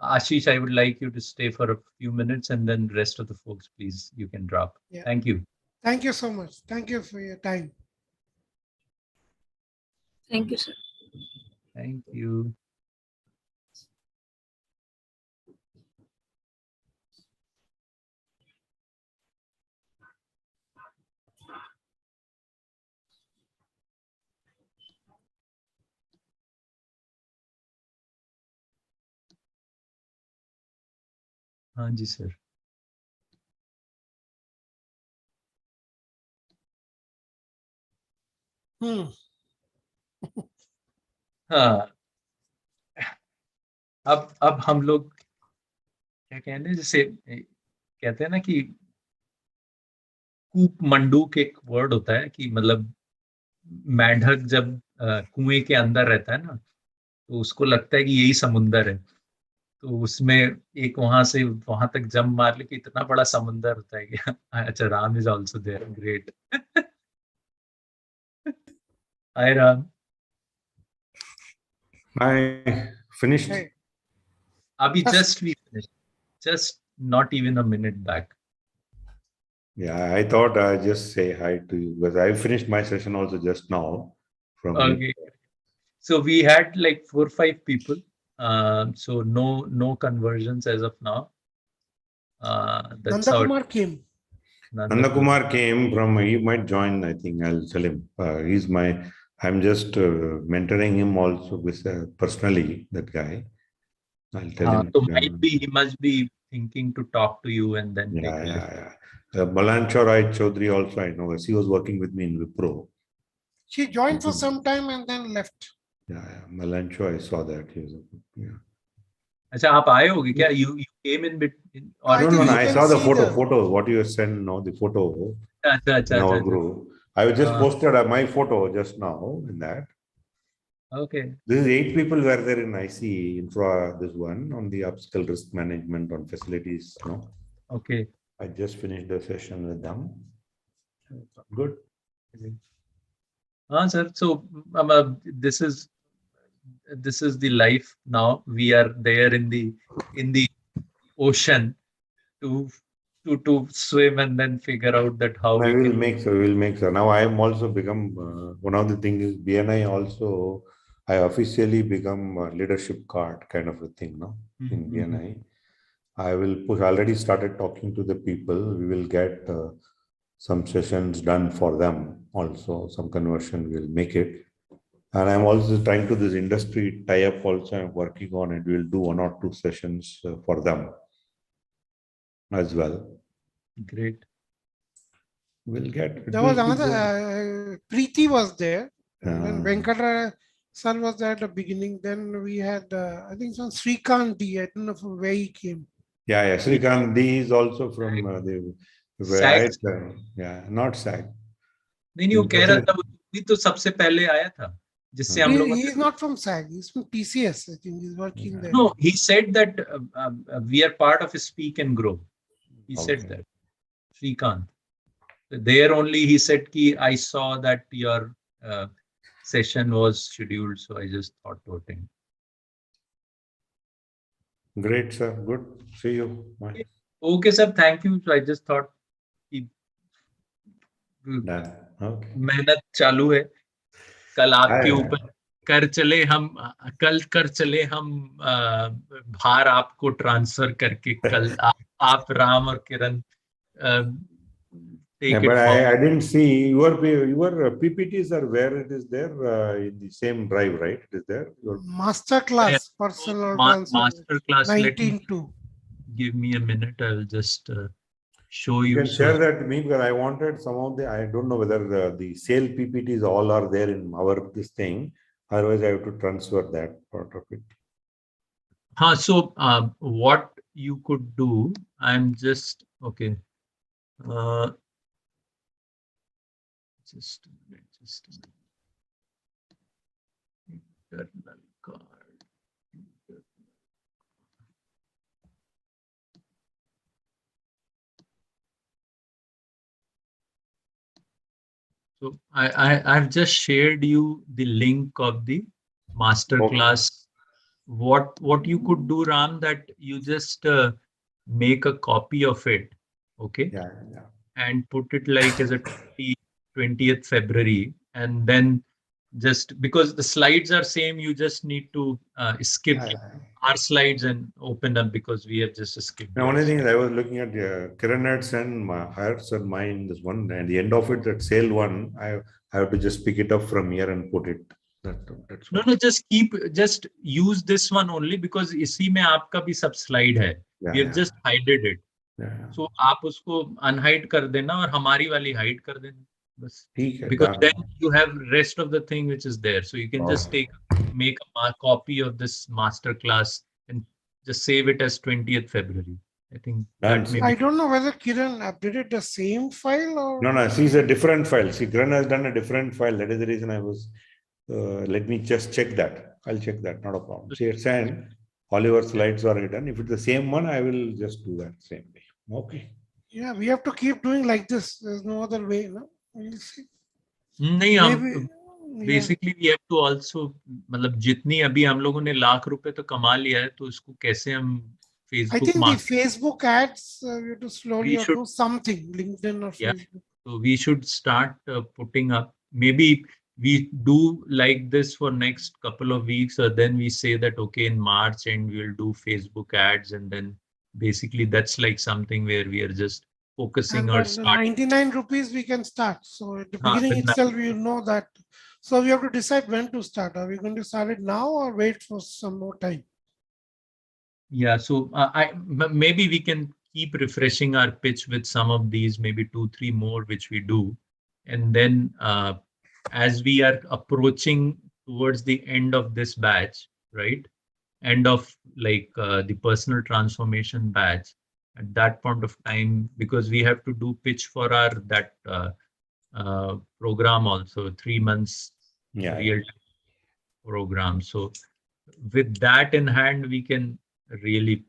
Ashish, I would like you to stay for a few minutes and then rest of the folks, please, you can drop. Yeah. Thank you. Thank you so much. Thank you for your time. Thank you, sir. Thank you. हाँ जी sir. हाँ. अब हम लोग क्या कहते हैं, जैसे कहते हैं ना कि कूप मंडूक एक वर्ड होता है कि मतलब मेंढक जब कुएं के अंदर रहता है ना, तो उसको लगता है कि यही समुंदर है, तो उसमें एक वहां से वहां तक जंप मार ले कि इतना बड़ा समुंदर होता है कि अच्छा, Ram is also there. Great. Hi Ram. I finished. Hey. Abhi just we finished. Just not even a minute back. Yeah, I thought I'd just say hi to you because I finished my session also just now. Okay. So we had like 4 or 5 people. So no conversions as of now. That's how Nandakumar came. Nandakumar came from, he might join, I think I'll tell him. I'm just mentoring him also with personally, that guy. I'll tell him. So he must be thinking to talk to you and then take a look. Malansha Rai Chaudhary also, I know. She was working with me in Wipro. She joined for some time and then left. Yeah. Malansha, I saw that. He was, yeah. अच्छा, आप आए होगे क्या? You came in between? Or No. I saw the photo. What you sent, no, the photo in our group. I just posted my photo just now in that. Okay. This is 8 people were there in IC infra. This one on the upskill risk management on facilities. No. Okay. I just finished the session with them. Good. Sir. So this is the life now. We are there in the ocean, to swim and then figure out that how I we will can. make so. We will make so. Now I am also become one of the things is BNI also. I officially become a leadership card kind of a thing. No, in BNI, I will push. Already started talking to the people. We will get some sessions done for them. Also, some conversion will make it. And I'm also trying to this industry tie up. Also, I'm working on it. We'll do 1 or 2 sessions for them as well. Great. We'll get. There was another Preeti was there, and then Venkata sir was there at the beginning. Then we had I think some Srikant D. I don't know from where he came. Yeah. Srikant D is also from the SAG. yeah, not SAG. नहीं वो कह रहा था वो तो सबसे पहले आया था जिससे हम लोग. He is not from SAG. He's from TCS. I think he's working there. No, he said that we are part of Speak and Grow. He said that. Srikant. There only he said ki I saw that your session was scheduled, so I just thought to attend. Great, sir. Good. See you. Bye. Okay, sir. Thank you. So I just thought मेहनत चालू है. कल आपके ऊपर कर चले हम भार आपको ट्रांसफर करके कल आप राम और किरण take but it I didn't see your PPTs are where it is there in the same drive, right? It is there. Masterclass personal transformation. Masterclass. 19.2. Give me a minute. I will just show You you. can share that to me because I wanted some of the. I don't know whether the sale PPTs all are there in our this thing. Otherwise, I have to transfer that part of it. So what you could do? I'm just okay. Just a minute. Internal card. So I've just shared you the link of the masterclass. What you could do, Ram, that you just make a copy of it, okay? Yeah. And put it like as a 20th February, and then just because the slides are same, you just need to skip our slides and open up because we have just skipped. The only thing is I was looking at Kiran had sent hers and mine this one, and the end of it, that sale one, I have to just pick it up from here and put it. That's No, just use this one only because इसी में आपका भी सब slide है. We have just hided it. So आप उसको unhide कर देना और हमारी वाली hide कर देना बस. Because then you have rest of the thing which is there. So you can just make a copy of this master class and just save it as 20th February. I think that may I don't know whether Kiran updated the same file or. No, she's a different file. See, Kiran has done a different file. That is the reason I was. Let me just check that. I'll check that. Not a problem. She had sent all your slides are written. If it's the same one, I will just do that same way. Okay. Yeah, we have to keep doing like this. There's no other way. No? We'll see. नहीं हम basically we have to also मतलब जितनी अभी हम लोगों ने लाख रुपए तो कमा लिया है तो इसको कैसे हम I think the Facebook ads we have to slowly do something LinkedIn or Facebook. So we should start putting up. Maybe we do like this for next couple of weeks, or then we say that okay in March and we'll do Facebook ads, and then basically that's like something where we are just focusing or starting. 99 rupees we can start. So at the beginning itself we will know that. So we have to decide when to start. Are we going to start it now or wait for some more time? Yeah, so maybe we can keep refreshing our pitch with some of these, maybe 2-3 more, which we do. And then as we are approaching towards the end of this batch, right? End of like the personal transformation batch, at that point of time, because we have to do pitch for our that program also, 3 months real program. So with that in hand, we can really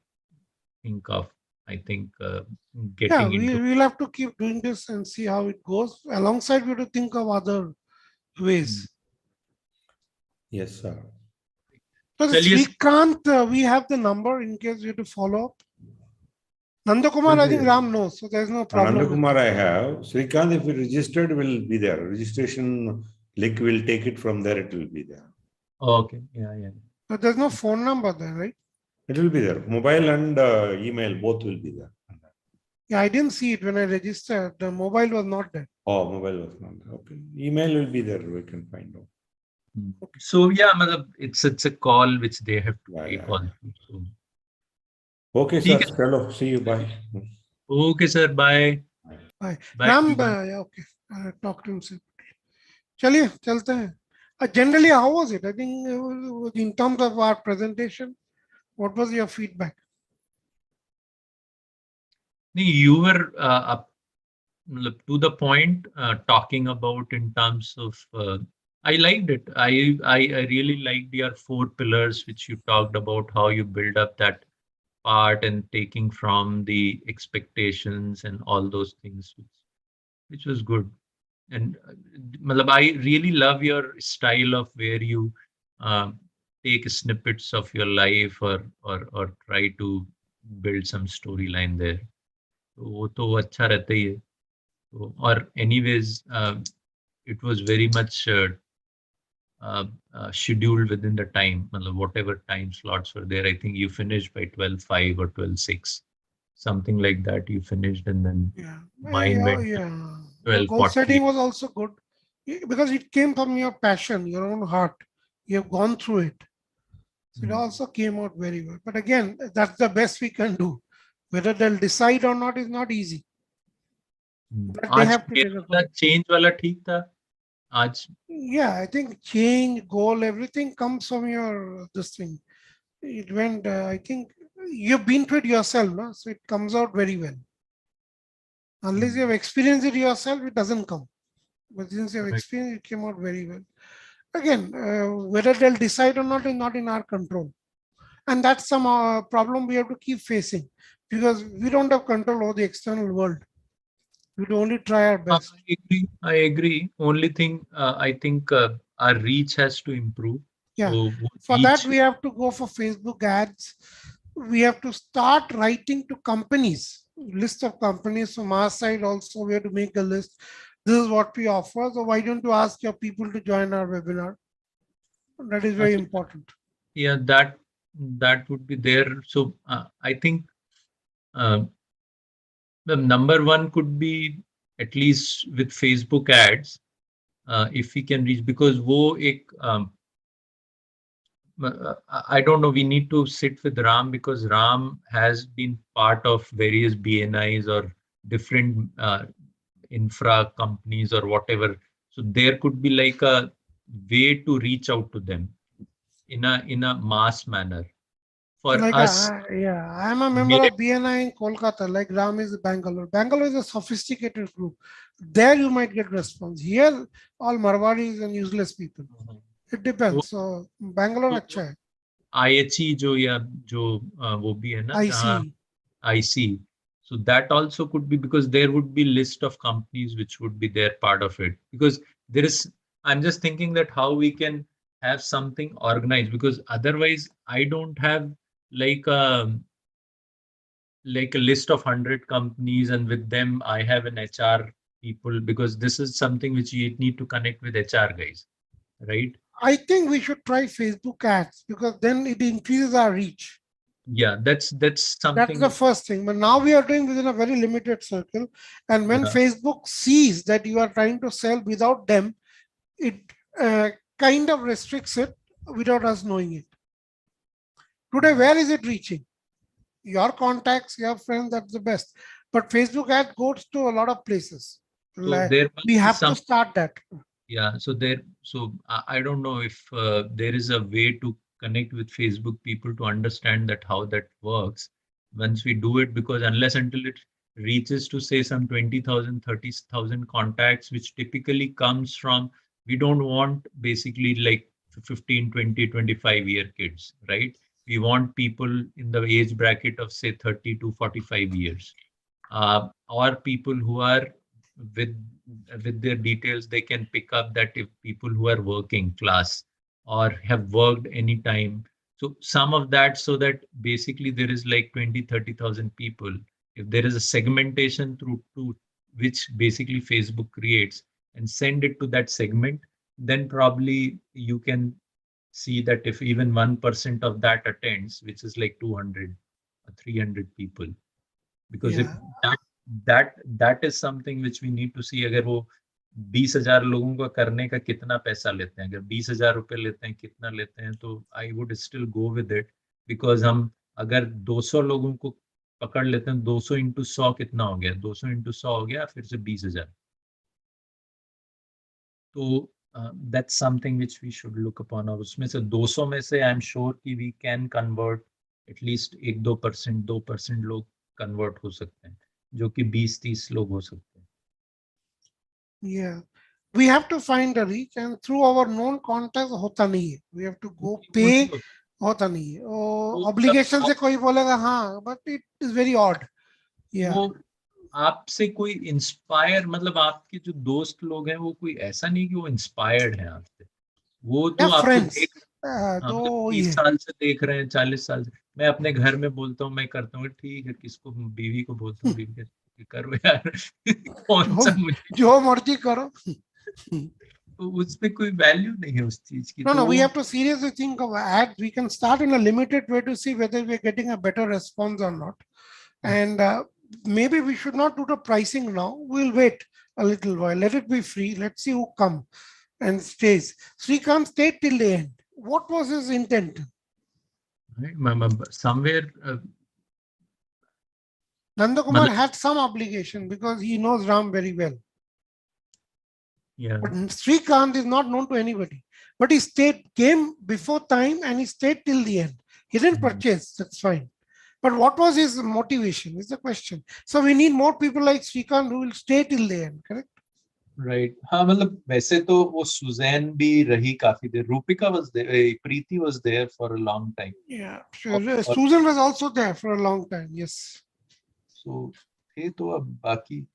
think of, I think, getting into. We'll have to keep doing this and see how it goes. Alongside, we have to think of other ways. Yes, sir. So Srikant, we have the number in case you have to follow up. Nandakumar, I think Ram knows, so there's no problem. Nandakumar I have. Srikanth, if it registered, will be there. Registration link will take it from there, it will be there. Okay, yeah. But there's no phone number there, right? It will be there. Mobile and email, both will be there. Yeah, I didn't see it when I registered. The mobile was not there. Oh, mobile was not there. Okay. Email will be there. We can find out. So yeah, it's a call which they have to take also. So. Okay, sir. Hello. See you. Bye. Okay, sir. Bye. Bye. Bye. Ram, okay. Talk to him. Chaliye, chalte hain. Generally, how was it? I think in terms of our presentation, what was your feedback? You were up to the point talking about in terms of I liked it. I really liked your 4 pillars which you talked about, how you build up that part and taking from the expectations and all those things, which was good. And I really love your style of where you take snippets of your life or try to build some storyline there. वो तो अच्छा रहता ही है. Or anyways, it was very much scheduled within the time, whatever time slots were there. I think you finished by 12:05 or 12:06, something like that. You finished, and then mine went 12:40. Goal setting was also good because it came from your passion, your own heart. You have gone through it. So it also came out very well. But again, that's the best we can do. Whether they'll decide or not is not easy. But they have to take a call. Change wala ठीक था आज. Yeah, I think change, goal, everything comes from your this thing. It went. I think you've been through it yourself, no? So it comes out very well. Unless you have experienced it yourself, it doesn't come. But since you have experienced, it came out very well. Again, whether they'll decide or not is not in our control. And that's some problem we have to keep facing because we don't have control over the external world. We do only try our best. I agree. Only thing I think our reach has to improve. Yeah. So for that, we have to go for Facebook ads. We have to start writing to companies, list of companies from our side also. We have to make a list. This is what we offer. So why don't you ask your people to join our webinar? That is very important. Yeah, that would be there. So I think the number one could be at least with Facebook ads, if we can reach, because I don't know, we need to sit with Ram because Ram has been part of various BNIs or different infra companies or whatever. So there could be like a way to reach out to them in a mass manner. For like us, I'm a member of BNI in Kolkata, like Ram is Bangalore. Bangalore is a sophisticated group. There you might get response. Here, all Marwadis and useless people. It depends. So Bangalore अच्छा है. IHE जो वो भी है ना, IC. So that also could be, because there would be list of companies which would be their part of it. Because there is, I'm just thinking that how we can have something organized, because otherwise I don't have like a list of 100 companies and with them I have an HR people, because this is something which you need to connect with HR guys, right? I think we should try Facebook ads because then it increases our reach. Yeah, that's something. That's the first thing. But now we are doing within a very limited circle. And when Facebook sees that you are trying to sell without them, it kind of restricts it without us knowing it. Today, where is it reaching? Your contacts, your friends, that's the best. But Facebook ad goes to a lot of places. So we have to start that. Yeah, so I don't know if there is a way to connect with Facebook people to understand that how that works once we do it, because unless until it reaches to say some 20,000, 30,000 contacts, which typically comes from, we don't want basically like 15, 20, 25-year kids, right? We want people in the age bracket of say 30 to 45 years, or people who are with their details, they can pick up that if people who are working class or have worked any time. So some of that, so that basically there is like 20, 30,000 people if there is a segmentation through to which basically Facebook creates and send it to that segment, then probably you can see that if even 1% of that attends, which is like 200 or 300 people, because if Yeah. that is something which we need to see, अगर वो 20,000 लोगों का करने का कितना पैसा लेते हैं, अगर 20,000 रुपए लेते हैं, कितना लेते हैं, तो I would still go with it, because हम अगर 200 लोगों को पकड़ लेते हैं, 200 into 100 कितना हो गया, 200 into 100 हो गया, फिर से 20,000. तो that's something which we should look upon. और उसमें से 200 में से I'm sure कि we can convert at least 1-2%, 2% लोग convert हो सकते हैं, जो कि 20-30 लोग हो सकते हैं. Yeah, we have to find a reach, and through our known contacts होता नहीं है. We have to go pay. होता नहीं है. Obligation से कोई बोलेगा हाँ, but it is very odd. Yeah. वो आपसे कोई इंस्पायर, मतलब आपके जो दोस्त लोग हैं, वो कोई ऐसा नहीं कि वो इंस्पायर्ड है आपसे, वो तो आपको देख, हाँ, 30 साल से देख रहे हैं, 40 साल से. मैं अपने घर में बोलता हूँ, मैं करता हूँ, ठीक है, किसको बीवी को बोलता हूँ, बीवी के करो यार, कौन सा मुझे जो मर्जी करो. तो उसमें कोई वैल्यू नहीं है उस चीज की. No, we have to seriously think of ads. We can start in a limited way to see whether we're getting a better response or not. And maybe we should not do the pricing now. We'll wait a little while. Let it be free. Let's see who comes and stays. Srikanth stayed till the end. What was his intent? Somewhere Nandakumar had some obligation because he knows Ram very well. Yeah. But Srikanth is not known to anybody. But he came before time and he stayed till the end. He didn't purchase, that's fine. But what was his motivation is the question. So we need more people like Srikanth who will stay till the end, correct? Right. हाँ, मतलब वैसे तो वो Suzanne भी रही काफी देर. Rupika was there, Preeti was there for a long time. Yeah, sure. Susan was also there for a long time. Yes. So थे तो अब बाकी.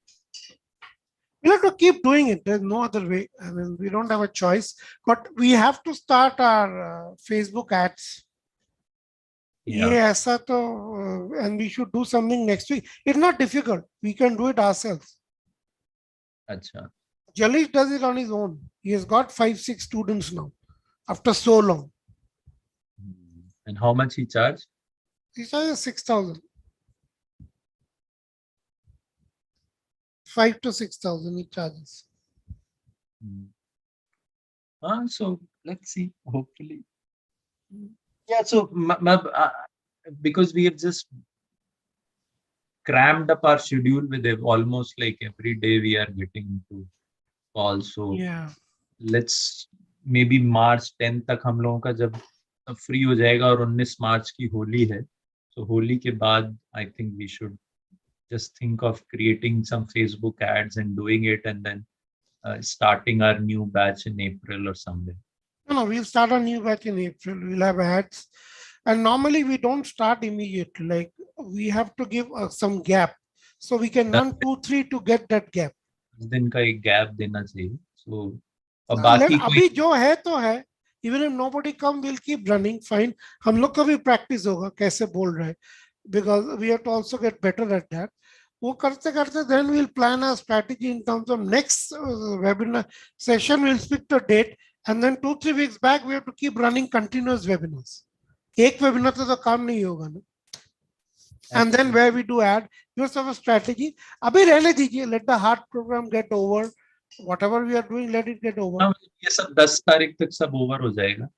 We have to keep doing it. There's no other way. I mean, we don't have a choice. But we have to start our Facebook ads. Yeah. And we should do something next week. It's not difficult. We can do it ourselves. Acha. Jalish does it on his own. He has got 5-6 students now after so long. And how much he charged? He charges 6,000. 5,000 to 6,000 he charges. So let's see. Hopefully. Yeah. So because we have just crammed up our schedule with almost like every day we are getting into calls. So yeah, let's maybe March 10 तक हम लोगों का जब free हो जाएगा और 19 मार्च की होली है. So होली के बाद I think we should just think of creating some Facebook ads and doing it, and then starting our new batch in April or somewhere. No, we'll start a new batch in April. We'll have ads. And normally we don't start immediately. Like we have to give some gap. So we can run 2-3 to get that gap. दिन का एक gap देना चाहिए. So अभी जो है तो है. Even if nobody come, we'll keep running. Fine. हम लोग का भी practice होगा कैसे बोल रहे हैं. Because we have to also get better at that. वो करते करते then we'll plan a strategy in terms of next webinar session. We'll pick the date, and then 2-3 weeks back we have to keep running continuous webinars. एक webinar तो काम नहीं होगा ना. And then where we do ad, use of a strategy. अभी रहने दीजिए. Let the hard program get over. Whatever we are doing, let it get over. ये सब 10 तारीख तक सब ओवर हो जाएगा.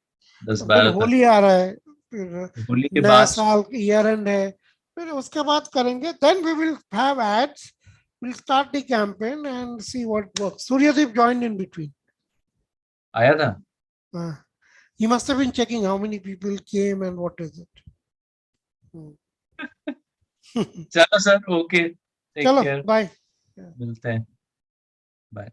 10-12 होली आ रहा है. होली के नया बाद साल ईयर एंड है. फिर उसके बाद करेंगे. Then we will have ads. We'll start the campaign and see what works. Suryadeep joined in between. आया था. He must have been checking how many people came and what is it. चलो sir, okay. Take चलो care. Bye. मिलते हैं. Bye.